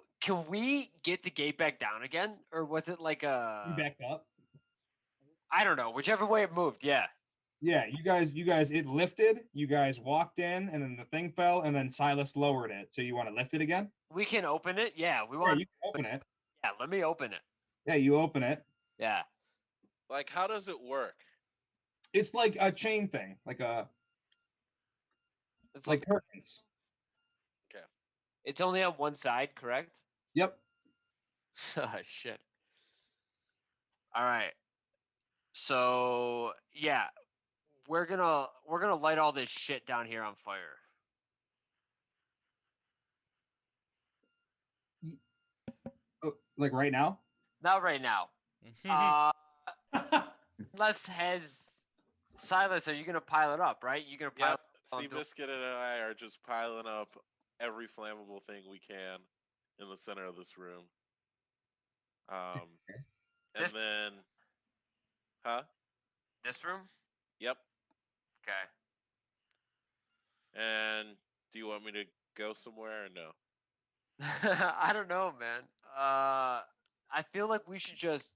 we get the gate back down again, or was it like a? You backed up. I don't know. Whichever way it moved, yeah. Yeah, you guys, it lifted. You guys walked in, and then the thing fell, and then Silas lowered it. So you want to lift it again? We can open it. Yeah, we Yeah, want. you can open it. Yeah, let me open it. Yeah, you open it. Yeah. Like, how does it work? It's like a chain thing, like curtains. Okay. It's only on one side, correct? Yep. Oh shit. All right. So yeah, we're gonna light all this shit down here on fire. Oh, like right now? Not right now. Unless has Silas, are you gonna pile it up? Right? You gonna pile? Yep. Seabiscuit and I are just piling up every flammable thing we can in the center of this room. And then, huh? This room? Yep. Okay. And do you want me to go somewhere or no? I don't know, man. I feel like we should just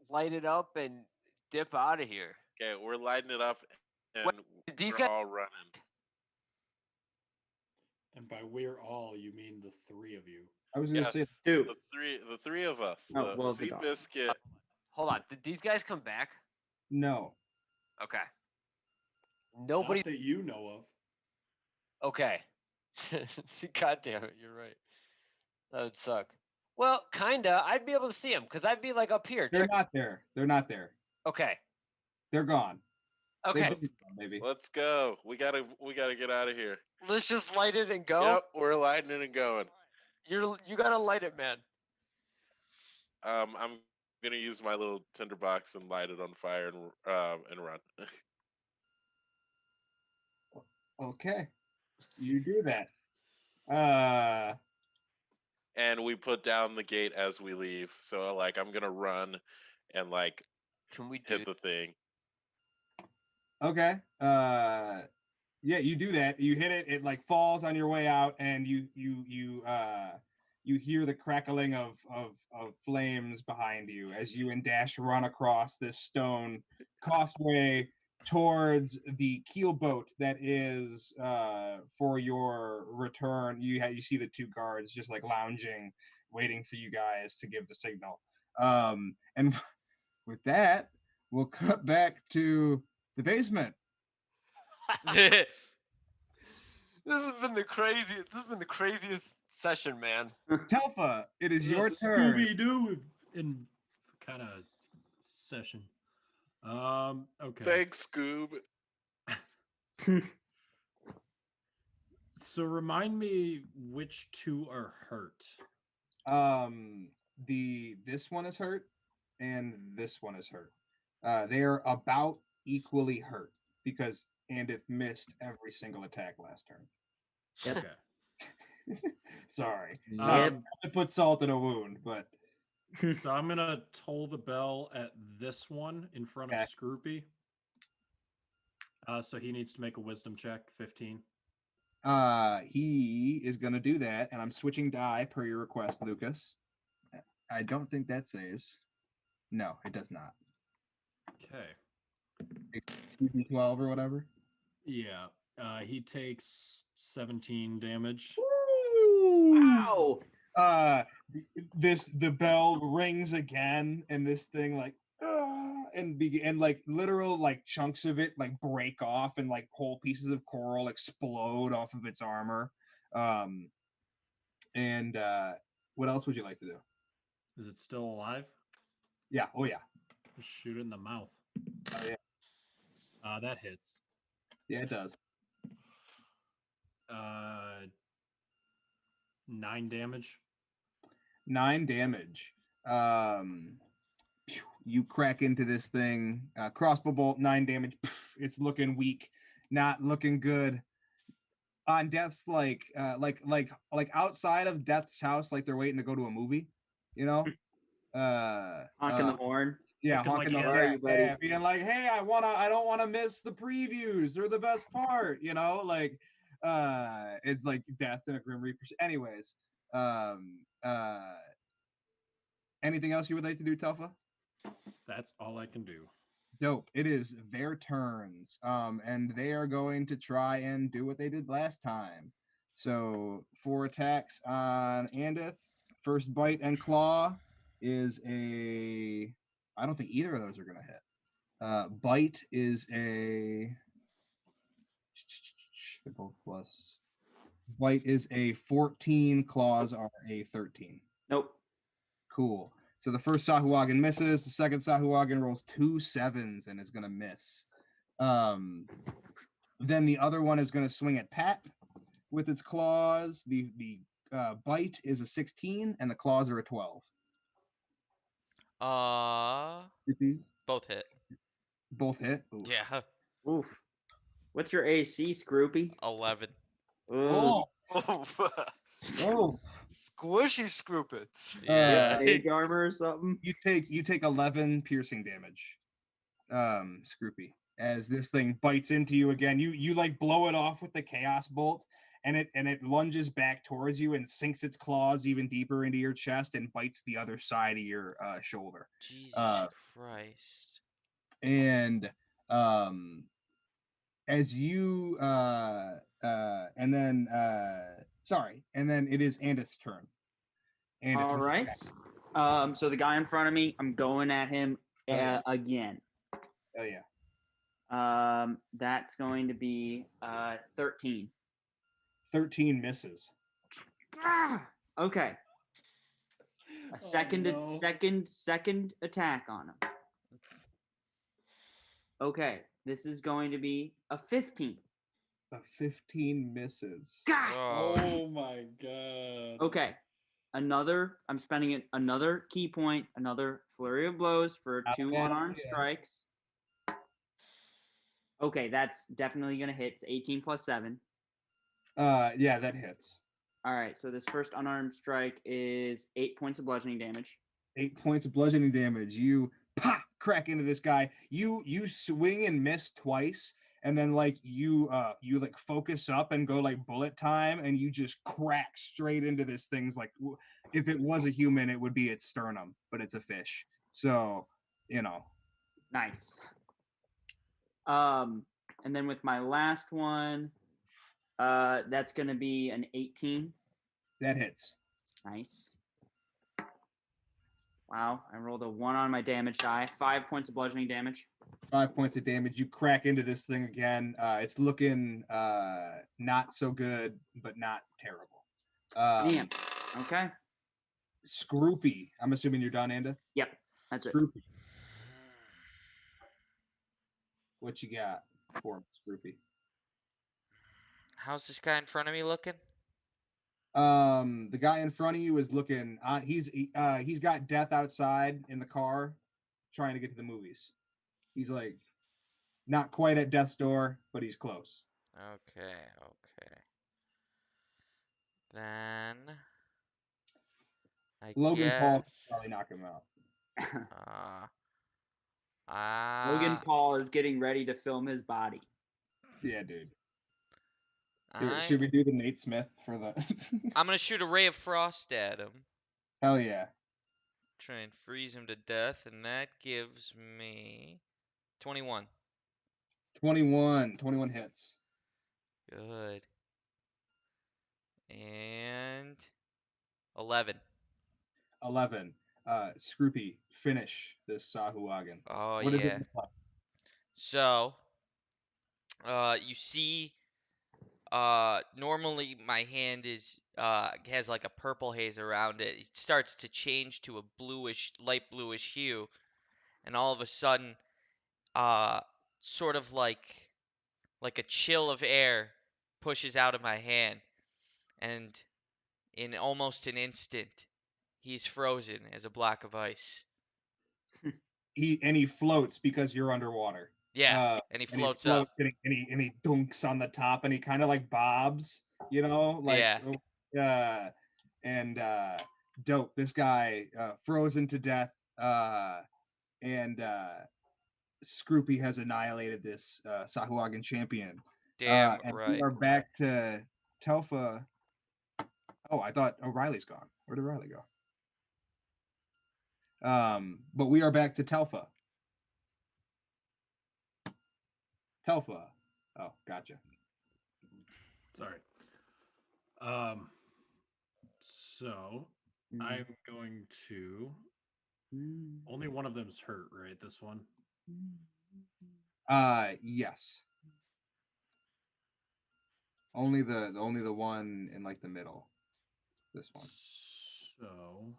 light it up and dip out of here. Okay, we're lighting it up, and these we're guys all running. And by we're all, you mean the three of you. I was gonna Yes, say two. The three of us. Oh, well, the the dog. Seabiscuit. Hold on. Did these guys come back? no. Okay. Nobody. Not that you know of. Okay. God damn it, you're right. That would suck. Well, kinda. I'd be able to see them because I'd be like up here. They're not there. They're not there. Okay. They're gone. Okay. They've been gone, baby. Let's go. We gotta get out of here. Let's just light it and go. Yep, we're lighting it and going. You gotta light it, man. I'm gonna use my little tinderbox and light it on fire and run. Okay. You do that. And we put down the gate as we leave. So like I'm gonna run and like Can we hit the thing. Okay. Yeah, you do that. You hit it. It like falls on your way out, and you hear the crackling of flames behind you as you and Dash run across this stone causeway towards the keel boat that is for your return. You see the two guards just like lounging, waiting for you guys to give the signal. And with that, we'll cut back to the basement. This has been the craziest. This has been the craziest session, man. Telfa, it is your turn. Scooby Doo in kind of session. Okay. Thanks, Scoob. So remind me which two are hurt. This one is hurt, and this one is hurt. They are about equally hurt because Andith missed every single attack last turn. Yep. Okay. Sorry. Yep. To put salt in a wound, but So I'm gonna toll the bell at this one in front of Scroopy. So he needs to make a wisdom check, 15. He is gonna do that, and I'm switching die per your request, Lucas. I don't think that saves. No, it does not. Okay. 2d12 or whatever. Yeah. He takes 17 damage. Wow. The bell rings again, and this thing like and like literal like chunks of it like break off, and like whole pieces of coral explode off of its armor. And what else would you like to do? Is it still alive? Yeah. Oh yeah. Shoot it in the mouth. Oh yeah. That hits. Yeah, it does. 9 damage. 9 damage. You crack into this thing. Crossbow bolt, 9 damage. It's looking weak, not looking good. On Death's like outside of Death's house, like they're waiting to go to a movie, you know. Honking the horn. Yeah, Looking like honking the he horn. has- you, buddy? Yeah, being like, hey, I don't wanna miss the previews. They're the best part, you know. Like, it's like Death and a Grim Reaper. Anyways, anything else you would like to do, Telfa? That's all I can do. Dope. It is their turns. And they are going to try and do what they did last time. So 4 attacks on Andith. First bite and claw is a. I don't think either of those are gonna hit. Bite is a. They're both plus. Bite is a 14. Claws are a 13. Nope. Cool. So the first Sahuagin misses. The second Sahuagin rolls 2 7s and is going to miss. Then the other one is going to swing at Pat with its claws. The bite is a 16 and the claws are a 12. Both hit. Both hit? Ooh. Yeah. Oof. What's your AC, Scroopy? 11. Oh. Oh. Squishy Scroopits. Yeah. Stage armor or something? You take 11 piercing damage, Scroopy, as this thing bites into you again. You like blow it off with the chaos bolt, and it lunges back towards you and sinks its claws even deeper into your chest and bites the other side of your shoulder. Jesus Christ. And as you and then it is Andith's turn. Andith, All right. So the guy in front of me, I'm going at him again. Oh yeah. That's going to be 13. 13 misses. Okay. A second attack on him. Okay, this is going to be a 15. A 15 misses. Oh my god. Okay. I'm spending another key point, another flurry of blows for 2 unarmed strikes. Okay, that's definitely gonna hit. It's 18 plus 7. Yeah, that hits. All right, so this first unarmed strike is 8 points of bludgeoning damage. 8 points of bludgeoning damage. You crack into this guy. You swing and miss twice, and then like you like focus up and go like bullet time, and you just crack straight into this thing's like. If it was a human, it would be its sternum, but it's a fish. So, you know. Nice. And then with my last one, that's gonna be an 18. That hits. Nice. Wow, I rolled a 1 on my damage die. 5 points of bludgeoning damage. 5 points of damage. You crack into this thing again. It's looking not so good, but not terrible. Damn. Okay. Scroopy. I'm assuming you're done, Anda? Yep, that's it. Scroopy. What you got for Scroopy? How's this guy in front of me looking? The guy in front of you is looking. He's got Death outside in the car, trying to get to the movies. He's like, not quite at Death's door, but he's close. Okay. Then Logan Paul probably knock him out. Logan Paul is getting ready to film his body. Yeah, dude. Should we do the Nate Smith for the? I'm gonna shoot a ray of frost at him. Hell yeah. Try and freeze him to death, and that gives me 21. 21 hits. Good. And 11. 11. Scroopy, finish this Sahuagin. Oh, what yeah. So, you see, normally my hand is has like a purple haze around it. It starts to change to a bluish, light bluish hue, and all of a sudden, uh, sort of like a chill of air pushes out of my hand, and in almost an instant, he's frozen as a block of ice. He floats because you're underwater. Yeah, and he floats up. And he dunks on the top, and he kind of like bobs, like dope. This guy frozen to death, and Scroopy has annihilated this Sahuagin champion. Damn and right. we are back to Telfa. Oh, I thought Riley's gone. Where did Riley go? But we are back to Telfa. Telfa. Oh, gotcha. Sorry. So I'm going to. Only one of them's hurt, right? This one. Yes. Only the one in like the middle. This one. So.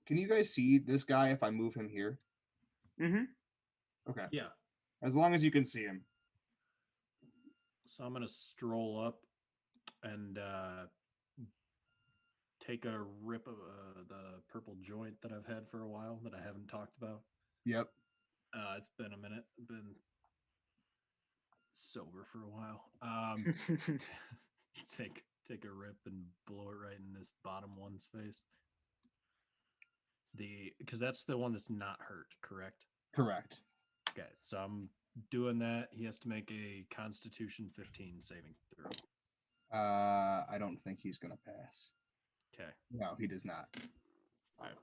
Can you guys see this guy if I move him here? Mm-hmm. Okay. Yeah. As long as you can see him. So I'm gonna stroll up and take a rip of the purple joint that I've had for a while that I haven't talked about. Yep. It's been a minute. I've been sober for a while. Take a rip and blow it right in this bottom one's face. Because that's the one that's not hurt, correct? Correct. Okay, so I'm doing that. He has to make a Constitution 15 saving throw. I don't think he's gonna pass. Okay. No, he does not. All right.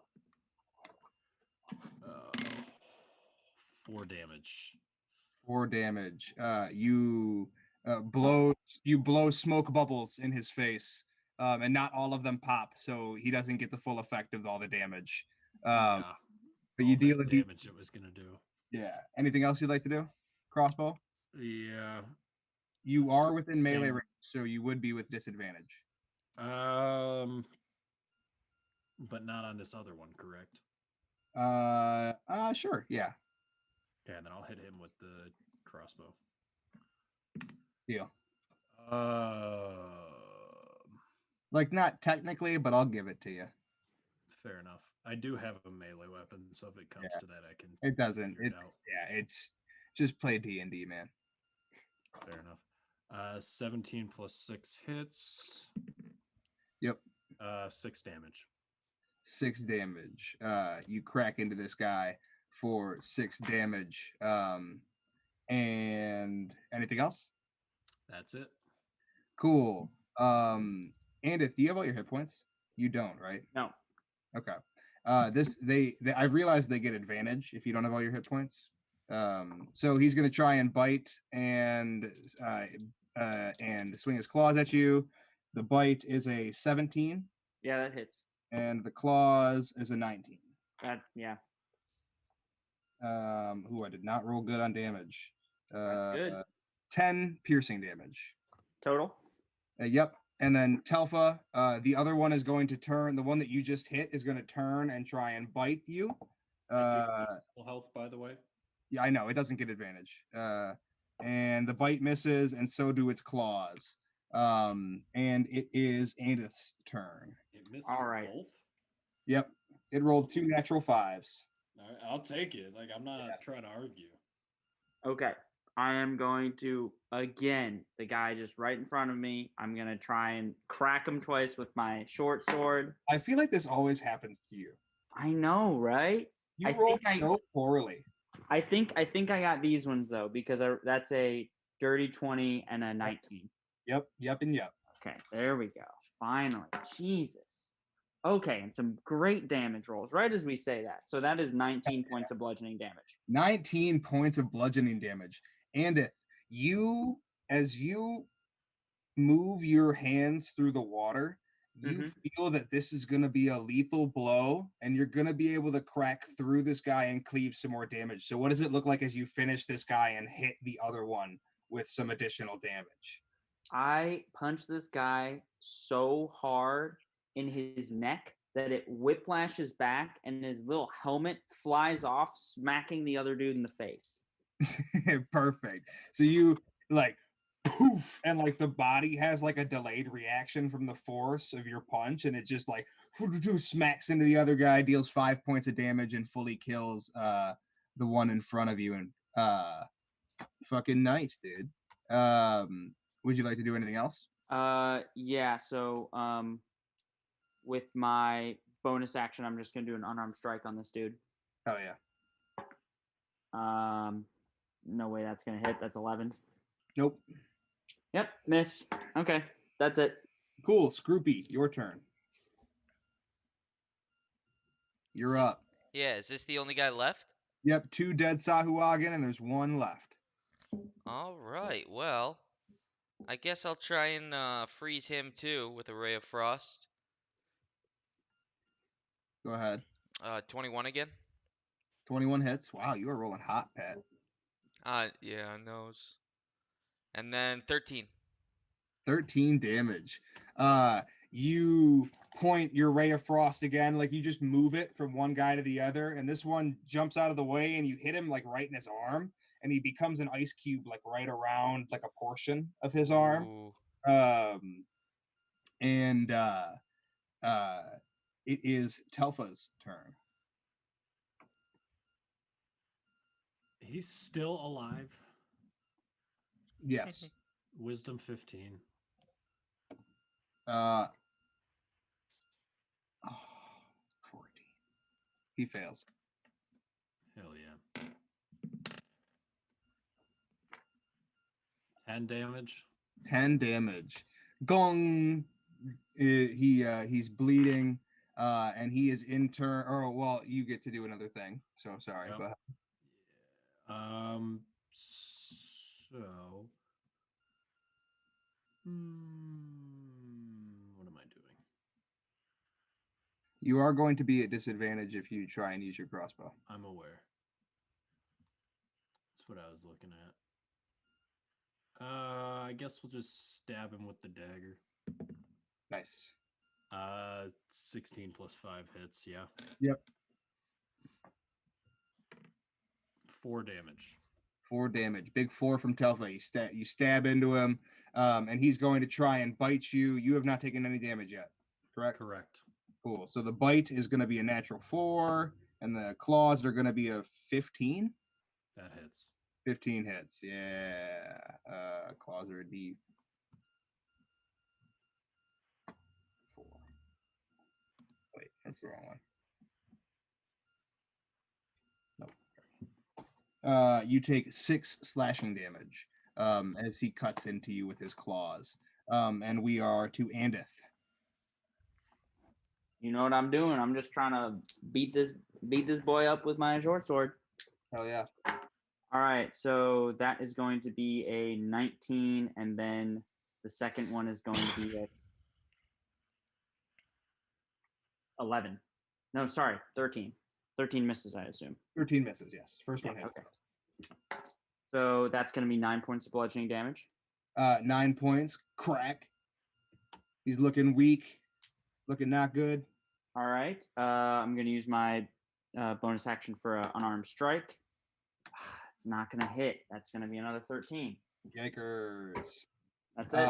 4 damage. 4 damage. You blow smoke bubbles in his face, and not all of them pop, so he doesn't get the full effect of all the damage. But you deal a damage it was gonna do. Yeah. Anything else you'd like to do? Crossbow? Yeah. You are within melee range, so you would be with disadvantage. But not on this other one, correct? Sure, yeah. Okay, then I'll hit him with the crossbow. Deal. Like not technically, but I'll give it to you. Fair enough. I do have a melee weapon, so if it comes to that, I can. It doesn't. Out. Yeah, it's just play D&D, man. Fair enough. 17 plus 6 hits. Yep. 6 damage. 6 damage. You crack into this guy for 6 damage. And anything else? That's it. Cool. Andith, do you have all your hit points? You don't, right? No. Okay. I realize they get advantage if you don't have all your hit points. So he's gonna try and bite and swing his claws at you. The bite is a 17. Yeah, that hits. And the claws is a 19. Yeah. I did not roll good on damage. That's good. 10 piercing damage. Total? Yep. And then Telfa, the other one is going to turn. The one that you just hit is going to turn and try and bite you. Full health, by the way. Yeah, I know. It doesn't get advantage. And the bite misses, and so do its claws. And it is Andith's turn. It misses all right. both? Yep. It rolled 2 natural 5s. I'll take it. Like, I'm not trying to argue. Okay. I am going to, again, the guy just right in front of me, I'm going to try and crack him twice with my short sword. I feel like this always happens to you. I know, right? You roll so poorly. I think I got these ones, though, because that's a dirty 20 and a 19. Yep. Okay, there we go. Finally. Jesus. Okay, and some great damage rolls, right as we say that. So that is 19 points of bludgeoning damage. 19 points of bludgeoning damage. And as you move your hands through the water, you feel that this is going to be a lethal blow, and you're going to be able to crack through this guy and cleave some more damage. So what does it look like as you finish this guy and hit the other one with some additional damage? I punched this guy so hard in his neck that it whiplashes back and his little helmet flies off, smacking the other dude in the face. Perfect. So you like poof, and like the body has like a delayed reaction from the force of your punch, and it just like smacks into the other guy, deals 5 points of damage, and fully kills the one in front of you. And fucking nice, dude. Would you like to do anything else? Yeah, so with my bonus action, I'm just gonna do an unarmed strike on this dude. Oh yeah. No way that's gonna hit. That's 11. Nope. Yep, miss. Okay, that's it. Cool. Scroopy, your turn. You're up. Yeah, is this the only guy left? Yep, 2 dead Sahuagin, and there's 1 left. All right. Well, I guess I'll try and freeze him too with a Ray of Frost. Go ahead. 21 again. 21 hits. Wow, you are rolling hot, Pat. Yeah, on those. And then 13. 13 damage. You point your Ray of Frost again, like you just move it from one guy to the other, and this one jumps out of the way, and you hit him like right in his arm, and he becomes an ice cube like right around like a portion of his arm. Ooh. And it is Telfa's turn. He's still alive. Yes. Wisdom 15. 14. He fails. Hell yeah. 10 damage. 10 damage. Gong. He's bleeding, and he is in turn. Or well, you get to do another thing. So sorry. Yep. Go ahead. So. What am I doing? You are going to be at disadvantage if you try and use your crossbow. I'm aware. That's what I was looking at. I guess we'll just stab him with the dagger. Nice. 16 plus 5 hits, yeah. Yep. 4 damage. 4 damage. Big 4 from Telfa. You stab into him, and he's going to try and bite you. You have not taken any damage yet, correct? Correct. Cool. So the bite is going to be a natural 4, and the claws are going to be a 15. That hits. 15 hits. Yeah. Claws are a D4. Wait, that's the wrong one. Nope. You take 6 slashing damage as he cuts into you with his claws. And we are to Andith. You know what I'm doing? I'm just trying to beat this boy up with my short sword. Hell yeah. All right, so that is going to be a 19, and then the second one is going to be a 11. No, sorry, 13. 13 misses, I assume. 13 misses, yes. First one hits. Okay. So that's going to be 9 points of bludgeoning damage. 9 points. Crack. He's looking weak. Looking not good. All right. I'm going to use my bonus action for an unarmed strike. It's not going to hit. That's going to be another 13. Yikers. That's it.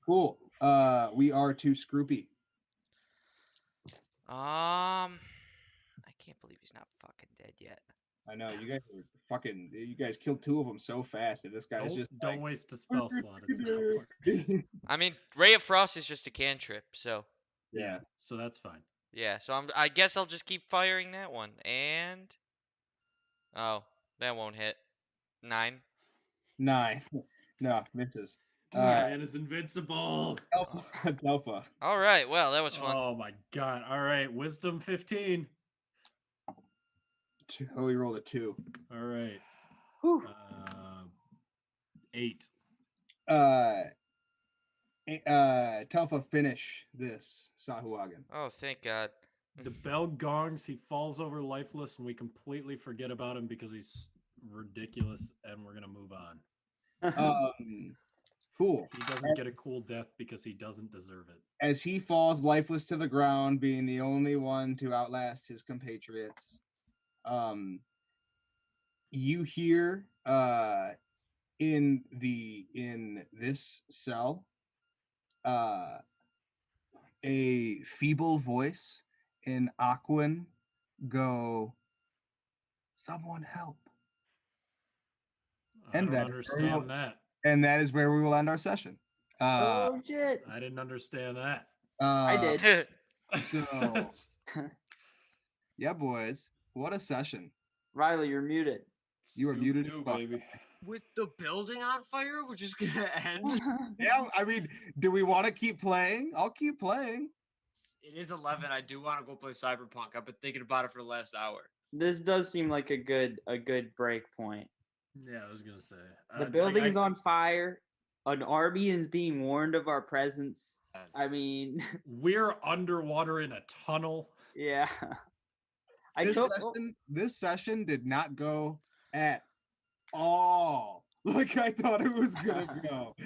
Cool. We are to Scroopy. I can't believe he's not fucking dead yet. I know you guys are fucking. You guys killed 2 of them so fast, and this guy's just don't like, waste a spell slot. It's not working. I mean, Ray of Frost is just a cantrip, so Yeah. So that's fine. yeah. So I guess I'll just keep firing that one. And oh, that won't hit. 9. 9. No, misses. This man is invincible. Alpha. All right. Well, that was fun. Oh my god. All right. Wisdom 15. Oh, you rolled a 2. All right. 8. Telfa finish this Sahuagin. Oh, thank God. The bell gongs, he falls over lifeless, and we completely forget about him because he's ridiculous, and we're gonna move on. Cool. He doesn't get a cool death because he doesn't deserve it. As he falls lifeless to the ground, being the only one to outlast his compatriots, you hear in this cell a feeble voice in Aquan go, "Someone help." I And don't that is where we will- understand that. And that is where we will end our session. Oh shit! I didn't understand that. I did. So, yeah, boys, what a session. Riley, you're muted. You are muted as Scooby-Doo, fuck. baby. With the building on fire, we're just gonna end. Yeah, I mean, do we want to keep playing? I'll keep playing. It is 11. I do want to go play Cyberpunk. I've been thinking about it for the last hour. This does seem like a good break point. Yeah, I was gonna say. The building's on fire. An Arby is being warned of our presence. I mean, We're underwater in a tunnel. yeah. This session did not go at all like I thought it was gonna go.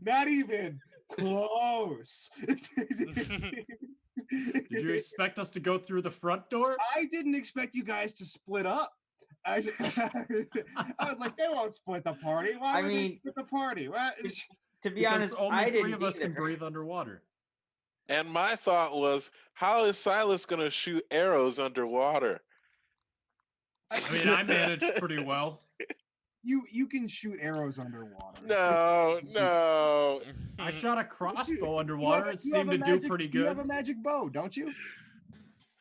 Not even close. Did you expect us to go through the front door? I didn't expect you guys to split up. I was like, they won't split the party. Why would they split the party? To be Because honest, only I three didn't of us can either. breathe underwater. And my thought was, how is Silas going to shoot arrows underwater? I mean, I managed pretty well. You can shoot arrows underwater. No. I shot a crossbow underwater. It seemed to do pretty You have good. a magic bow, don't you?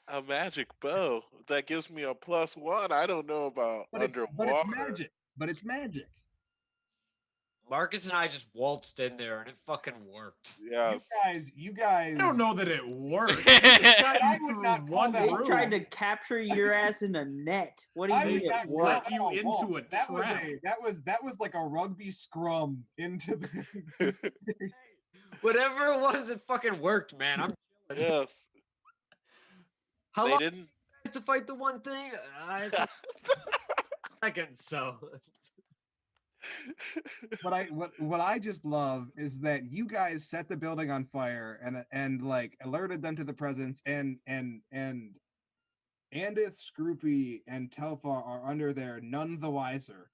A magic bow that gives me a +1. I don't know about underwater. But it's magic. But it's magic. Marcus and I just waltzed in there and it fucking worked. Yes. You guys. I don't know that it worked. I would not call one that. They room. tried to capture your ass in a net. What do you I mean would not it call worked? that you a into waltz. a That was trap. that was like a rugby scrum into the. Whatever it was, it fucking worked, man. I'm chilling. Yes. How They long didn't. to fight the one thing? Seconds, so. What I just love is that you guys set the building on fire and like alerted them to the presence and Andith, Scroopy, and Telfa are under there, none the wiser.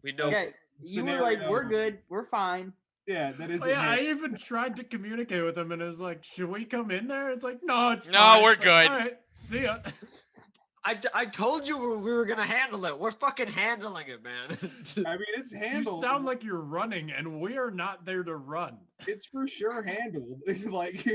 We know. Yeah, you were like, we're Scenario. good, we're fine. Yeah, that is. Oh, yeah, I even tried to communicate with him, and it was like, "Should we come in there?" It's like, "No, it's No, fine." we're It's like, good. All right, see ya. I told you we were gonna handle it. We're fucking handling it, man. I mean, it's You handled. sound like you're running, and we are not there to run. It's for sure handled. Like,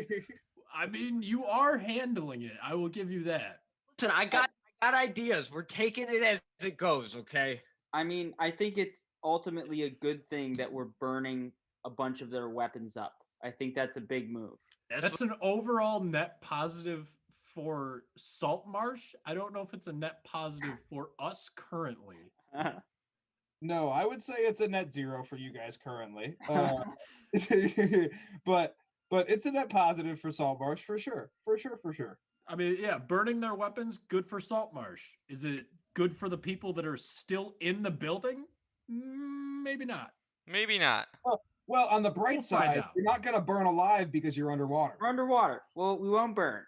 I mean, you are handling it. I will give you that. Listen, I got ideas. We're taking it as it goes, okay? I mean, I think it's ultimately a good thing that we're burning a bunch of their weapons up. I think that's a big move. That's an overall net positive for Saltmarsh. I don't know if it's a net positive for us currently. no, I would say it's a net zero for you guys currently. But it's a net positive for Saltmarsh for sure. For sure. I mean, yeah, burning their weapons, good for Saltmarsh. Is it good for the people that are still in the building? Maybe not. Maybe not. Well, on the bright We'll find side, out. you're not gonna burn alive because you're underwater. We're underwater. Well, we won't burn.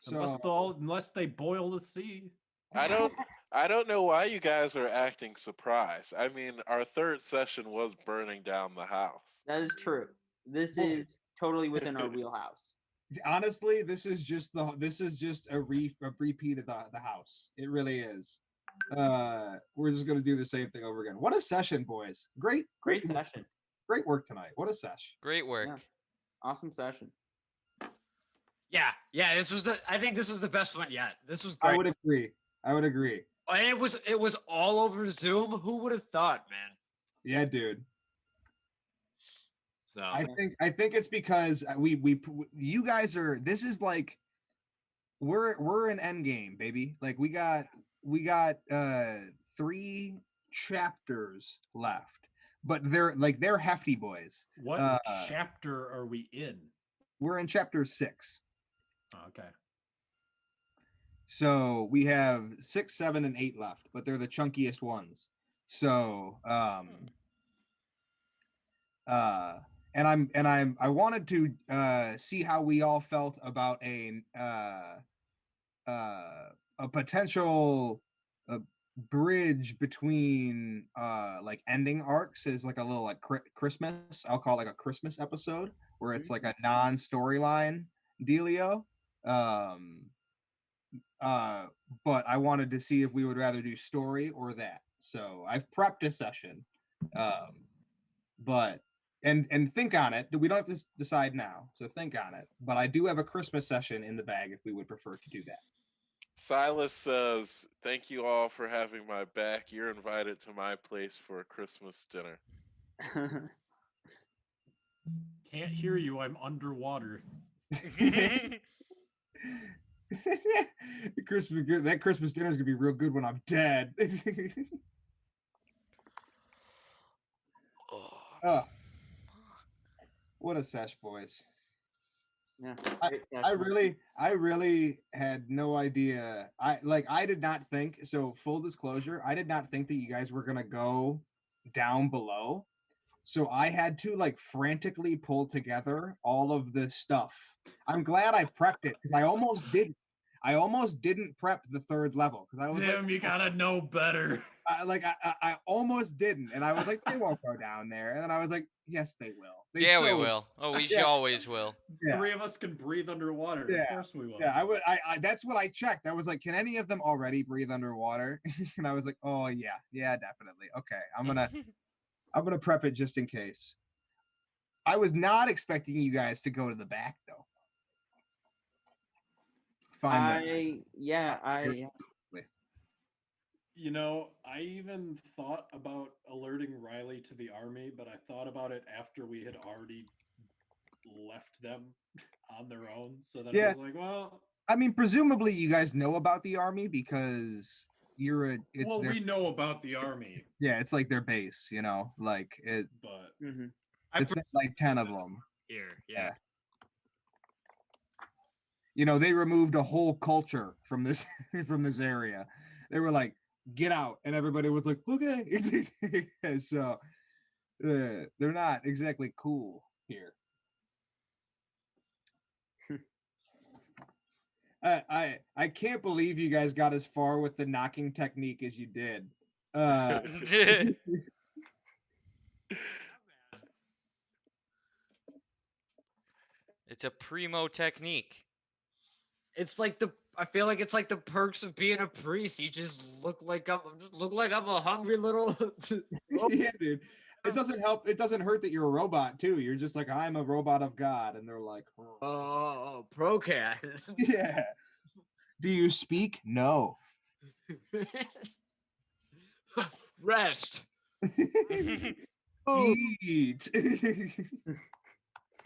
Unless they boil the sea. I don't know why you guys are acting surprised. I mean, our third session was burning down the house. That is true. This Well- is totally within our wheelhouse. Honestly, this is just a repeat of the house. It really is. We're just gonna do the same thing over again. What a session, boys! Great Session. Great work tonight. What a sesh. Great work. Yeah. Awesome session. Yeah. I think this was the best one yet. This was I great. would agree. And it was all over Zoom. Who would have thought, man? Yeah, dude. So I think it's because you guys are. This is like we're in Endgame, baby. Like we got 3 chapters left, but they're hefty boys. What chapter are we in? We're in chapter 6. Oh, okay. So we have 6, 7, and 8 left, but they're the chunkiest ones. So I wanted to see how we all felt about a potential bridge between like ending arcs is like a little like Christmas. I'll call it like a Christmas episode where it's like a non-storyline dealio. But I wanted to see if we would rather do story or that. So I've prepped a session. But and think on it. We don't have to decide now, so think on it. But I do have a Christmas session in the bag if we would prefer to do that. Silas says, "Thank you all for having my back. You're invited to my place for a Christmas dinner." Can't hear you. I'm underwater. That Christmas dinner is gonna be real good when I'm dead. What a sesh, boys. Yeah, I really had no idea. I did not think, so full disclosure, I did not think that you guys were gonna go down below. So I had to like frantically pull together all of this stuff. I'm glad I prepped it because I almost didn't prep the 3rd level because I was Tim, like, you gotta know better. I almost didn't, and I was like, they won't go down there, and then I was like, yes, they will. We will. Oh, we always will. Yeah. 3 of us can breathe underwater. Yeah. Of course we will. Yeah, I that's what I checked. I was like, can any of them already breathe underwater? And I was like, oh yeah, definitely. Okay, I'm gonna prep it just in case. I was not expecting you guys to go to the back though. You know, I even thought about alerting Riley to the army, but I thought about it after we had already left them on their own. So then I was like, well, I mean, presumably you guys know about the army because we know about the army. Yeah, it's like their base, you know, like it. But it's like 10 of them here. Yeah. You know, they removed a whole culture from this area. They were like, get out, and everybody was like, okay. So they're not exactly cool here. I can't believe you guys got as far with the knocking technique as you did. It's a primo technique. It's like I feel like it's like the perks of being a priest. You just look like I'm a hungry little. Yeah, dude. It doesn't help. It doesn't hurt that you're a robot too. You're just like, I'm a robot of God, and they're like, oh, Procat. Yeah. Do you speak? No. Rest. Eat.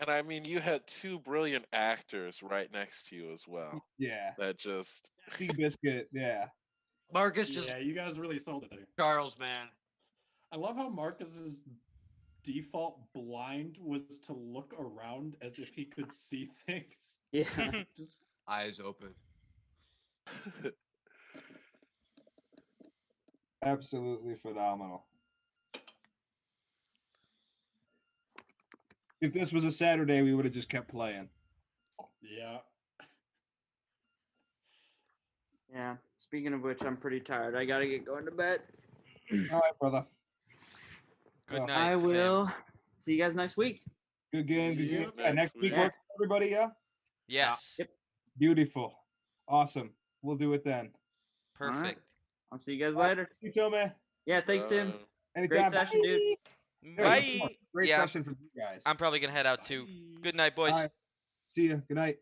And I mean, you had 2 brilliant actors right next to you as well. Yeah. That just Seabiscuit, yeah. Marcus just. Yeah, you guys really sold it there. Charles, man. I love how Marcus's default blind was to look around as if he could see things. Yeah. Just eyes open. Absolutely phenomenal. If this was a Saturday, we would have just kept playing. Yeah. Yeah. Speaking of which, I'm pretty tired. I gotta get going to bed. All right, brother. Good night. I will see you guys next week. Good game. Good game. Yeah, Next week, Yeah. work for everybody. Yeah. Yes. Yep. Beautiful. Awesome. We'll do it then. Perfect. I'll see you guys later. You too, man. Yeah. Thanks, Tim. Anytime. Great session, dude. Yeah, Bye. Great Yeah. session from you guys. I'm probably gonna head out too. Good night, boys. All right. See ya. Good night.